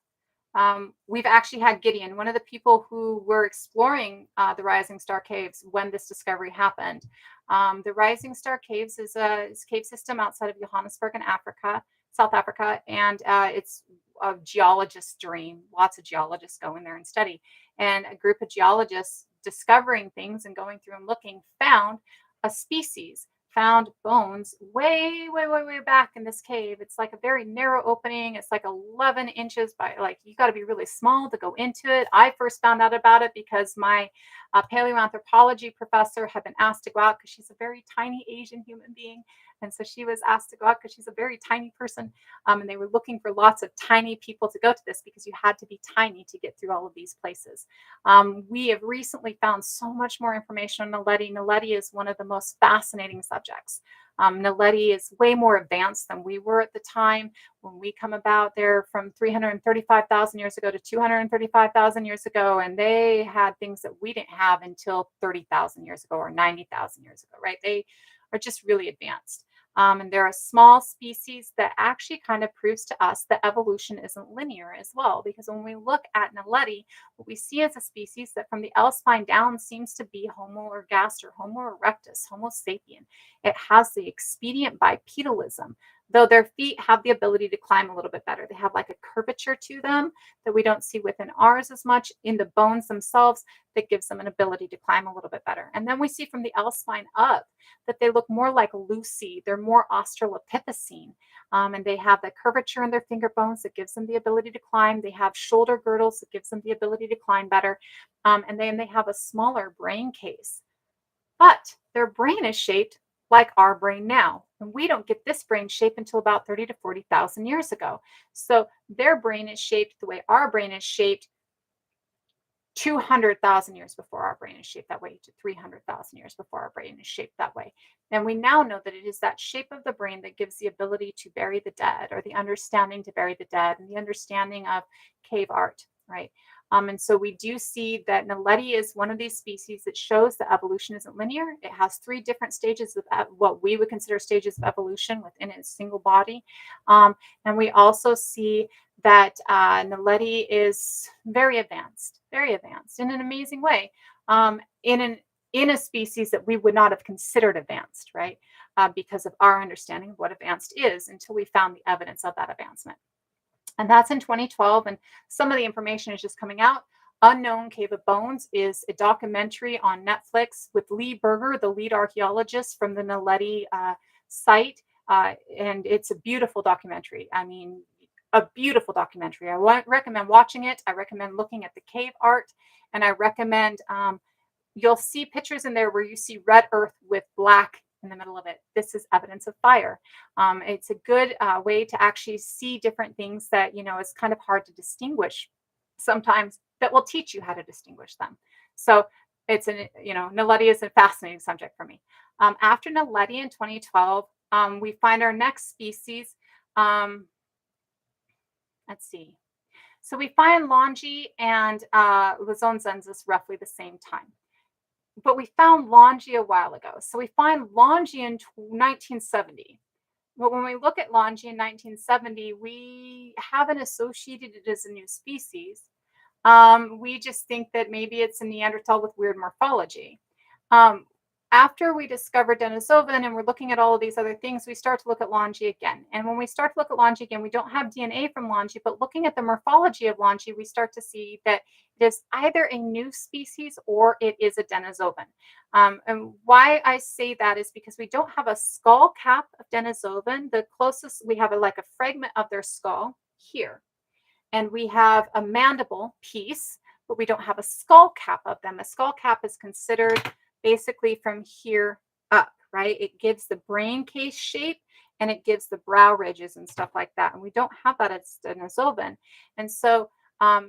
we've actually had Gideon, one of the people who were exploring the Rising Star Caves when this discovery happened. The Rising Star Caves is a cave system outside of Johannesburg in Africa, South Africa, and it's a geologist's dream. Lots of geologists go in there and study. And a group of geologists discovering things and going through and looking found a species, found bones way, way, way, way back in this cave. It's like a very narrow opening. It's like 11 inches by, like, you got to be really small to go into it. I first found out about it because my paleoanthropology professor had been asked to go out because she's a very tiny Asian human being. And so she was asked to go out because she's a very tiny person. And they were looking for lots of tiny people to go to this because you had to be tiny to get through all of these places. We have recently found so much more information on Naledi. Naledi is one of the most fascinating subjects. Naledi is way more advanced than we were at the time. When we come about, they're from 335,000 years ago to 235,000 years ago, and they had things that we didn't have until 30,000 years ago or 90,000 years ago, right? They are just really advanced. And they're a small species that actually kind of proves to us that evolution isn't linear as well. Because when we look at Naledi, what we see as a species that from the L spine down seems to be Homo ergaster, Homo erectus, Homo sapien. It has the expedient bipedalism, though their feet have the ability to climb a little bit better. They have like a curvature to them that we don't see within ours as much in the bones themselves that gives them an ability to climb a little bit better. And then we see from the L spine up that they look more like Lucy. They're more Australopithecine. And they have the curvature in their finger bones that gives them the ability to climb. They have shoulder girdles that gives them the ability to climb better. And then they have a smaller brain case. But their brain is shaped like our brain now. And we don't get this brain shape until about 30 to 40,000 years ago. So their brain is shaped the way our brain is shaped 200,000 years before our brain is shaped that way, to 300,000 years before our brain is shaped that way. And we now know that it is that shape of the brain that gives the ability to bury the dead, or the understanding to bury the dead, and the understanding of cave art, right? And so we do see that Naledi is one of these species that shows that evolution isn't linear. It has 3 different stages of what we would consider stages of evolution within a single body. And we also see that Naledi is very advanced in an amazing way, in a species that we would not have considered advanced, right? Because of our understanding of what advanced is until we found the evidence of that advancement. And that's in 2012. And some of the information is just coming out. Unknown Cave of Bones is a documentary on Netflix with Lee Berger, the lead archaeologist from the Naledi site. And it's a beautiful documentary. I mean, a beautiful documentary. Recommend watching it. I recommend looking at the cave art, and I recommend you'll see pictures in there where you see red earth with black in the middle of it. This is evidence of fire. It's a good way to actually see different things that, is kind of hard to distinguish sometimes, that will teach you how to distinguish them. So Naledi is a fascinating subject for me. After Naledi in 2012, we find our next species. Let's see. So we find Longi and Luzonzensis roughly the same time. But we found Longi a while ago. So we find Longi in 1970. But when we look at Longi in 1970, we haven't associated it as a new species. We just think that maybe it's a Neanderthal with weird morphology. After we discover Denisovan and we're looking at all of these other things, we start to look at Longi again. And when we start to look at Longi again, we don't have DNA from Longi, but looking at the morphology of Longi, we start to see that it is either a new species or it is a Denisovan. And why I say that is because we don't have a skull cap of Denisovan. The closest, we have like a fragment of their skull here. And we have a mandible piece, but we don't have a skull cap of them. A skull cap is considered basically from here up, right? It gives the brain case shape and it gives the brow ridges and stuff like that. And we don't have that at Denisovan. And so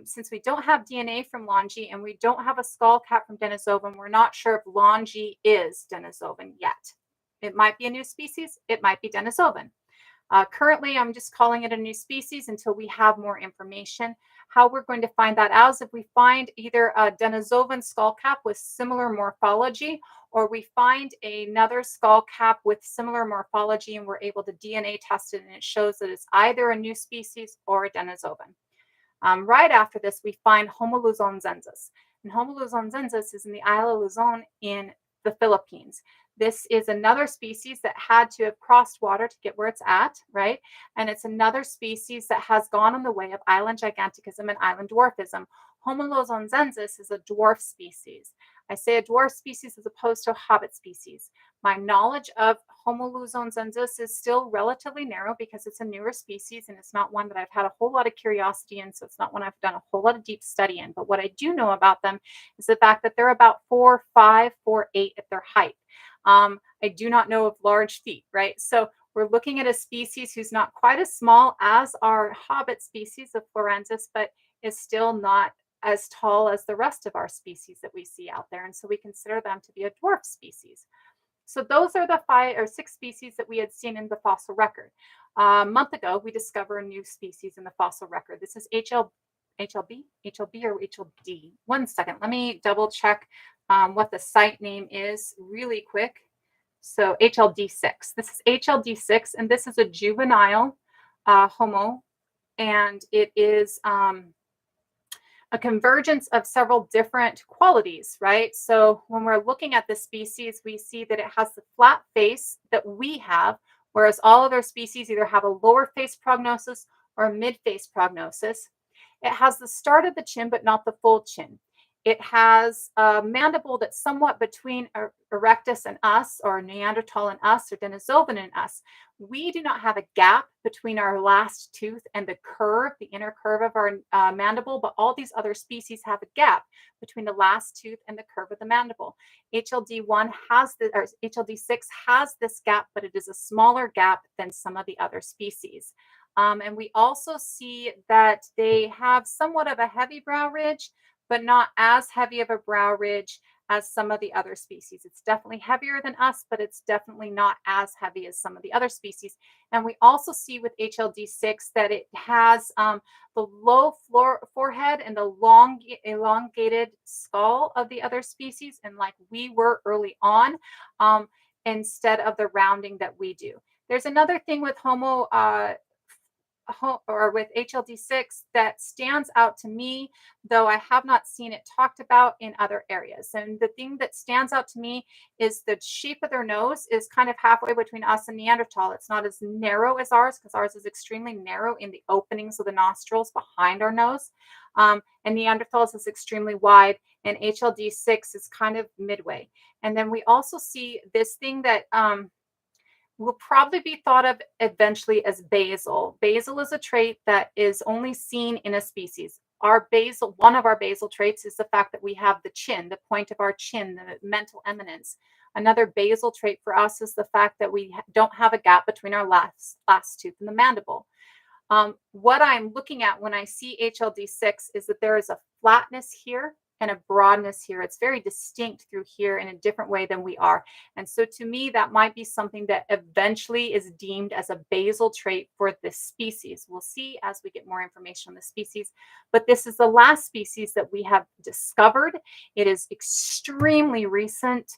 since we don't have DNA from Longi and we don't have a skull cap from Denisovan, we're not sure if Longi is Denisovan yet. It might be a new species. It might be Denisovan. Currently, I'm just calling it a new species until we have more information. How we're going to find that out is if we find either a Denisovan skull cap with similar morphology, or we find another skull cap with similar morphology and we're able to DNA test it and it shows that it's either a new species or a Denisovan. Right after this, we find Homo luzonzensis. And Homo luzonzensis is in the Isle of Luzon in the Philippines. This is another species that had to have crossed water to get where it's at, right? And it's another species that has gone on the way of island gigantism and island dwarfism. Homo luzonzensis is a dwarf species. I say a dwarf species as opposed to a hobbit species. My knowledge of Homo luzonzensis is still relatively narrow because it's a newer species and it's not one that I've had a whole lot of curiosity in, so it's not one I've done a whole lot of deep study in. But what I do know about them is the fact that they're about 4'5", 4'8" at their height. I do not know of large feet, right? So we're looking at a species who's not quite as small as our hobbit species of Florensis, but is still not as tall as the rest of our species that we see out there. And so we consider them to be a dwarf species. So those are the 5 or 6 species that we had seen in the fossil record. A month ago, we discovered a new species in the fossil record. This is HLB or HLD. One second, let me double check what the site name is really quick. So HLD6. This is HLD6, and this is a juvenile Homo, and it is a convergence of several different qualities, right? So when we're looking at this species, we see that it has the flat face that we have, whereas all other species either have a lower face prognosis or a mid-face prognosis. It has the start of the chin, but not the full chin. It has a mandible that's somewhat between Erectus and us, or Neanderthal and us, or Denisovan and us. We do not have a gap between our last tooth and the curve, the inner curve of our mandible, but all these other species have a gap between the last tooth and the curve of the mandible. HLD1 has the, or HLD6 has this gap, but it is a smaller gap than some of the other species. And we also see that they have somewhat of a heavy brow ridge, but not as heavy of a brow ridge as some of the other species. It's definitely heavier than us, but it's definitely not as heavy as some of the other species. And we also see with HLD6 that it has the low forehead and the long elongated skull of the other species, and like we were early on, instead of the rounding that we do. There's another thing with with HLD6 that stands out to me, though I have not seen it talked about in other areas. And the thing that stands out to me is the shape of their nose is kind of halfway between us and Neanderthal. It's not as narrow as ours, because ours is extremely narrow in the openings of the nostrils behind our nose. And Neanderthals is extremely wide, and HLD6 is kind of midway. And then we also see this thing that will probably be thought of eventually as basal. Basal is a trait that is only seen in a species. One of our basal traits is the fact that we have the chin, the point of our chin, the mental eminence. Another basal trait for us is the fact that we don't have a gap between our last tooth and the mandible. What I'm looking at when I see HLD6 is that there is a flatness here and a broadness here. It's very distinct through here in a different way than we are. And so to me, that might be something that eventually is deemed as a basal trait for this species. We'll see as we get more information on the species, but this is the last species that we have discovered. It is extremely recent.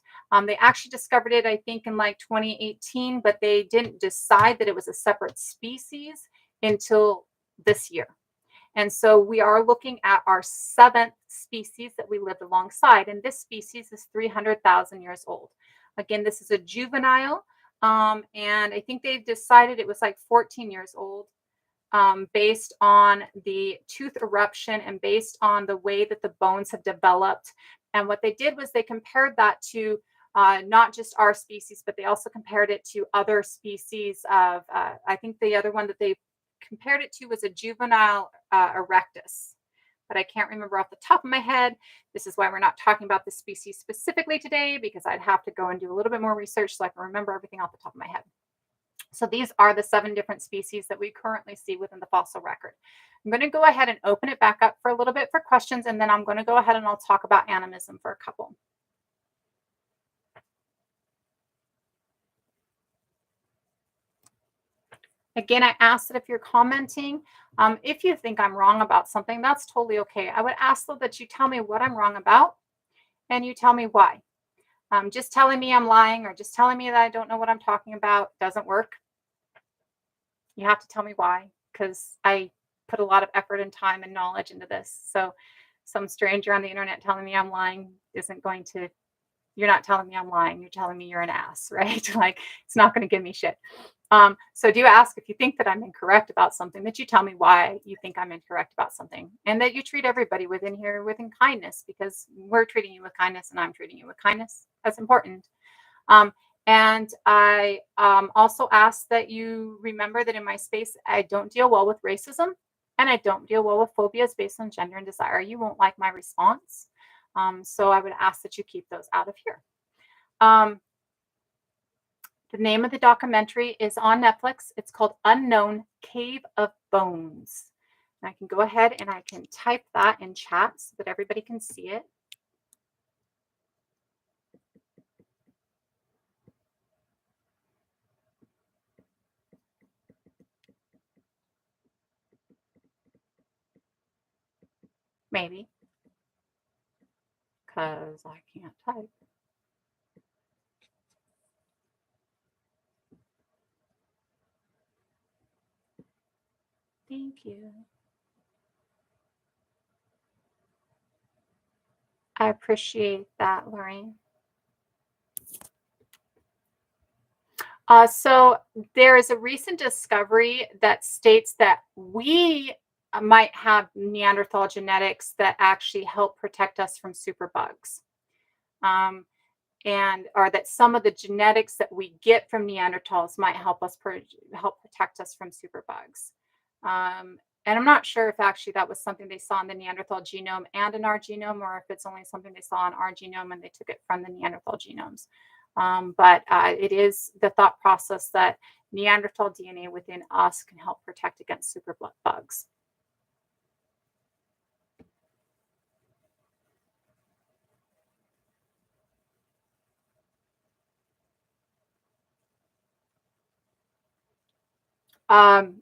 They actually discovered it, I think, in like 2018, but they didn't decide that it was a separate species until this year. And so we are looking at our 7th species that we lived alongside. And this species is 300,000 years old. Again, this is a juvenile. And I think they've decided it was like 14 years old based on the tooth eruption and based on the way that the bones have developed. And what they did was they compared that to not just our species, but they also compared it to other species of, I think the other one that they compared it to was a juvenile erectus, but I can't remember off the top of my head. This is why we're not talking about this species specifically today, because I'd have to go and do a little bit more research so I can remember everything off the top of my head. So these are the 7 different species that we currently see within the fossil record. I'm going to go ahead and open it back up for a little bit for questions, and then I'm going to go ahead and I'll talk about animism for a couple. Again, I ask that if you're commenting, if you think I'm wrong about something, that's totally okay. I would ask though that you tell me what I'm wrong about and you tell me why. Just telling me I'm lying or just telling me that I don't know what I'm talking about doesn't work. You have to tell me why, because I put a lot of effort and time and knowledge into this. So some stranger on the internet telling me I'm lying isn't going to, you're not telling me I'm lying. You're telling me you're an ass, right? Like it's not going to give me shit. So do ask if you think that I'm incorrect about something, that you tell me why you think I'm incorrect about something, and that you treat everybody within here within kindness, because we're treating you with kindness and I'm treating you with kindness. That's important. And I also ask that you remember that in my space, I don't deal well with racism and I don't deal well with phobias based on gender and desire. You won't like my response. So I would ask that you keep those out of here. The name of the documentary is on Netflix. It's called Unknown Cave of Bones. And I can go ahead and I can type that in chat so that everybody can see it. Maybe. Because I can't type. Thank you. I appreciate that, Lorraine. So there is a recent discovery that states that we might have Neanderthal genetics that actually help protect us from superbugs. Or that some of the genetics that we get from Neanderthals might help us help protect us from superbugs. And I'm not sure if actually that was something they saw in the Neanderthal genome and in our genome, or if it's only something they saw in our genome and they took it from the Neanderthal genomes. But it is the thought process that Neanderthal DNA within us can help protect against superbugs.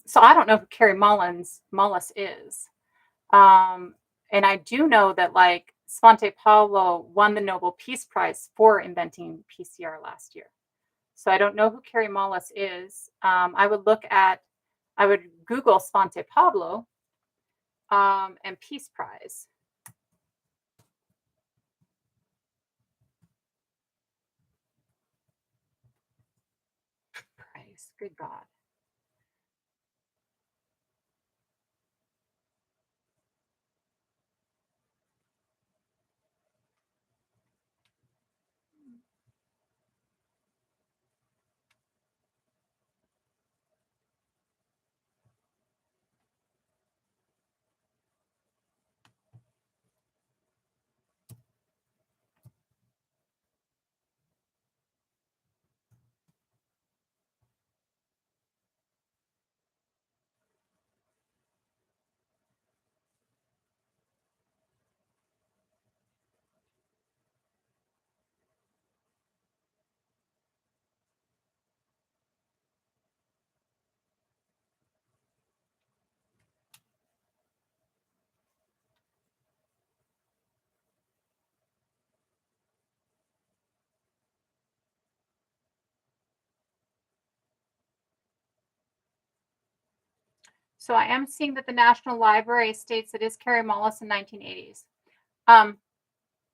So I don't know who Carrie Mullis is. And I do know that like Svante Pavlo won the Nobel Peace Prize for inventing PCR last year. So I don't know who Carrie Mullis is. I would Google Svante Pavlo and Peace Prize. Prize, good God. So I am seeing that the National Library states it is Carrie Mullis in 1980s. Um,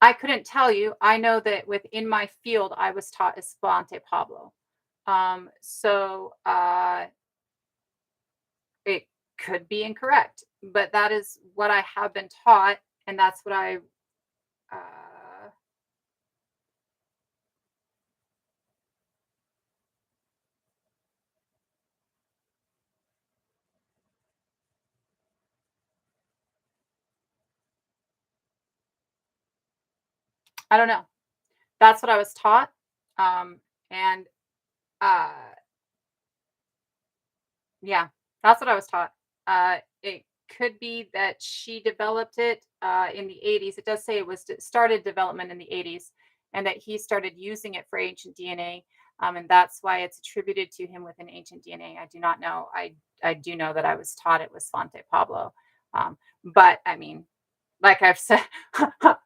I couldn't tell you. I know that within my field, I was taught Esplante Pablo. It could be incorrect, but that is what I have been taught, and that's what uh, I don't know. That's what I was taught. And uh, Yeah, that's what I was taught. It could be that she developed it in the 80s. It does say it was started development in the 80s and that he started using it for ancient DNA. And that's why it's attributed to him with an ancient DNA. I do not know. I do know that I was taught it was Fonte Pablo. But I mean, like I've said,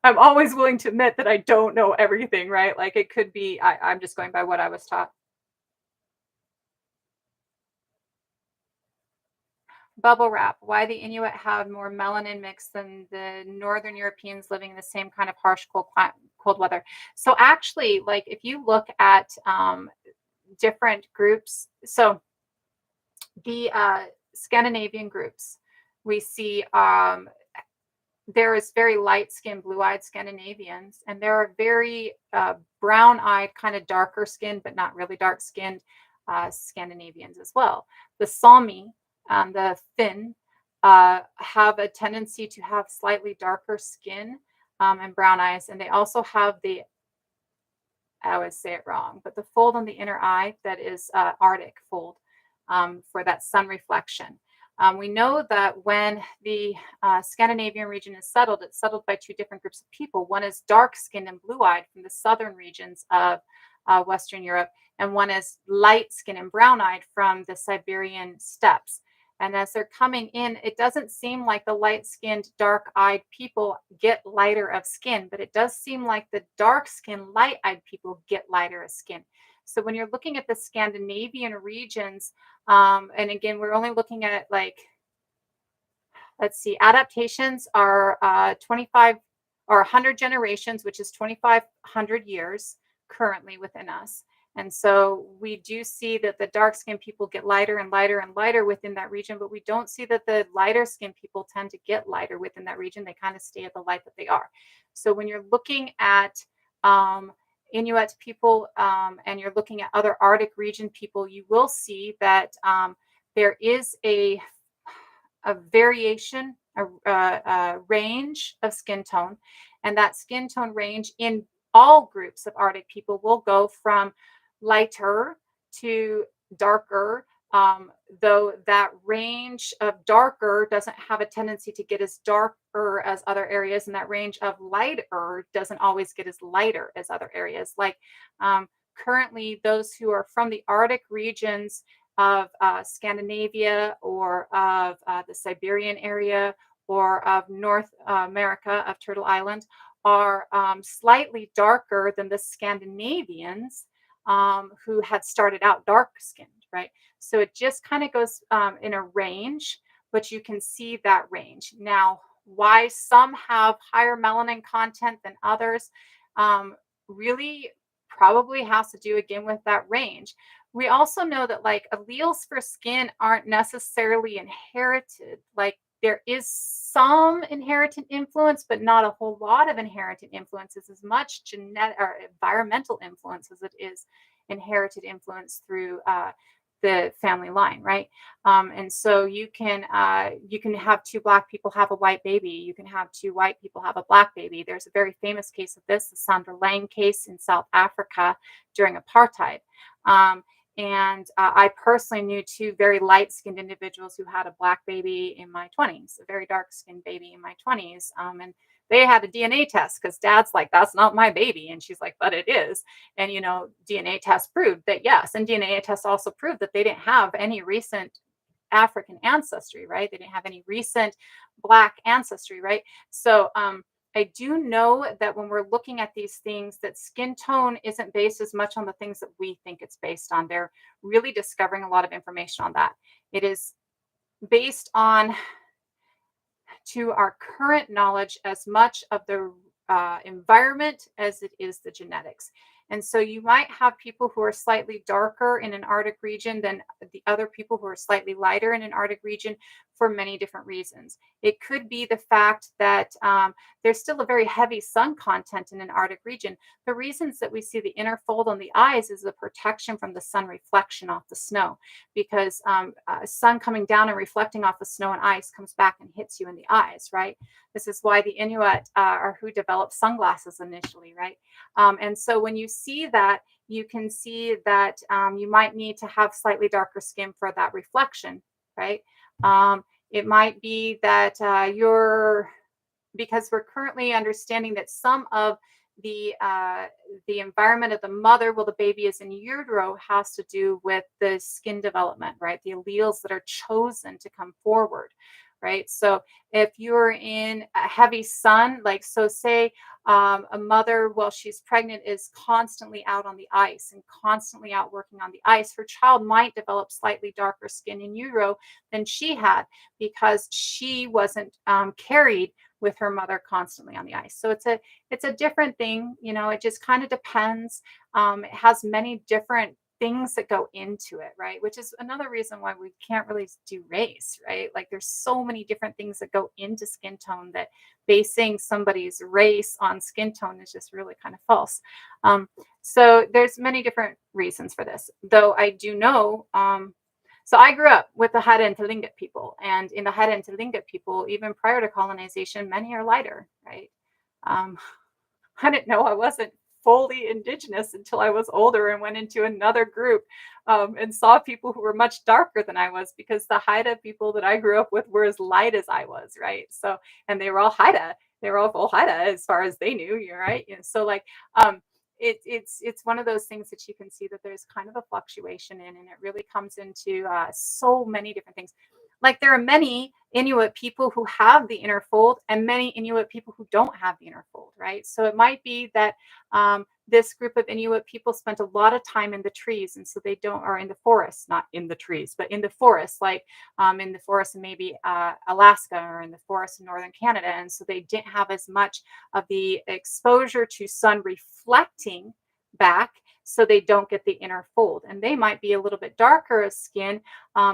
I'm always willing to admit that I don't know everything, right? Like it could be, I'm just going by what I was taught. Bubble wrap. Why the Inuit have more melanin mix than the Northern Europeans living in the same kind of harsh cold weather. So actually, like if you look at different groups, so the Scandinavian groups, we see there is very light-skinned, blue-eyed Scandinavians, and there are very brown-eyed, kind of darker skinned, but not really dark-skinned Scandinavians as well. The Sami, the Finn, have a tendency to have slightly darker skin and brown eyes, and they also have the, I always say it wrong, but the fold on the inner eye that is Arctic fold for that sun reflection. We know that when the Scandinavian region is settled, it's settled by two different groups of people. One is dark skinned and blue eyed from the southern regions of Western Europe, and one is light skinned and brown eyed from the Siberian steppes. And as they're coming in, it doesn't seem like the light skinned, dark eyed people get lighter of skin, but it does seem like the dark skinned, light eyed people get lighter of skin. So when you're looking at the Scandinavian regions, and again, we're only looking at like, let's see, adaptations are 25 or 100 generations, which is 2,500 years currently within us. And so we do see that the dark skinned people get lighter and lighter and lighter within that region, but we don't see that the lighter skinned people tend to get lighter within that region. They kind of stay at the light that they are. So when you're looking at um, Inuit people and you're looking at other Arctic region people, you will see that there is a variation, a range of skin tone. And that skin tone range in all groups of Arctic people will go from lighter to darker. Though that range of darker doesn't have a tendency to get as darker as other areas, and that range of lighter doesn't always get as lighter as other areas. Like currently, those who are from the Arctic regions of Scandinavia or of the Siberian area or of North America, of Turtle Island, are slightly darker than the Scandinavians who had started out dark skinned, right? So it just kind of goes in a range, but you can see that range. Now, why some have higher melanin content than others really probably has to do again with that range. We also know that like alleles for skin aren't necessarily inherited. Like there is some inherited influence, but not a whole lot of inherited influence. It's as much genetic or environmental influence as it is inherited influence through the family line, right? And so you can have two black people have a white baby. You can have two white people have a black baby. There's a very famous case of this, the Sandra Lang case in South Africa during apartheid. And I personally knew two very light skinned individuals who had a black baby in my 20s, a very dark skinned baby in my 20s. And they had a DNA test because dad's like, that's not my baby. And she's like, but it is. And, DNA test proved that yes. And DNA test also proved that they didn't have any recent African ancestry, right? They didn't have any recent black ancestry, right? So, I do know that when we're looking at these things, that skin tone isn't based as much on the things that we think it's based on. They're really discovering a lot of information on that. It is based on to our current knowledge as much of the environment as it is the genetics. And so you might have people who are slightly darker in an Arctic region than the other people who are slightly lighter in an Arctic region for many different reasons. It could be the fact that there's still a very heavy sun content in an Arctic region. The reasons that we see the inner fold on the eyes is the protection from the sun reflection off the snow, because sun coming down and reflecting off the snow and ice comes back and hits you in the eyes, right? This is why the Inuit are who developed sunglasses initially, right? And so when you see that, you can see that you might need to have slightly darker skin for that reflection, right? It might be that because we're currently understanding that some of the environment of the mother while the baby is in utero has to do with the skin development, right? The alleles that are chosen to come forward, right? So if you're in a heavy sun, like so, say a mother while she's pregnant is constantly out on the ice and constantly out working on the ice, her child might develop slightly darker skin in utero than she had because she wasn't carried with her mother constantly on the ice. So it's a different thing, you know. It just kind of depends. It has many different things that go into it, right? Which is another reason why we can't really do race, right? Like there's so many different things that go into skin tone that basing somebody's race on skin tone is just really kind of false. So there's many different reasons for this, though I do know. So I grew up with the Haida and Tlingit people, and in the Haida and Tlingit people, even prior to colonization, many are lighter, right? Um, I didn't know I wasn't fully indigenous until I was older and went into another group and saw people who were much darker than I was, because the Haida people that I grew up with were as light as I was, right? So, and they were all Haida. They were all full Haida as far as they knew, you're right. You know, so like, it's one of those things that you can see that there's kind of a fluctuation in, and it really comes into so many different things. Like there are many Inuit people who have the inner fold and many Inuit people who don't have the inner fold, right? So it might be that this group of Inuit people spent a lot of time in the trees, and so they don't, or in the forest, not in the trees, but in the forest, like in the forest in maybe Alaska or in the forest in northern Canada, and so they didn't have as much of the exposure to sun reflecting back, so they don't get the inner fold, and they might be a little bit darker of skin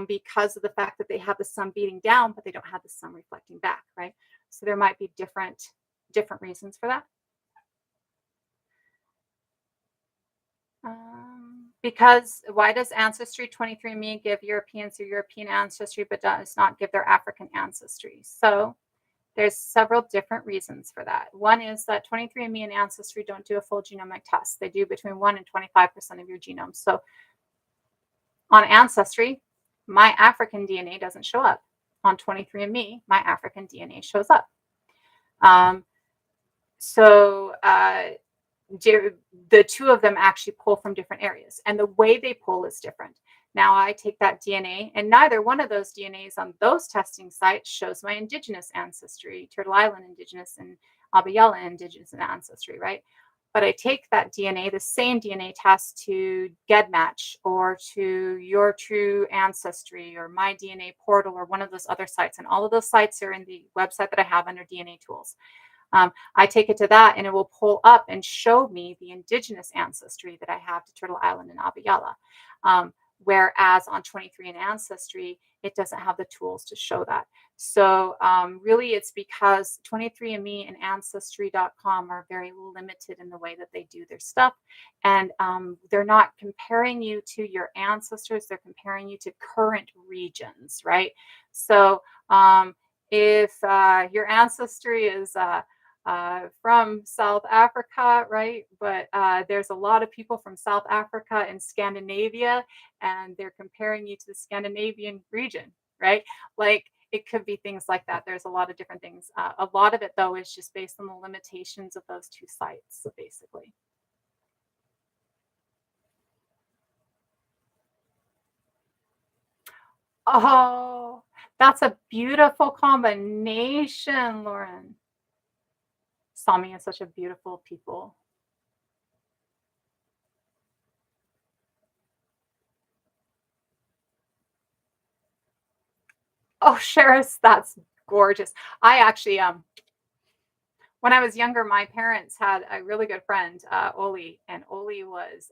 because of the fact that they have the sun beating down, but they don't have the sun reflecting back, right? So there might be different reasons for that. Because why does Ancestry23andMe give Europeans their European ancestry but does not give their African ancestry? So there's several different reasons for that. One is that 23andMe and Ancestry don't do a full genomic test. They do between 1 and 25% of your genome. So on Ancestry, my African DNA doesn't show up. On 23andMe, my African DNA shows up. The two of them actually pull from different areas, and the way they pull is different. Now I take that DNA, and neither one of those DNAs on those testing sites shows my indigenous ancestry, Turtle Island indigenous and Abya Yala indigenous ancestry, right? But I take that DNA, the same DNA test, to GEDmatch or to Your True Ancestry or My DNA Portal or one of those other sites, and all of those sites are in the website that I have under DNA Tools. I take it to that, and it will pull up and show me the indigenous ancestry that I have to Turtle Island and Abya Yala. Whereas on 23andMe Ancestry, it doesn't have the tools to show that. So really, it's because 23andMe and Ancestry.com are very limited in the way that they do their stuff. And they're not comparing you to your ancestors. They're comparing you to current regions, right? So if your ancestry is from South Africa, right? But there's a lot of people from South Africa and Scandinavia, and they're comparing you to the Scandinavian region, right? Like it could be things like that. There's a lot of different things. A lot of it, though, is just based on the limitations of those two sites, basically. Oh, that's a beautiful combination, Lauren. Sami is such a beautiful people. Oh, Sheris, that's gorgeous. I actually, when I was younger, my parents had a really good friend, Oli, and Oli was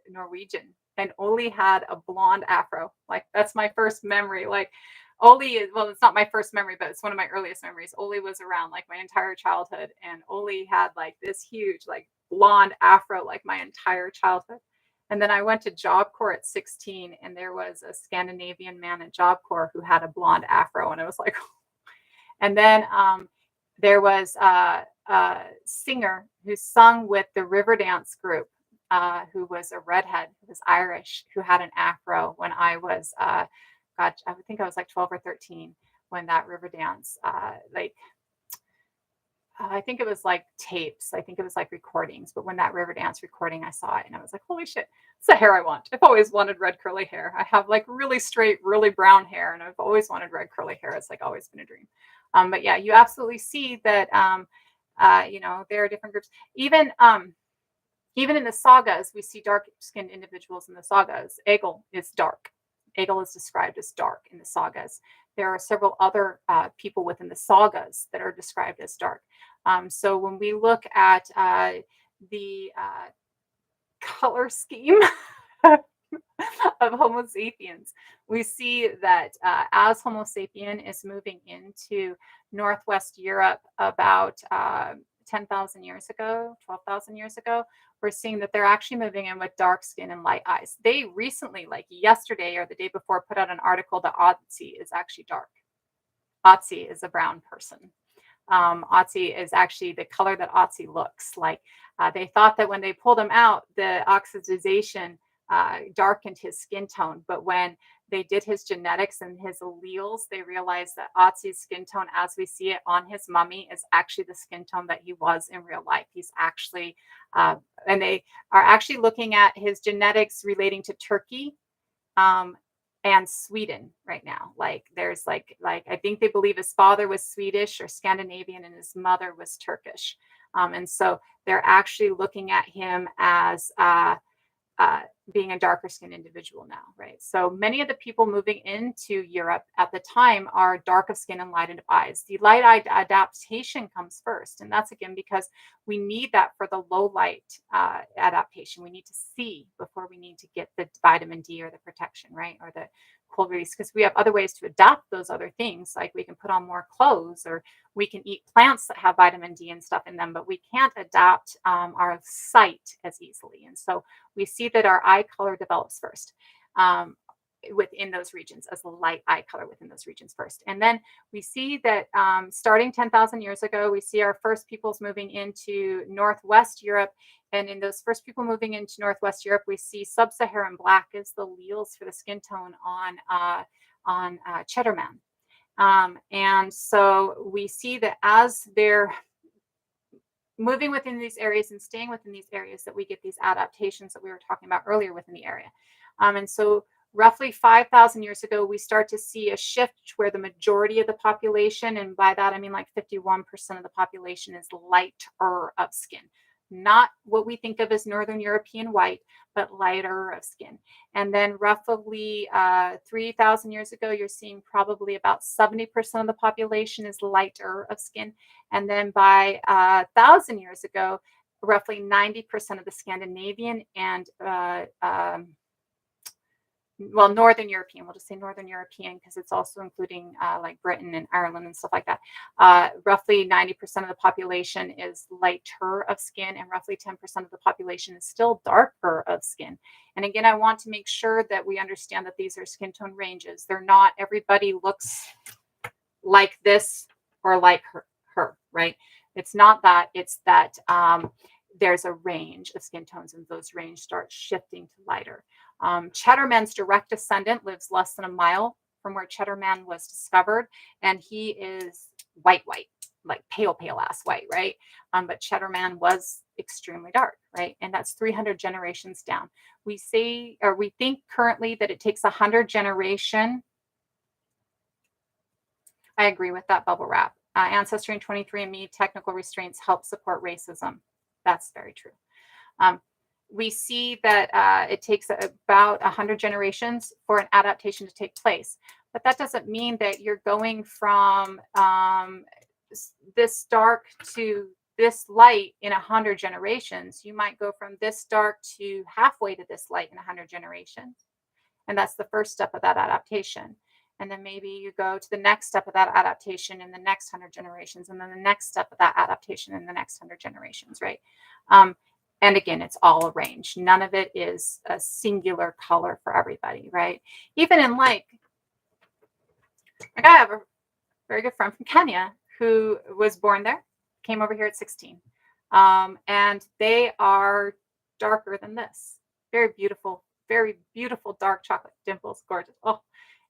Norwegian, and Oli had a blonde afro. Like that's my first memory. Like Oli is well, it's not my first memory, but it's one of my earliest memories. Oli was around like my entire childhood, and Oli had like this huge, like blonde afro, like my entire childhood. And then I went to Job Corps at 16, and there was a Scandinavian man at Job Corps who had a blonde afro, and I was like, and then there was a singer who sung with the Riverdance group, who was a redhead, who was Irish, who had an afro when I was, God, I would think I was like 12 or 13 when that Riverdance, like, I think it was like tapes. I think it was like recordings. But when that Riverdance recording, I saw it and I was like, holy shit, it's the hair I want. I've always wanted red curly hair. I have like really straight, really brown hair, and I've always wanted red curly hair. It's like always been a dream. But yeah, you absolutely see that, there are different groups. Even in the sagas, we see dark skinned individuals in the sagas. Egil is dark. Egil is described as dark in the sagas. There are several other people within the sagas that are described as dark. So when we look at the color scheme of Homo sapiens, we see that as Homo sapien is moving into Northwest Europe about 10,000 years ago, 12,000 years ago, we're seeing that they're actually moving in with dark skin and light eyes. They recently, like yesterday or the day before, put out an article that Otzi is actually dark. Otzi is a brown person. Otzi is actually the color that Otzi looks like. They thought that when they pulled him out, the oxidization darkened his skin tone. But when they did his genetics and his alleles, they realized that Otzi's skin tone, as we see it on his mummy, is actually the skin tone that he was in real life. He's actually, and they are actually looking at his genetics relating to Turkey. And Sweden right now. Like there's like I think they believe his father was Swedish or Scandinavian and his mother was Turkish. And so they're actually looking at him as being a darker skinned individual now, right? So many of the people moving into Europe at the time are dark of skin and light of eyes. The light eye adaptation comes first. And that's again because we need that for the low light adaptation. We need to see before we need to get the vitamin D or the protection, right? Or the cold release, because we have other ways to adapt those other things. Like we can put on more clothes or we can eat plants that have vitamin D and stuff in them, but we can't adapt our sight as easily. And so we see that our eye color develops first within those regions as the light eye color within those regions first. And then we see that starting 10,000 years ago, we see our first peoples moving into Northwest Europe. And in those first people moving into Northwest Europe, we see sub-Saharan black as the alleles for the skin tone on Cheddar Man. And so we see that as they're moving within these areas and staying within these areas that we get these adaptations that we were talking about earlier within the area. And so roughly 5,000 years ago, we start to see a shift where the majority of the population, and by that I mean like 51% of the population, is lighter of skin. Not what we think of as Northern European white, but lighter of skin. And then roughly 3,000 years ago, you're seeing probably about 70% of the population is lighter of skin. And then by 1,000 years ago, roughly 90% of the Scandinavian and Northern European, we'll just say Northern European because it's also including like Britain and Ireland and stuff like that. Roughly 90% of the population is lighter of skin, and roughly 10% of the population is still darker of skin. And again, I want to make sure that we understand that these are skin tone ranges. They're not everybody looks like this or like her, right? It's not that. It's that there's a range of skin tones, and those range start shifting to lighter. Cheddar Man's direct descendant lives less than a mile from where Cheddar Man was discovered, and he is white, like pale ass white, right? But Cheddar Man was extremely dark, right? And that's 300 generations down. We say, or we think currently that it takes 100 generation. I agree with that, Bubble Wrap. Ancestry and 23andMe technical restraints help support racism. That's very true. We see that it takes about 100 generations for an adaptation to take place. But that doesn't mean that you're going from this dark to this light in 100 generations. You might go from this dark to halfway to this light in 100 generations. And that's the first step of that adaptation. And then maybe you go to the next step of that adaptation in the next 100 generations, and then the next step of that adaptation in the next 100 generations, right? Um, and again, it's all arranged. None of it is a singular color for everybody, right? Even in like I have a very good friend from Kenya who was born there, came over here at 16. And they are darker than this. Very beautiful dark chocolate dimples, gorgeous. Oh,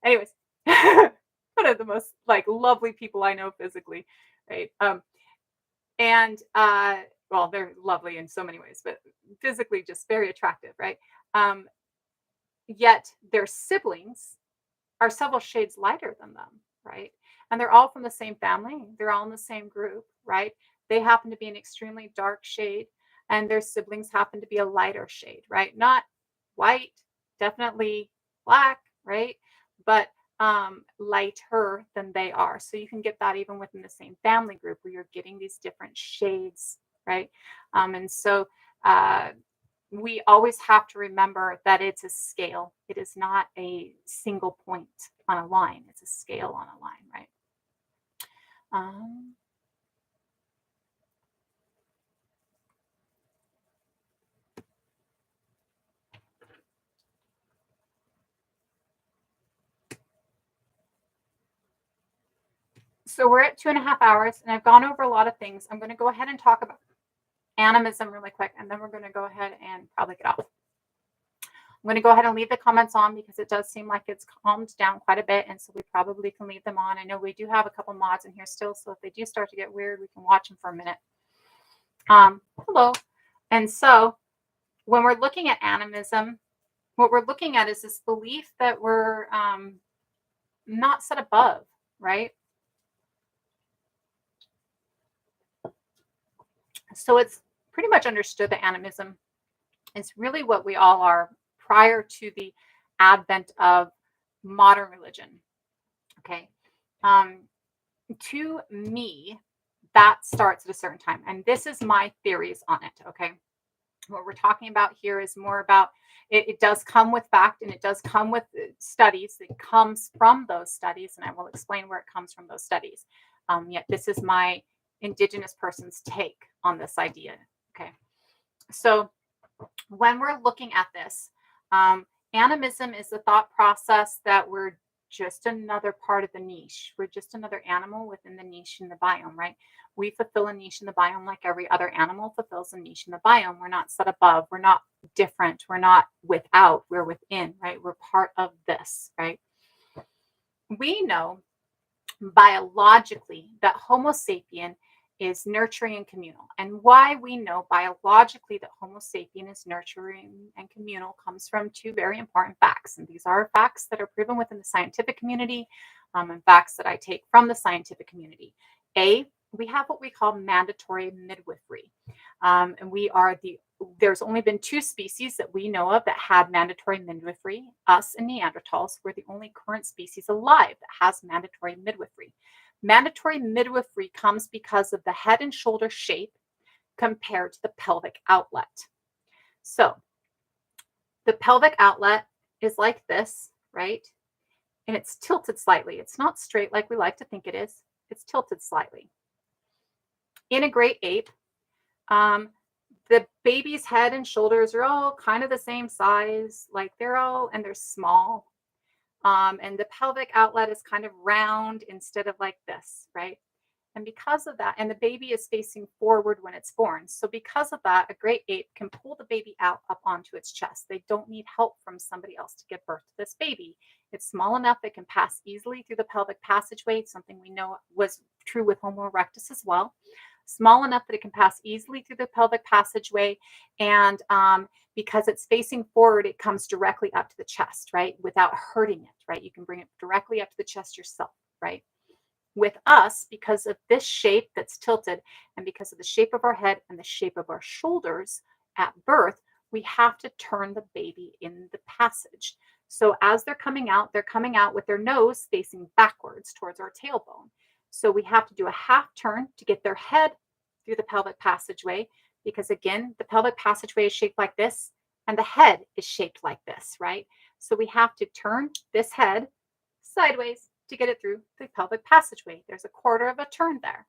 anyways, one of the most like lovely people I know physically, right? And well, they're lovely in so many ways, but physically just very attractive, right? Um, Yet their siblings are several shades lighter than them, right? And they're all from the same family. They're all in the same group, right? They happen to be an extremely dark shade, and their siblings happen to be a lighter shade, right? Not white, definitely black, right? But lighter than they are. So you can get that even within the same family group where you're getting these different shades, right? And so we always have to remember that it's a scale. It is not a single point on a line. It's a scale on a line, right? Um, so we're at 2.5 hours, and I've gone over a lot of things. I'm going to go ahead and talk about animism really quick, and then we're going to go ahead and probably get off. I'm going to go ahead and leave the comments on because it does seem like it's calmed down quite a bit, and so we probably can leave them on. I know we do have a couple mods in here still, so if they do start to get weird, we can watch them for a minute. Hello. And so when we're looking at animism, what we're looking at is this belief that we're not set above, right? So it's pretty much understood that animism is really what we all are prior to the advent of modern religion. Okay. To me, that starts at a certain time. And this is my theories on it. Okay. What we're talking about here is more about it does come with fact, and it does come with studies. It comes from those studies, and I will explain where it comes from those studies. Yet this is my indigenous person's take on this idea. Okay. So when we're looking at this, animism is the thought process that we're just another part of the niche. We're just another animal within the niche in the biome, right? We fulfill a niche in the biome like every other animal fulfills a niche in the biome. We're not set above. We're not different. We're not without. We're within, right? We're part of this, right? We know biologically that Homo sapien is nurturing and communal. And why we know biologically that Homo sapien is nurturing and communal comes from two very important facts. And these are facts that are proven within the scientific community, and facts that I take from the scientific community. We have what we call mandatory midwifery. And there's only been two species that we know of that had mandatory midwifery. Us and Neanderthals were the only current species alive that has mandatory midwifery. Mandatory midwifery comes because of the head and shoulder shape compared to the pelvic outlet. So the pelvic outlet is like this, right? And it's tilted slightly. It's not straight like we like to think it is. It's tilted slightly. In a great ape, the baby's head and shoulders are all kind of the same size, like they're small. And the pelvic outlet is kind of round instead of like this, right? And because of that, and the baby is facing forward when it's born. So because of that, a great ape can pull the baby out up onto its chest. They don't need help from somebody else to give birth to this baby. It's small enough that it can pass easily through the pelvic passageway, something we know was true with Homo erectus as well. Small enough that it can pass easily through the pelvic passageway. And because it's facing forward, it comes directly up to the chest, right? Without hurting it, right? You can bring it directly up to the chest yourself, right? With us, because of this shape that's tilted, and because of the shape of our head and the shape of our shoulders at birth, we have to turn the baby in the passage. So as they're coming out with their nose facing backwards towards our tailbone. So we have to do a half turn to get their head through the pelvic passageway, because again, the pelvic passageway is shaped like this and the head is shaped like this, right? So we have to turn this head sideways to get it through the pelvic passageway. There's a quarter of a turn there.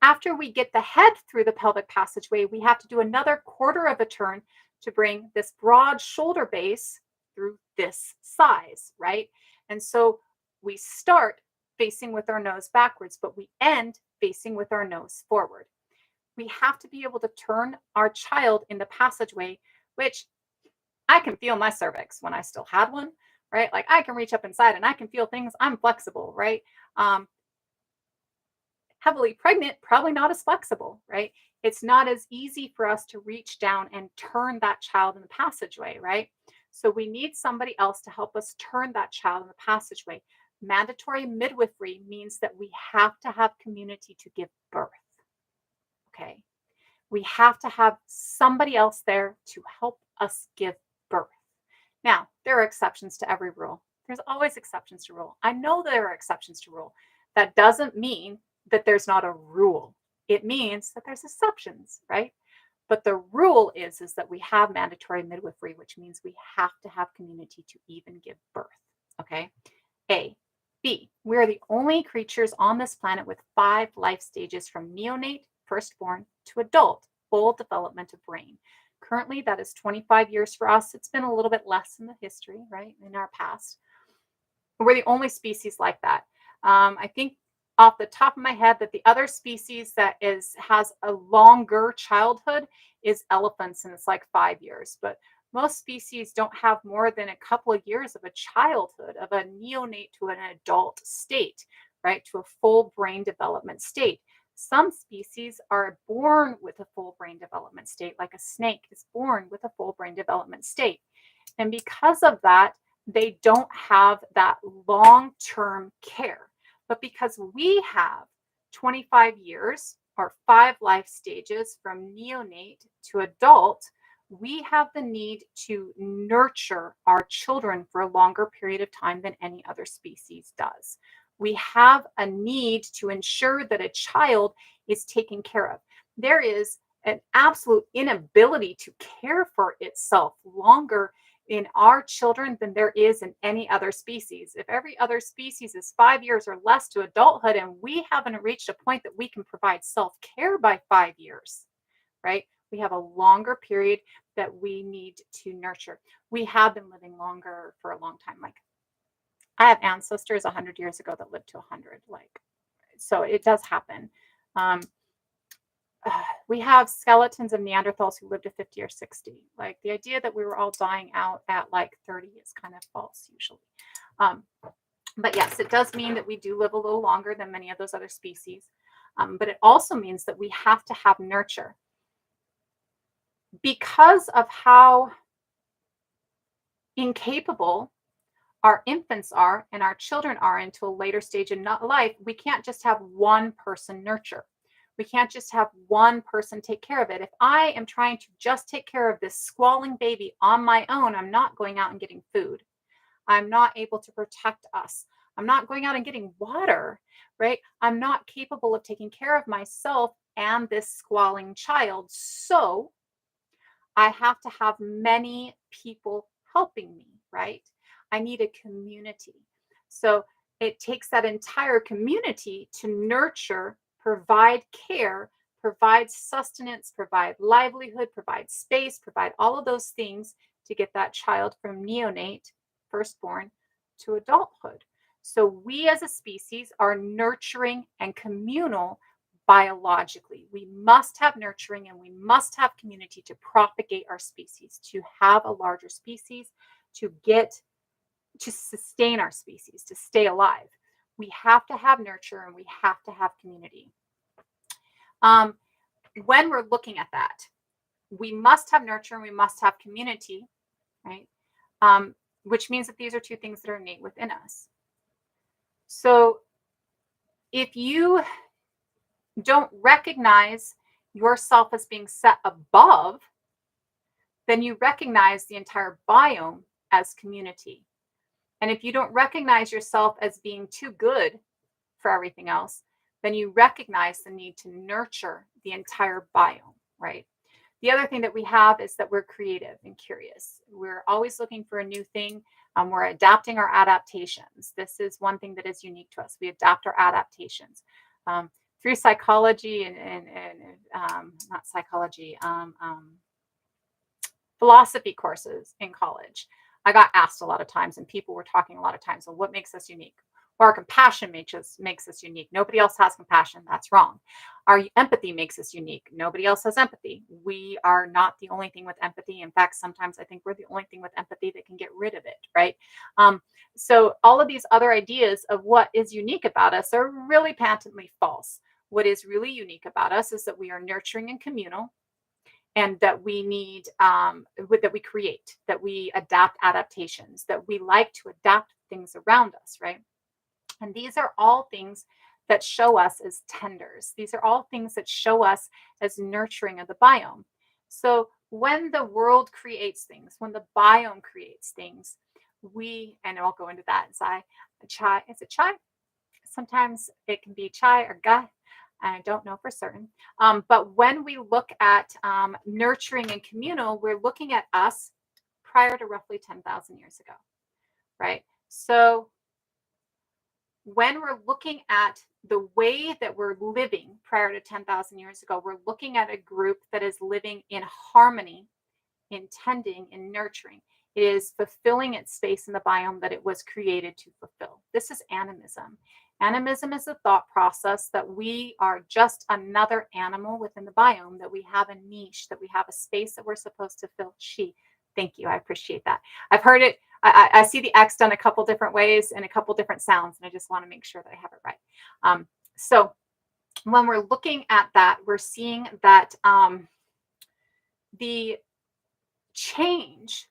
After we get the head through the pelvic passageway, we have to do another quarter of a turn to bring this broad shoulder base through this size, right? And so we start facing with our nose backwards, but we end facing with our nose forward. We have to be able to turn our child in the passageway, which I can feel my cervix when I still had one, right? Like I can reach up inside and I can feel things. I'm flexible, right? Heavily pregnant, probably not as flexible, right? It's not as easy for us to reach down and turn that child in the passageway, right? So we need somebody else to help us turn that child in the passageway. Mandatory midwifery means that we have to have community to give birth. Okay. We have to have somebody else there to help us give birth. Now, there are exceptions to every rule. There's always exceptions to rule. I know there are exceptions to rule. That doesn't mean that there's not a rule. It means that there's exceptions, right? But the rule is that we have mandatory midwifery, which means we have to have community to even give birth. Okay. A. B. We are the only creatures on this planet with 5 life stages from neonate, firstborn, to adult, full development of brain. Currently, that is 25 years for us. It's been a little bit less in the history, right, in our past. We're the only species like that. I think off the top of my head that the other species that has a longer childhood is elephants, and it's like 5 years. But most species don't have more than a couple of years of a childhood, of a neonate to an adult state, right, to a full brain development state. Some species are born with a full brain development state, like a snake is born with a full brain development state. And because of that, they don't have that long-term care. But because we have 25 years or 5 life stages from neonate to adult, we have the need to nurture our children for a longer period of time than any other species does. We have a need to ensure that a child is taken care of. There is an absolute inability to care for itself longer in our children than there is in any other species. If every other species is 5 years or less to adulthood, and we haven't reached a point that we can provide self-care by 5 years, right? We have a longer period that we need to nurture. We have been living longer for a long time. Like I have ancestors 100 years ago that lived to 100. Like, so it does happen. Um, we have skeletons of Neanderthals who lived to 50 or 60. Like the idea that we were all dying out at like 30 is kind of false usually. But yes, it does mean that we do live a little longer than many of those other species. But it also means that we have to have nurture. Because of how incapable our infants are and our children are into a later stage in life, we can't just have one person nurture. We can't just have one person take care of it. If I am trying to just take care of this squalling baby on my own, I'm not going out and getting food. I'm not able to protect us. I'm not going out and getting water, right? I'm not capable of taking care of myself and this squalling child. So I have to have many people helping me, right? I need a community. So it takes that entire community to nurture, provide care, provide sustenance, provide livelihood, provide space, provide all of those things to get that child from neonate, firstborn, to adulthood. So we as a species are nurturing and communal biologically. We must have nurturing and we must have community to propagate our species, to have a larger species, to sustain our species, to stay alive. We have to have nurture and we have to have community. When we're looking at that, we must have nurture and we must have community, right? Which means that these are 2 things that are innate within us. So if you don't recognize yourself as being set above, then you recognize the entire biome as community. And if you don't recognize yourself as being too good for everything else, then you recognize the need to nurture the entire biome, right? The other thing that we have is that we're creative and curious. We're always looking for a new thing. We're adapting our adaptations. This is one thing that is unique to us. We adapt our adaptations. Through psychology and not psychology, philosophy courses in college, I got asked a lot of times, and people were talking a lot of times, well, what makes us unique? Well, our compassion makes us unique. Nobody else has compassion. That's wrong. Our empathy makes us unique. Nobody else has empathy. We are not the only thing with empathy. In fact, sometimes I think we're the only thing with empathy that can get rid of it, right? So all of these other ideas of what is unique about us are really patently false. What is really unique about us is that we are nurturing and communal, and that we need that we create, that we adapt adaptations, that we like to adapt things around us, right? And these are all things that show us as tenders. These are all things that show us as nurturing of the biome. So when the world creates things, when the biome creates things, and I'll go into that inside. Chai, is it chai? Sometimes it can be chai or ga. I don't know for certain. But when we look at nurturing and communal, we're looking at us prior to roughly 10,000 years ago, right? So when we're looking at the way that we're living prior to 10,000 years ago, we're looking at a group that is living in harmony, in tending, in nurturing. It is fulfilling its space in the biome that it was created to fulfill. This is animism. Animism is a thought process that we are just another animal within the biome, that we have a niche, that we have a space that we're supposed to fill. Thank you. I appreciate that. I've heard it. I see the X done a couple different ways and a couple different sounds, and I just want to make sure that I have it right. So when we're looking at that, we're seeing that the change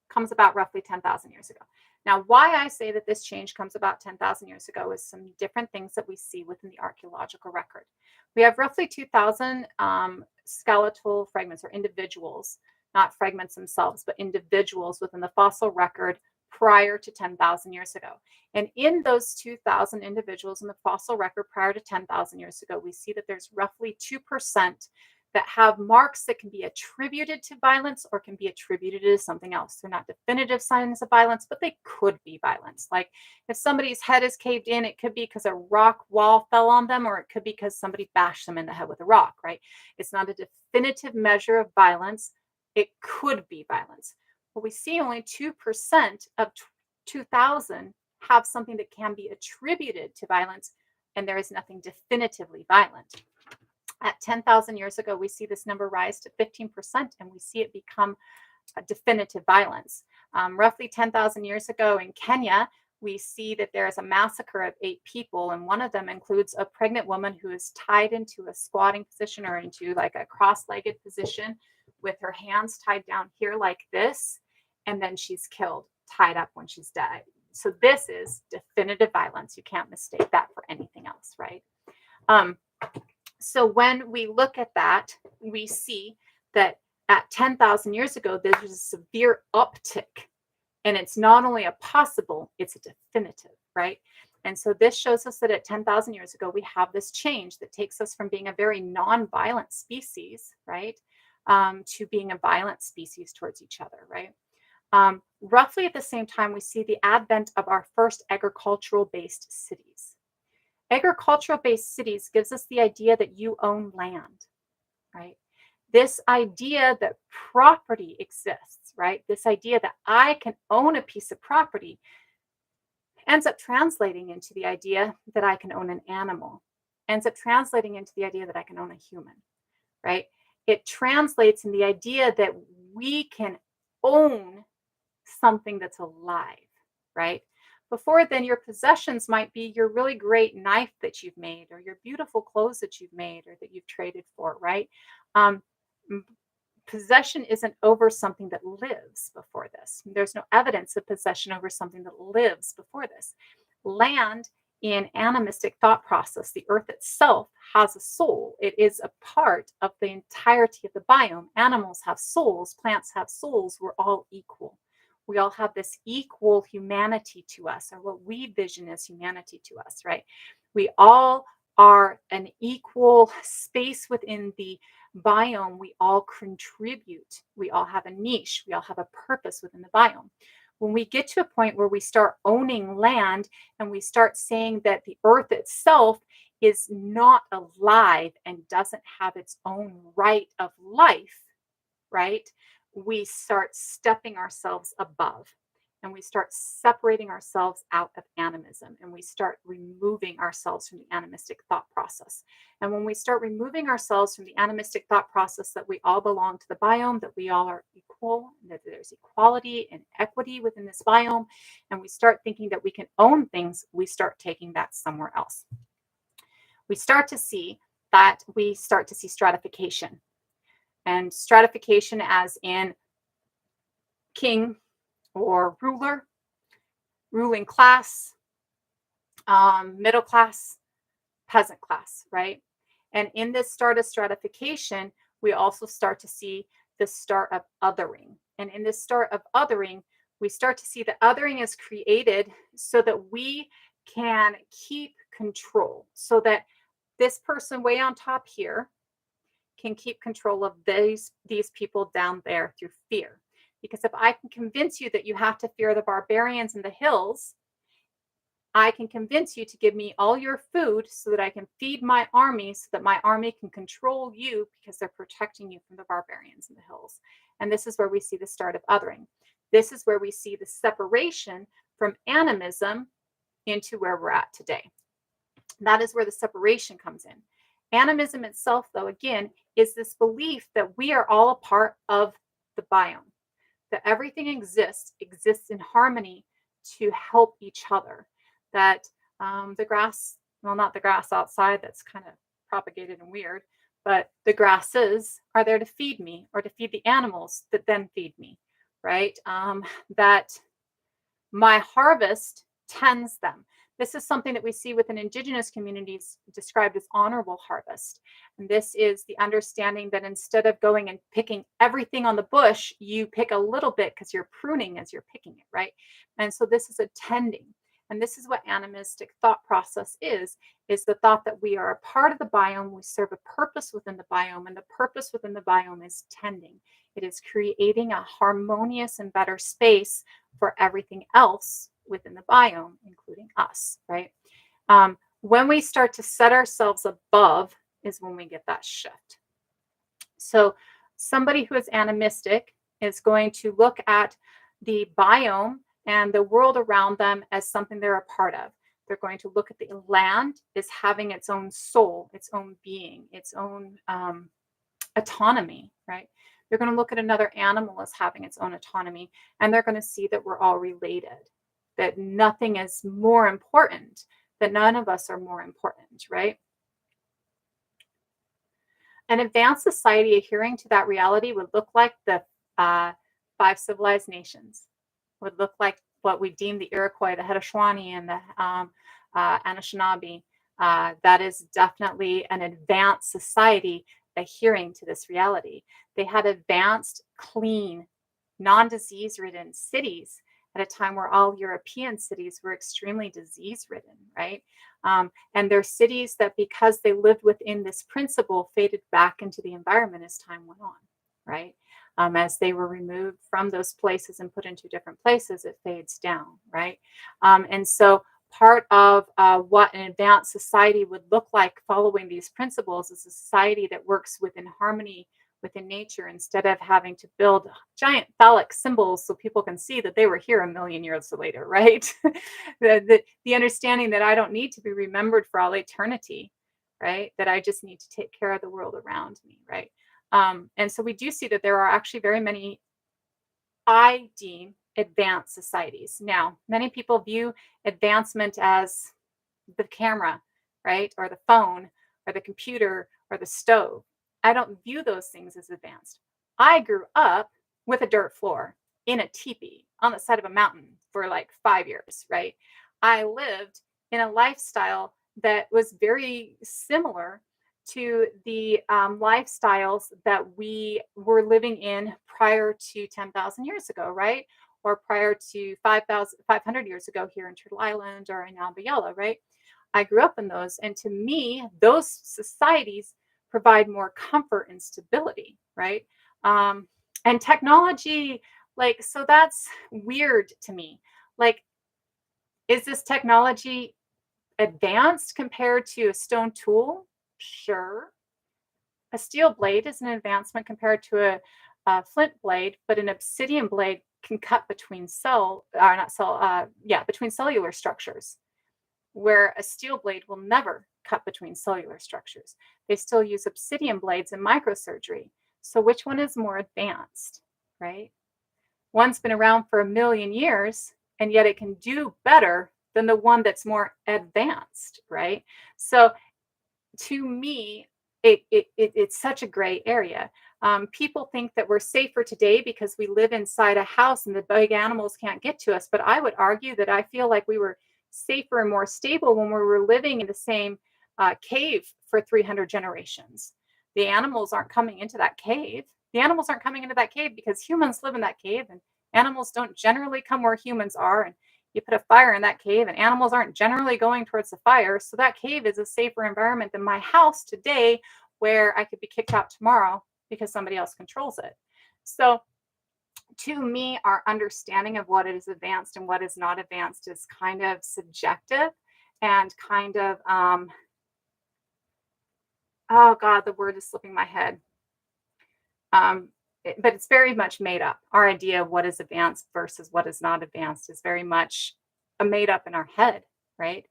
comes about roughly 10,000 years ago. Now, why I say that this change comes about 10,000 years ago is some different things that we see within the archaeological record. We have roughly 2,000 skeletal fragments, or individuals, not fragments themselves, but individuals within the fossil record prior to 10,000 years ago. And in those 2,000 individuals in the fossil record prior to 10,000 years ago, we see that there's roughly 2% that have marks that can be attributed to violence or can be attributed to something else. They're not definitive signs of violence, but they could be violence. Like if somebody's head is caved in, it could be because a rock wall fell on them, or it could be because somebody bashed them in the head with a rock, right? It's not a definitive measure of violence. It could be violence. But we see only 2% of 2,000 have something that can be attributed to violence, and there is nothing definitively violent. At 10,000 years ago, we see this number rise to 15%, and we see it become a definitive violence. Roughly 10,000 years ago in Kenya, we see that there is a massacre of 8 people, and one of them includes a pregnant woman who is tied into a squatting position, or into like a cross-legged position with her hands tied down here like this, and then she's killed, tied up when she's dead. So this is definitive violence. You can't mistake that for anything else, right? So when we look at that, we see that at 10,000 years ago, there's a severe uptick. And it's not only a possible, it's a definitive, right? And so this shows us that at 10,000 years ago, we have this change that takes us from being a very non-violent species, right, to being a violent species towards each other, right? Roughly at the same time, we see the advent of our first agricultural-based cities. Agricultural-based cities gives us the idea that you own land, right? This idea that property exists, right? This idea that I can own a piece of property ends up translating into the idea that I can own an animal, ends up translating into the idea that I can own a human, right? It translates in the idea that we can own something that's alive, right? Before then, your possessions might be your really great knife that you've made, or your beautiful clothes that you've made, or that you've traded for, right? Possession isn't over something that lives before this. There's no evidence of possession over something that lives before this. Land, in animistic thought process, the earth itself has a soul. It is a part of the entirety of the biome. Animals have souls, plants have souls. We're all equal. We all have this equal humanity to us, or what we vision as humanity to us, right? We all are an equal space within the biome. We all contribute. We all have a niche. We all have a purpose within the biome. When we get to a point where we start owning land and we start saying that the earth itself is not alive and doesn't have its own right of life, right? We start stepping ourselves above, and we start separating ourselves out of animism, and we start removing ourselves from the animistic thought process. And when we start removing ourselves from the animistic thought process that we all belong to the biome, that we all are equal, that there's equality and equity within this biome, and we start thinking that we can own things, we start taking that somewhere else. We start to see stratification. And stratification as in king or ruler, ruling class, middle class, peasant class, right? And in this start of stratification, we also start to see the start of othering. And in this start of othering, we start to see that othering is created so that we can keep control, so that this person way on top here can keep control of these people down there through fear. Because if I can convince you that you have to fear the barbarians in the hills, I can convince you to give me all your food so that I can feed my army, so that my army can control you because they're protecting you from the barbarians in the hills. And this is where we see the start of othering. This is where we see the separation from animism into where we're at today. That is where the separation comes in. Animism itself, though, again, is this belief that we are all a part of the biome, that everything exists in harmony to help each other, that the grass, well, not the grass outside that's kind of propagated and weird, but the grasses are there to feed me or to feed the animals that then feed me, right? That my harvest tends them. This is something that we see within indigenous communities described as honorable harvest. And this is the understanding that instead of going and picking everything on the bush, you pick a little bit because you're pruning as you're picking it, right? And so this is a tending. And this is what animistic thought process is the thought that we are a part of the biome, we serve a purpose within the biome, and the purpose within the biome is tending. It is creating a harmonious and better space for everything else within the biome, including us, right? When we start to set ourselves above is when we get that shift. So somebody who is animistic is going to look at the biome and the world around them as something they're a part of. They're going to look at the land as having its own soul, its own being, its own autonomy, right? They're going to look at another animal as having its own autonomy, and they're going to see that we're all related, that nothing is more important, that none of us are more important, right? An advanced society adhering to that reality would look like the 5 civilized nations, would look like what we deem the Iroquois, the Haudenosaunee, and the Anishinaabe. That is definitely an advanced society adhering to this reality. They had advanced, clean, non-disease ridden cities at a time where all European cities were extremely disease ridden, right? And they're cities that, because they lived within this principle, faded back into the environment as time went on, right? As they were removed from those places and put into different places, it fades down, right? And so part of what an advanced society would look like following these principles is a society that works within harmony within nature, instead of having to build giant phallic symbols so people can see that they were here a million years later, right? the understanding that I don't need to be remembered for all eternity, right? That I just need to take care of the world around me, right? And so we do see that there are actually very many, I deem, advanced societies. Now, many people view advancement as the camera, right? Or the phone, or the computer, or the stove. I don't view those things as advanced. I grew up with a dirt floor in a teepee on the side of a mountain for like 5 years, right? I lived in a lifestyle that was very similar to the lifestyles that we were living in prior to 10,000 years ago, right? or prior to 5,500 years ago here in Turtle Island or in Abayala, right? I grew up in those. And to me, those societies provide more comfort and stability, right? Um, and technology, like, so that's weird to me. Like, is this technology advanced compared to a stone tool? Sure. A steel blade is an advancement compared to a flint blade, but an obsidian blade can cut between not cell, yeah, between cellular structures, where a steel blade will never cut between cellular structures. They still use obsidian blades in microsurgery. So which one is more advanced, right? One's been around for 1,000,000 years, and yet it can do better than the one that's more advanced, right? So to me, it's such a gray area. People think that we're safer today because we live inside a house and the big animals can't get to us. But I would argue that I feel like we were safer and more stable when we were living in the same cave for 300 generations. The animals aren't coming into that cave. The animals aren't coming into that cave because humans live in that cave, and animals don't generally come where humans are. And you put a fire in that cave, and animals aren't generally going towards the fire. So that cave is a safer environment than my house today, where I could be kicked out tomorrow because somebody else controls it. So to me, our understanding of what is advanced and what is not advanced is kind of subjective and kind of, oh God, the word is slipping my head. But it's very much made up. Our idea of what is advanced versus what is not advanced is very much made up in our head, right?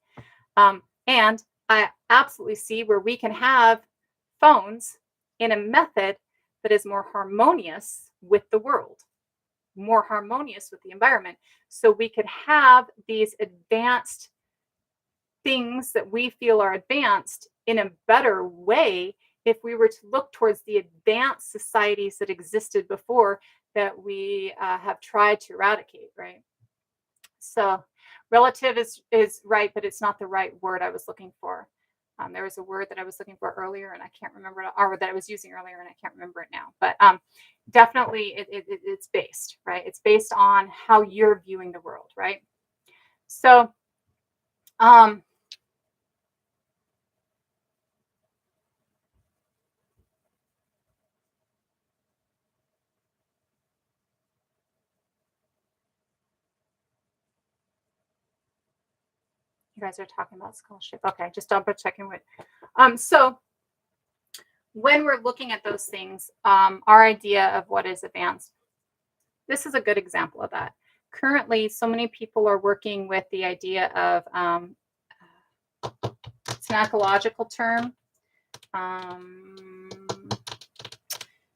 And I absolutely see where we can have phones in a method that is more harmonious with the world, more harmonious with the environment. So we could have these advanced things that we feel are advanced in a better way if we were to look towards the advanced societies that existed before that we have tried to eradicate, right? So relative is right, but it's not the right word I was looking for. There was a word that I was looking for earlier, and I can't remember it, or that I was using earlier, and I can't remember it now. But definitely, it's based, right? It's based on how you're viewing the world, right? So, you guys are talking about scholarship. Okay, just double checking what. So when we're looking at those things, our idea of what is advanced, this is a good example of that. Currently, so many people are working with the idea of, it's an ecological term.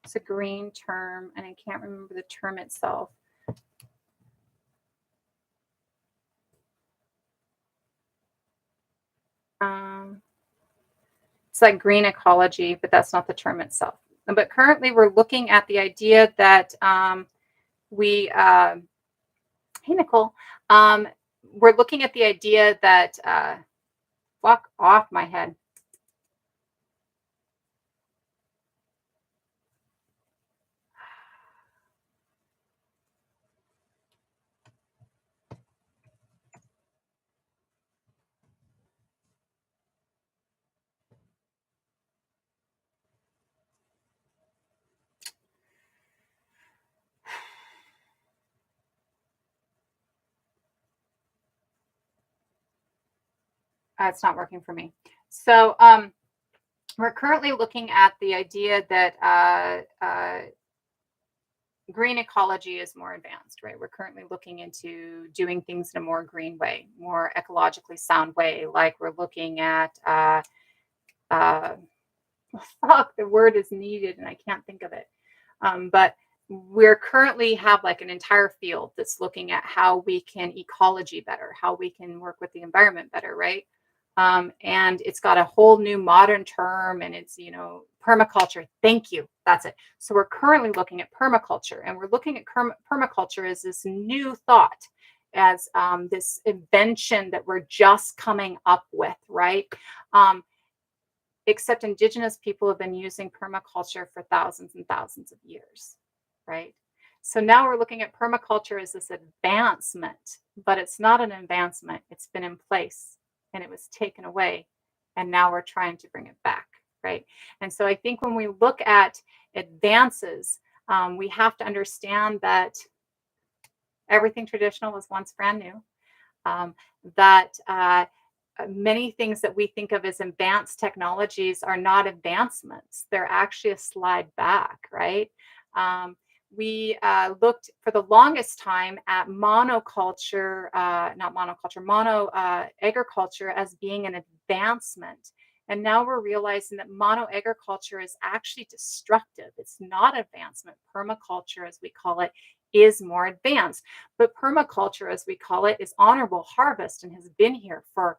It's a green term, and I can't remember the term itself. It's like green ecology, but that's not the term itself. But currently, we're looking at the idea that hey, Nicole, we're looking at the idea that, fuck off my head. It's not working for me. So we're currently looking at the idea that green ecology is more advanced, right? We're currently looking into doing things in a more green way, more ecologically sound way. Like we're looking at, fuck, the word is needed and I can't think of it. But we're currently have like an entire field that's looking at how we can ecology better, how we can work with the environment better, right? And it's got a whole new modern term, and it's, permaculture. Thank you. That's it. So we're currently looking at permaculture, and we're looking at permaculture as this new thought, as this invention that we're just coming up with, right? Except indigenous people have been using permaculture for thousands and thousands of years, right? So now we're looking at permaculture as this advancement, but it's not an advancement. It's been in place and it was taken away. And now we're trying to bring it back, right? And so I think when we look at advances, we have to understand that everything traditional was once brand new. That many things that we think of as advanced technologies are not advancements. They're actually a slide back, right? We looked for the longest time at monoculture, not monoculture, mono agriculture as being an advancement. And now we're realizing that mono agriculture is actually destructive. It's not advancement. Permaculture, as we call it, is more advanced. But permaculture, as we call it, is honorable harvest and has been here for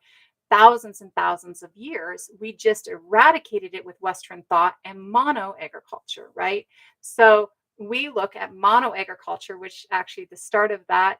thousands and thousands of years. We just eradicated it with Western thought and mono agriculture, right? So we look at mono agriculture, which actually the start of that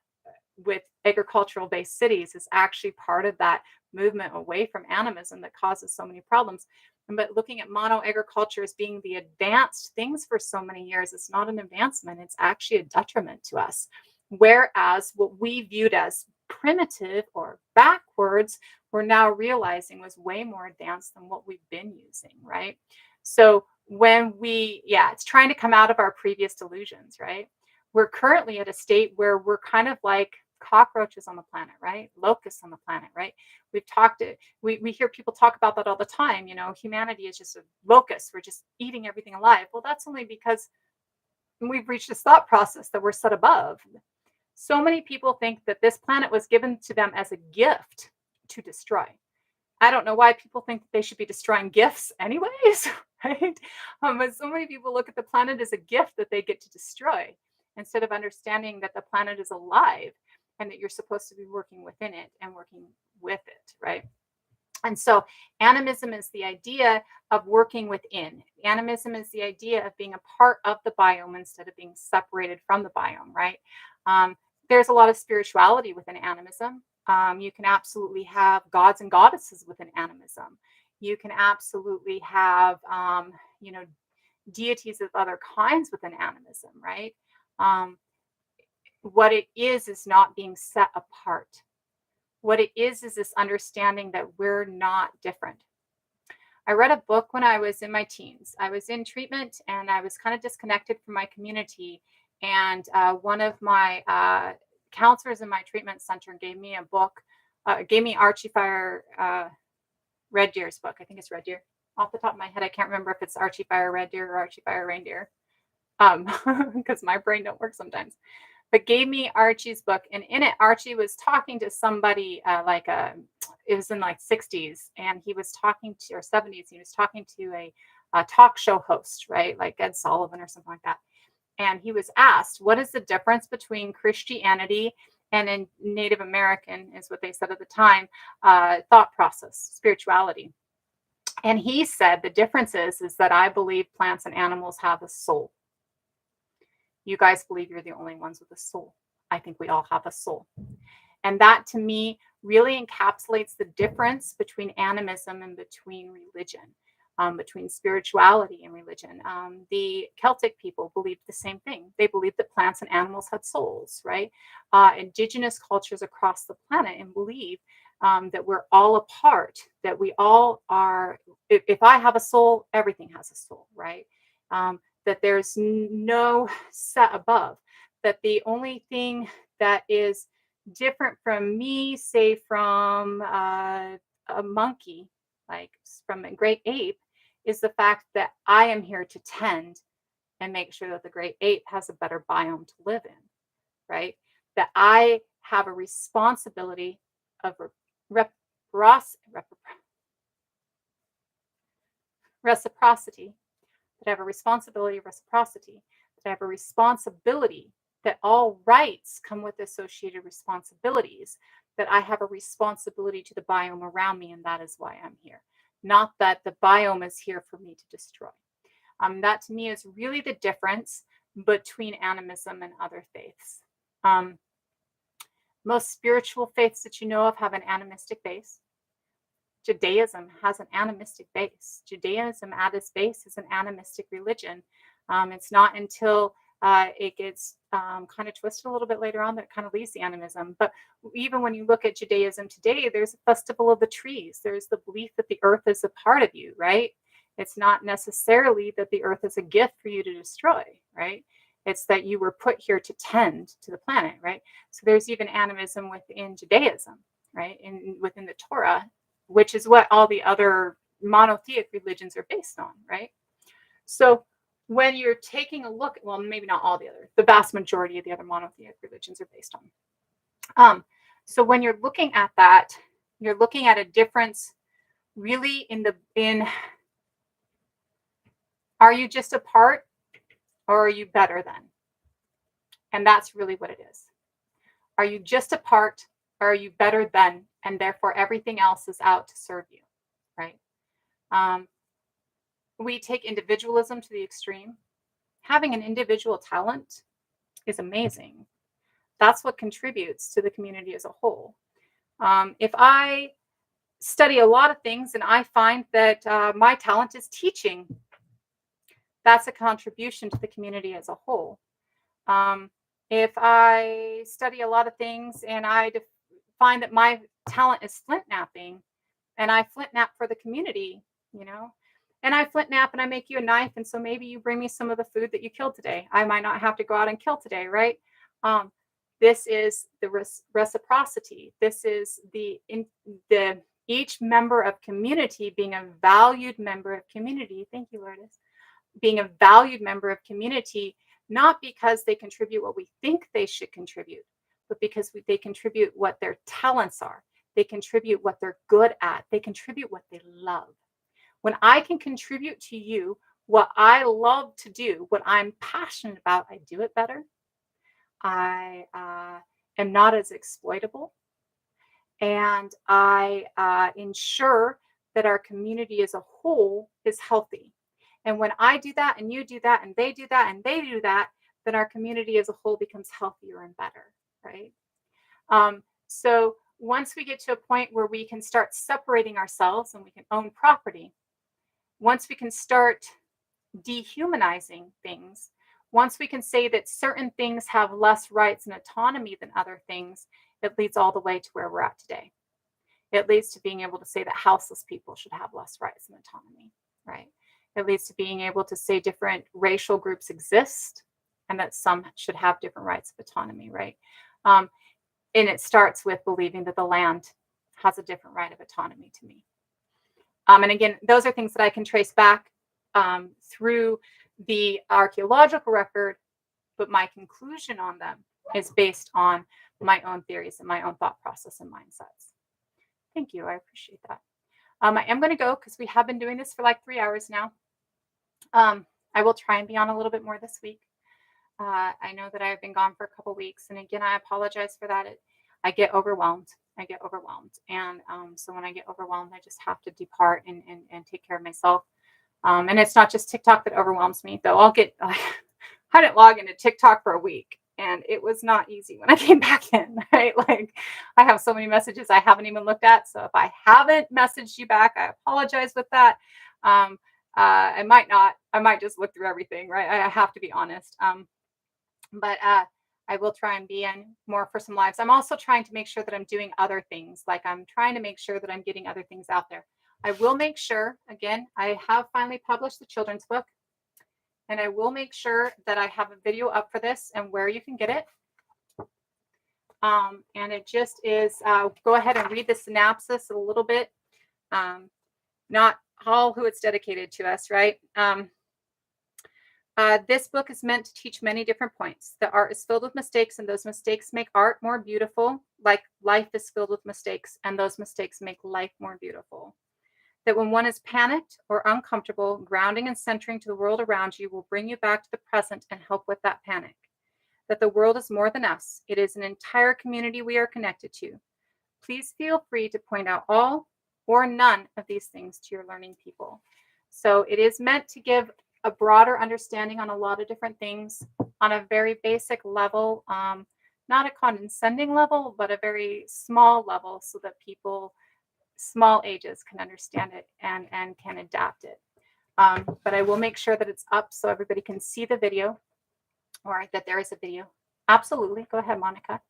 with agricultural based cities is actually part of that movement away from animism that causes so many problems. But looking at mono agriculture as being the advanced things for so many years, it's not an advancement, it's actually a detriment to us. Whereas what we viewed as primitive or backwards, we're now realizing was way more advanced than what we've been using, right? So when it's trying to come out of our previous delusions, right? We're currently at a state where we're kind of like cockroaches on the planet, right? Locusts on the planet, right? We hear people talk about that all the time. Humanity is just a locust. We're just eating everything alive. Well, that's only because we've reached this thought process that we're set above. So many people think that this planet was given to them as a gift to destroy. I don't know why people think that they should be destroying gifts anyways, right? But so many people look at the planet as a gift that they get to destroy instead of understanding that the planet is alive and that you're supposed to be working within it and working with it, right? And so animism is the idea of working within. Animism is the idea of being a part of the biome instead of being separated from the biome, right? There's a lot of spirituality within animism. You can absolutely have gods and goddesses within animism. You can absolutely have, deities of other kinds within animism, right? What it is not being set apart. What it is this understanding that we're not different. I read a book when I was in my teens. I was in treatment and I was kind of disconnected from my community. And one of my counselors in my treatment center gave me a book, gave me Archie Fire Red Deer's book. I think it's Red Deer. Off the top of my head, I can't remember if it's Archie Fire Red Deer or Archie Fire Reindeer, because my brain don't work sometimes. But gave me Archie's book, and in it, Archie was talking to somebody it was in like 60s, and he was talking to, or 70s, he was talking to a talk show host, right? Like Ed Sullivan or something like that. And he was asked, what is the difference between Christianity and in Native American, is what they said at the time, thought process, spirituality. And he said, the difference is that I believe plants and animals have a soul. You guys believe you're the only ones with a soul. I think we all have a soul. And that to me really encapsulates the difference between animism and between religion, between spirituality and religion. The Celtic people believed the same thing. They believed that plants and animals had souls, right? Indigenous cultures across the planet and believe that we're all a part, that we all are. If I have a soul, everything has a soul, right? That there's no set above, that the only thing that is different from me, say from a monkey, like from a great ape, is the fact that I am here to tend and make sure that the great ape has a better biome to live in, right? That I have a responsibility of reciprocity, that I have a responsibility of reciprocity, that I have a responsibility, that all rights come with associated responsibilities, that I have a responsibility to the biome around me, and that is why I'm here. Not that the biome is here for me to destroy. That to me is really the difference between animism and other faiths. Most spiritual faiths that you know of have an animistic base. Judaism has an animistic base. Judaism at its base is an animistic religion. It's not until it gets kind of twisted a little bit later on that kind of leads to animism. But even when you look at Judaism today, there's a festival of the trees. There's the belief that the earth is a part of you, right? It's not necessarily that the earth is a gift for you to destroy, right? It's that you were put here to tend to the planet, right? So there's even animism within Judaism, right? Within the Torah, which is what all the other monotheistic religions are based on, right? So when you're taking a look, well, maybe not all the vast majority of the other monotheistic religions are based on. So when you're looking at that, you're looking at a difference really in are you just a part or are you better than? And that's really what it is. Are you just a part or are you better than? And therefore everything else is out to serve you, right? We take individualism to the extreme. Having an individual talent is amazing. That's what contributes to the community as a whole. If I study a lot of things and I find that my talent is teaching, that's a contribution to the community as a whole. If I study a lot of things and I find that my talent is flint knapping and I flint knap for the community, and I flint knap and I make you a knife. And so maybe you bring me some of the food that you killed today. I might not have to go out and kill today, right? This is the reciprocity. This is the each member of community being a valued member of community. Thank you, Lourdes. Being a valued member of community, not because they contribute what we think they should contribute, but because they contribute what their talents are. They contribute what they're good at. They contribute what they love. When I can contribute to you what I love to do, what I'm passionate about, I do it better. I am not as exploitable. And I ensure that our community as a whole is healthy. And when I do that and you do that and they do that and they do that, then our community as a whole becomes healthier and better, right? So once we get to a point where we can start separating ourselves and we can own property, once we can start dehumanizing things, once we can say that certain things have less rights and autonomy than other things, it leads all the way to where we're at today. It leads to being able to say that houseless people should have less rights and autonomy, right? It leads to being able to say different racial groups exist and that some should have different rights of autonomy, right? And it starts with believing that the land has a different right of autonomy to me. And again, those are things that I can trace back through the archaeological record, but my conclusion on them is based on my own theories and my own thought process and mindsets. Thank you. I appreciate that. I am going to go because we have been doing this for like 3 hours now. I will try and be on a little bit more this week. I know that I've been gone for a couple weeks. And again, I apologize for that. I get overwhelmed. And so when I get overwhelmed, I just have to depart and take care of myself. And it's not just TikTok that overwhelms me, though. I didn't log into TikTok for a week. And it was not easy when I came back in, right? Like I have so many messages I haven't even looked at. So if I haven't messaged you back, I apologize with that. I might just look through everything, right? I have to be honest. But I will try and be in more for some lives. I'm also trying to make sure that I'm doing other things. Like I'm trying to make sure that I'm getting other things out there. I will make sure, again, I have finally published the children's book. And I will make sure that I have a video up for this and where you can get it. And it just is, go ahead and read the synopsis a little bit. Not all who it's dedicated to us, right? This book is meant to teach many different points. The art is filled with mistakes, and those mistakes make art more beautiful, like life is filled with mistakes, and those mistakes make life more beautiful. That when one is panicked or uncomfortable, grounding and centering to the world around you will bring you back to the present and help with that panic. That the world is more than us. It is an entire community we are connected to. Please feel free to point out all or none of these things to your learning people. So it is meant to give a broader understanding on a lot of different things on a very basic level, not a condescending level, but a very small level so that people small ages can understand it and can adapt it. But I will make sure that it's up so everybody can see the video, or that there is a video. Absolutely. Go ahead, Monica.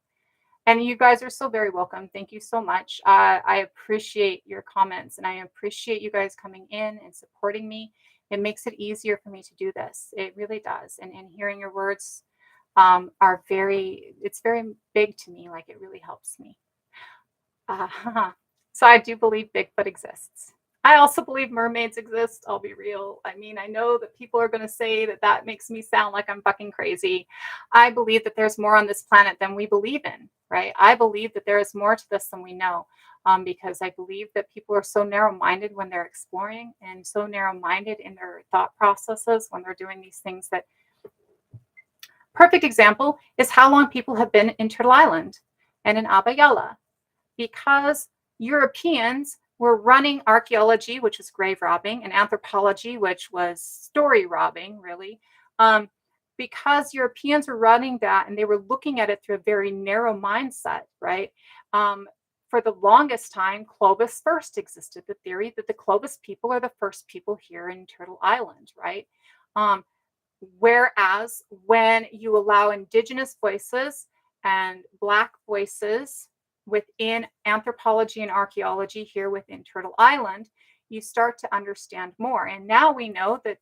And you guys are so very welcome. Thank you so much. I appreciate your comments and I appreciate you guys coming in and supporting me. It makes it easier for me to do this. It really does. And hearing your words are it's very big to me. Like it really helps me. So I do believe Bigfoot exists. I also believe mermaids exist. I'll be real. I mean, I know that people are going to say that that makes me sound like I'm fucking crazy. I believe that there's more on this planet than we believe in, right? I believe that there is more to this than we know, because I believe that people are so narrow-minded when they're exploring and so narrow-minded in their thought processes when they're doing these things that perfect example is how long people have been in Turtle Island and in Abayala because Europeans were running archaeology, which was grave robbing, and anthropology, which was story robbing, really. Because Europeans were running that and they were looking at it through a very narrow mindset, right? For the longest time, Clovis first existed, the theory that the Clovis people are the first people here in Turtle Island, right? Um, Whereas when you allow indigenous voices and Black voices within anthropology and archaeology here within Turtle Island, you start to understand more. And now we know that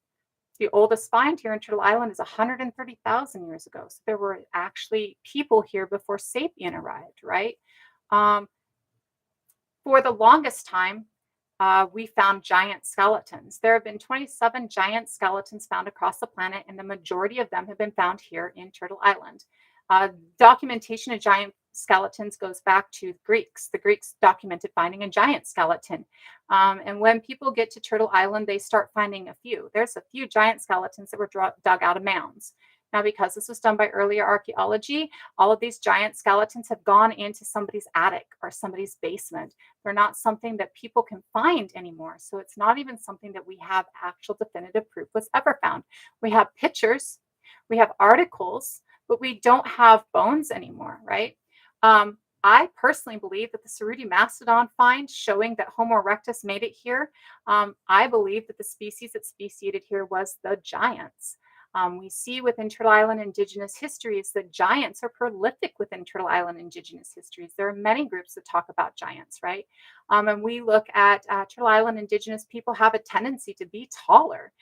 the oldest find here in Turtle Island is 130,000 years ago. So there were actually people here before Sapien arrived, right? Um, for the longest time, we found giant skeletons. There have been 27 giant skeletons found across the planet, and the majority of them have been found here in Turtle Island. Documentation of giant skeletons goes back to the Greeks. The Greeks documented finding a giant skeleton. And when people get to Turtle Island, they start finding a few. There's a few giant skeletons that were dug out of mounds. Now, because this was done by earlier archaeology, all of these giant skeletons have gone into somebody's attic or somebody's basement. They're not something that people can find anymore. So it's not even something that we have actual definitive proof was ever found. We have pictures, we have articles, but we don't have bones anymore, right? I personally believe that the Cerruti mastodon find showing that Homo erectus made it here, I believe that the species that speciated here was the giants. We see within Turtle Island indigenous histories that giants are prolific within Turtle Island indigenous histories. There are many groups that talk about giants, right? And we look at Turtle Island indigenous people have a tendency to be taller.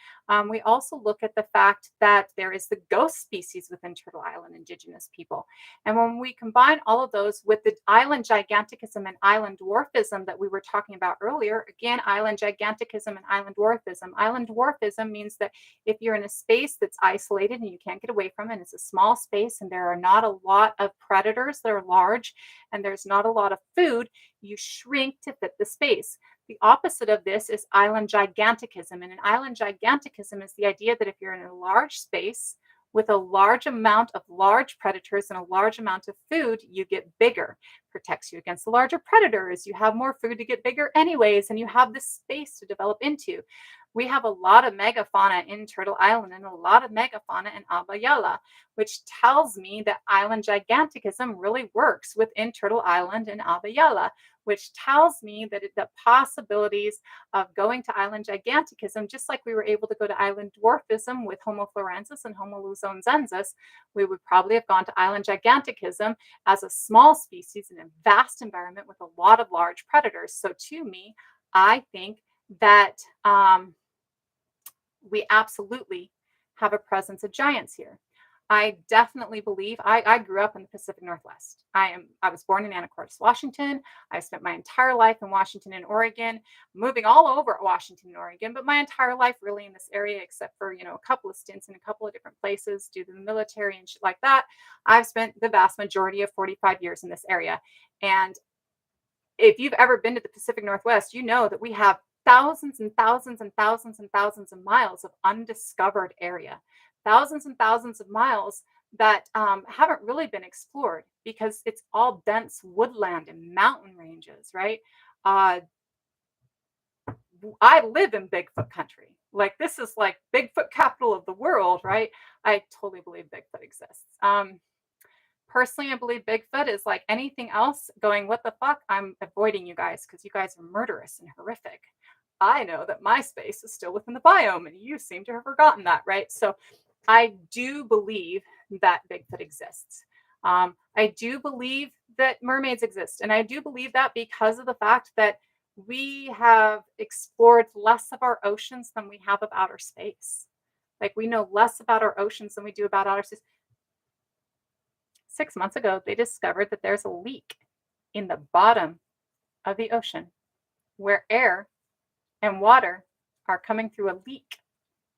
We also look at the fact that there is the ghost species within Turtle Island indigenous people. And when we combine all of those with the island giganticism and island dwarfism that we were talking about earlier, again, island giganticism and island dwarfism. Island dwarfism means that if you're in a space that's isolated and you can't get away from it, it's a small space and there are not a lot of predators that are large and there's not a lot of food, you shrink to fit the space. The opposite of this is island giganticism. And an island giganticism is the idea that if you're in a large space with a large amount of large predators and a large amount of food, you get bigger. Protects you against the larger predators. You have more food to get bigger anyways, and you have this space to develop into. We have a lot of megafauna in Turtle Island and a lot of megafauna in Abayala, which tells me that island giganticism really works within Turtle Island and Abayala, which tells me that the possibilities of going to island giganticism, just like we were able to go to island dwarfism with Homo florensis and Homo luzonensis, we would probably have gone to island giganticism as a small species in a vast environment with a lot of large predators. So to me, I think that we absolutely have a presence of giants here. I definitely believe I grew up in the Pacific Northwest. I was born in Anacortes, Washington. I spent my entire life in Washington and Oregon, moving all over Washington and Oregon, but my entire life really in this area, except for, a couple of stints in a couple of different places due to the military and shit like that. I've spent the vast majority of 45 years in this area. And if you've ever been to the Pacific Northwest, you know that we have thousands and thousands and thousands and thousands of miles of undiscovered area, thousands and thousands of miles that haven't really been explored because it's all dense woodland and mountain ranges, right? I live in Bigfoot country. Like this is like Bigfoot capital of the world, right? I totally believe Bigfoot exists. Personally, I believe Bigfoot is like anything else going, what the fuck? I'm avoiding you guys because you guys are murderous and horrific. I know that my space is still within the biome and you seem to have forgotten that, right? So I do believe that Bigfoot exists. I do believe that mermaids exist. And I do believe that because of the fact that we have explored less of our oceans than we have of outer space. Like we know less about our oceans than we do about outer space. 6 months ago, they discovered that there's a leak in the bottom of the ocean where air and water are coming through a leak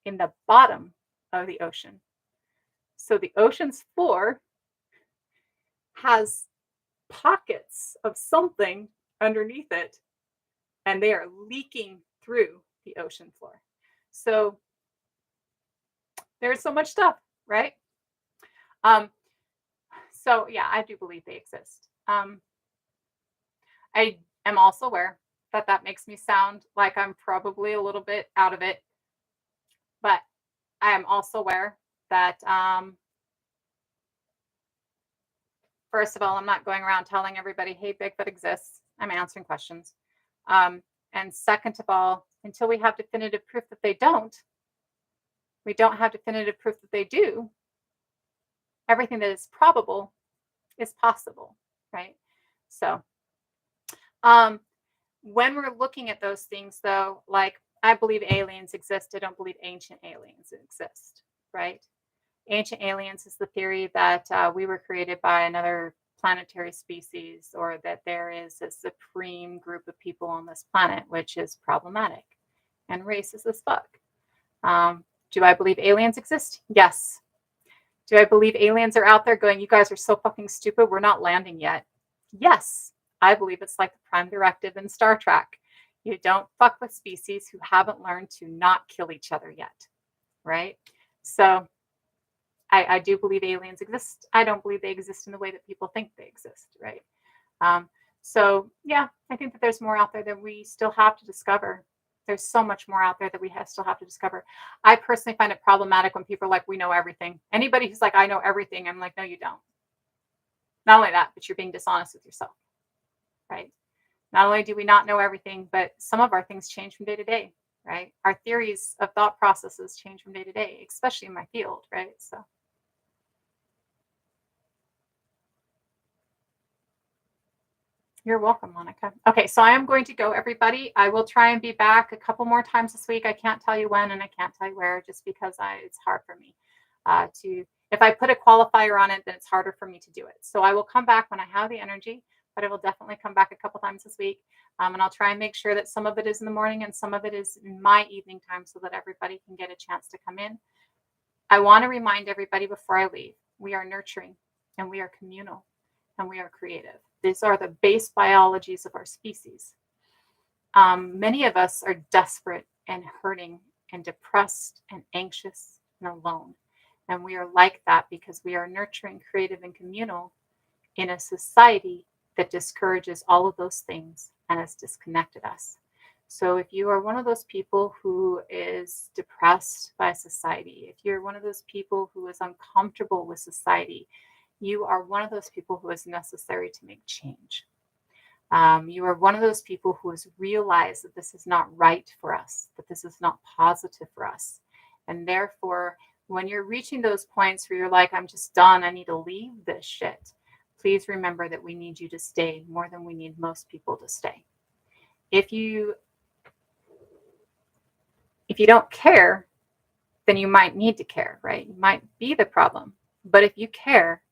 in the bottom of the ocean. So the ocean's floor has pockets of something underneath it, and they are leaking through the ocean floor. So there's so much stuff, right? So yeah, I do believe they exist. I am also aware that that makes me sound like I'm probably a little bit out of it, but I am also aware that first of all, I'm not going around telling everybody, hey, Bigfoot exists. I'm answering questions. And second of all, until we have definitive proof that they don't, we don't have definitive proof that they do. Everything that is probable is possible, right? So when we're looking at those things, though, like I believe aliens exist. I don't believe ancient aliens exist, right? Ancient aliens is the theory that we were created by another planetary species, or that there is a supreme group of people on this planet, which is problematic and racist as fuck. Do I believe aliens exist? Yes. Do I believe aliens are out there going, you guys are so fucking stupid, we're not landing yet? Yes. I believe it's like the prime directive in Star Trek. You don't fuck with species who haven't learned to not kill each other yet, right? So I do believe aliens exist. I don't believe they exist in the way that people think they exist, right? So yeah, I think that there's more out there that we still have to discover. There's so much more out there that we still have to discover. I personally find it problematic when people are like, we know everything. Anybody who's like, I know everything, I'm like, no, you don't. Not only that, but you're being dishonest with yourself, right? Not only do we not know everything, but some of our things change from day to day, right? Our theories of thought processes change from day to day, especially in my field, right? So. You're welcome, Monica. Okay, so I am going to go, everybody. I will try and be back a couple more times this week. I can't tell you when and I can't tell you where, just because it's hard for me to. If I put a qualifier on it, then it's harder for me to do it. So I will come back when I have the energy, but I will definitely come back a couple times this week. And I'll try and make sure that some of it is in the morning and some of it is in my evening time, so that everybody can get a chance to come in. I want to remind everybody before I leave, we are nurturing and we are communal and we are creative. These are the base biologies of our species. Many of us are desperate and hurting and depressed and anxious and alone. And we are like that because we are nurturing, creative, and communal in a society that discourages all of those things and has disconnected us. So if you are one of those people who is depressed by society, if you're one of those people who is uncomfortable with society, you are one of those people who is necessary to make change. You are one of those people who has realized that this is not right for us, that this is not positive for us. And therefore, when you're reaching those points where you're like, I'm just done, I need to leave this shit, please remember that we need you to stay more than we need most people to stay. If you don't care, then you might need to care, right? You might be the problem. But if you care,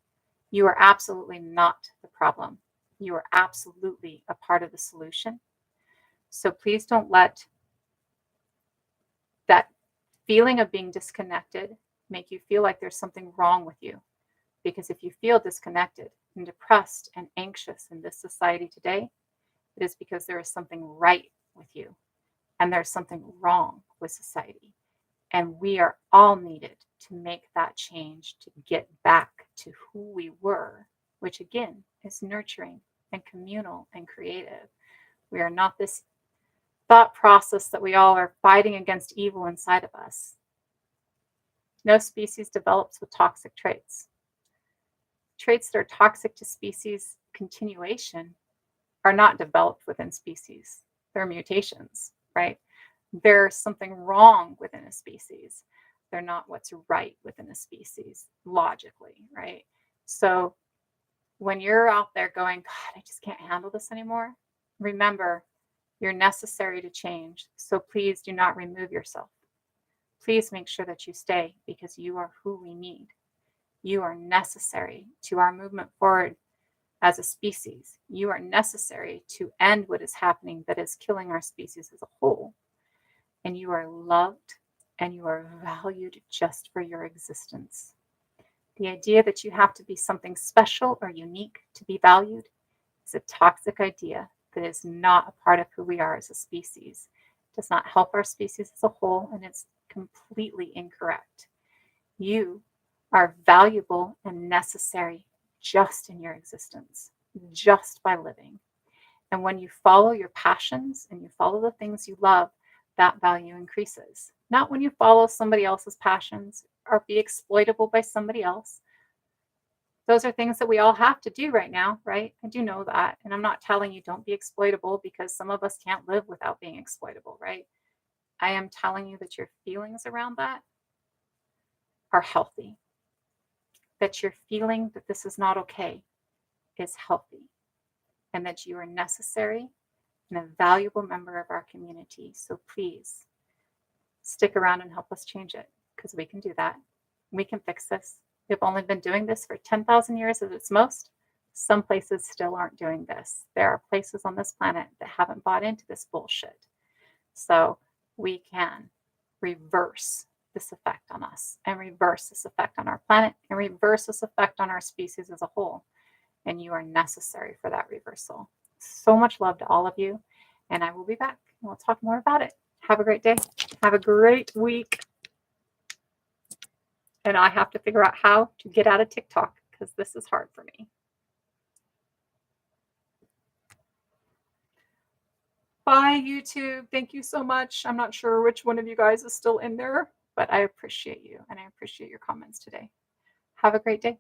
you are absolutely not the problem. You are absolutely a part of the solution. So please don't let that feeling of being disconnected make you feel like there's something wrong with you. Because if you feel disconnected and depressed and anxious in this society today, it is because there is something right with you and there's something wrong with society. And we are all needed to make that change, to get back to who we were, which again is nurturing and communal and creative. We are not this thought process that we all are fighting against evil inside of us. No species develops with toxic traits. Traits that are toxic to species continuation are not developed within species. They're mutations, right? There's something wrong within a species. They're not what's right within a species, logically, right? So When you're out there going, God, I just can't handle this anymore, remember, you're necessary to change. So please do not remove yourself. Please make sure that you stay because you are who we need. You are necessary to our movement forward as a species. You are necessary to end what is happening that is killing our species as a whole. And you are loved and you are valued just for your existence. The idea that you have to be something special or unique to be valued is a toxic idea that is not a part of who we are as a species. It does not help our species as a whole, and it's completely incorrect. You are valuable and necessary just in your existence, just by living. And when you follow your passions and you follow the things you love, that value increases. Not when you follow somebody else's passions or be exploitable by somebody else. Those are things that we all have to do right now, right? I do know that. And I'm not telling you don't be exploitable because some of us can't live without being exploitable, right? I am telling you that your feelings around that are healthy, that your feeling that this is not okay is healthy, and that you are necessary and a valuable member of our community. So please stick around and help us change it because we can do that. We can fix this. We've only been doing this for 10,000 years at its most. Some places still aren't doing this. There are places on this planet that haven't bought into this bullshit. So we can reverse this effect on us and reverse this effect on our planet and reverse this effect on our species as a whole. And you are necessary for that reversal. So much love to all of you. And I will be back and we'll talk more about it. Have a great day. Have a great week. And I have to figure out how to get out of TikTok because this is hard for me. Bye, YouTube. Thank you so much. I'm not sure which one of you guys is still in there, but I appreciate you and I appreciate your comments today. Have a great day.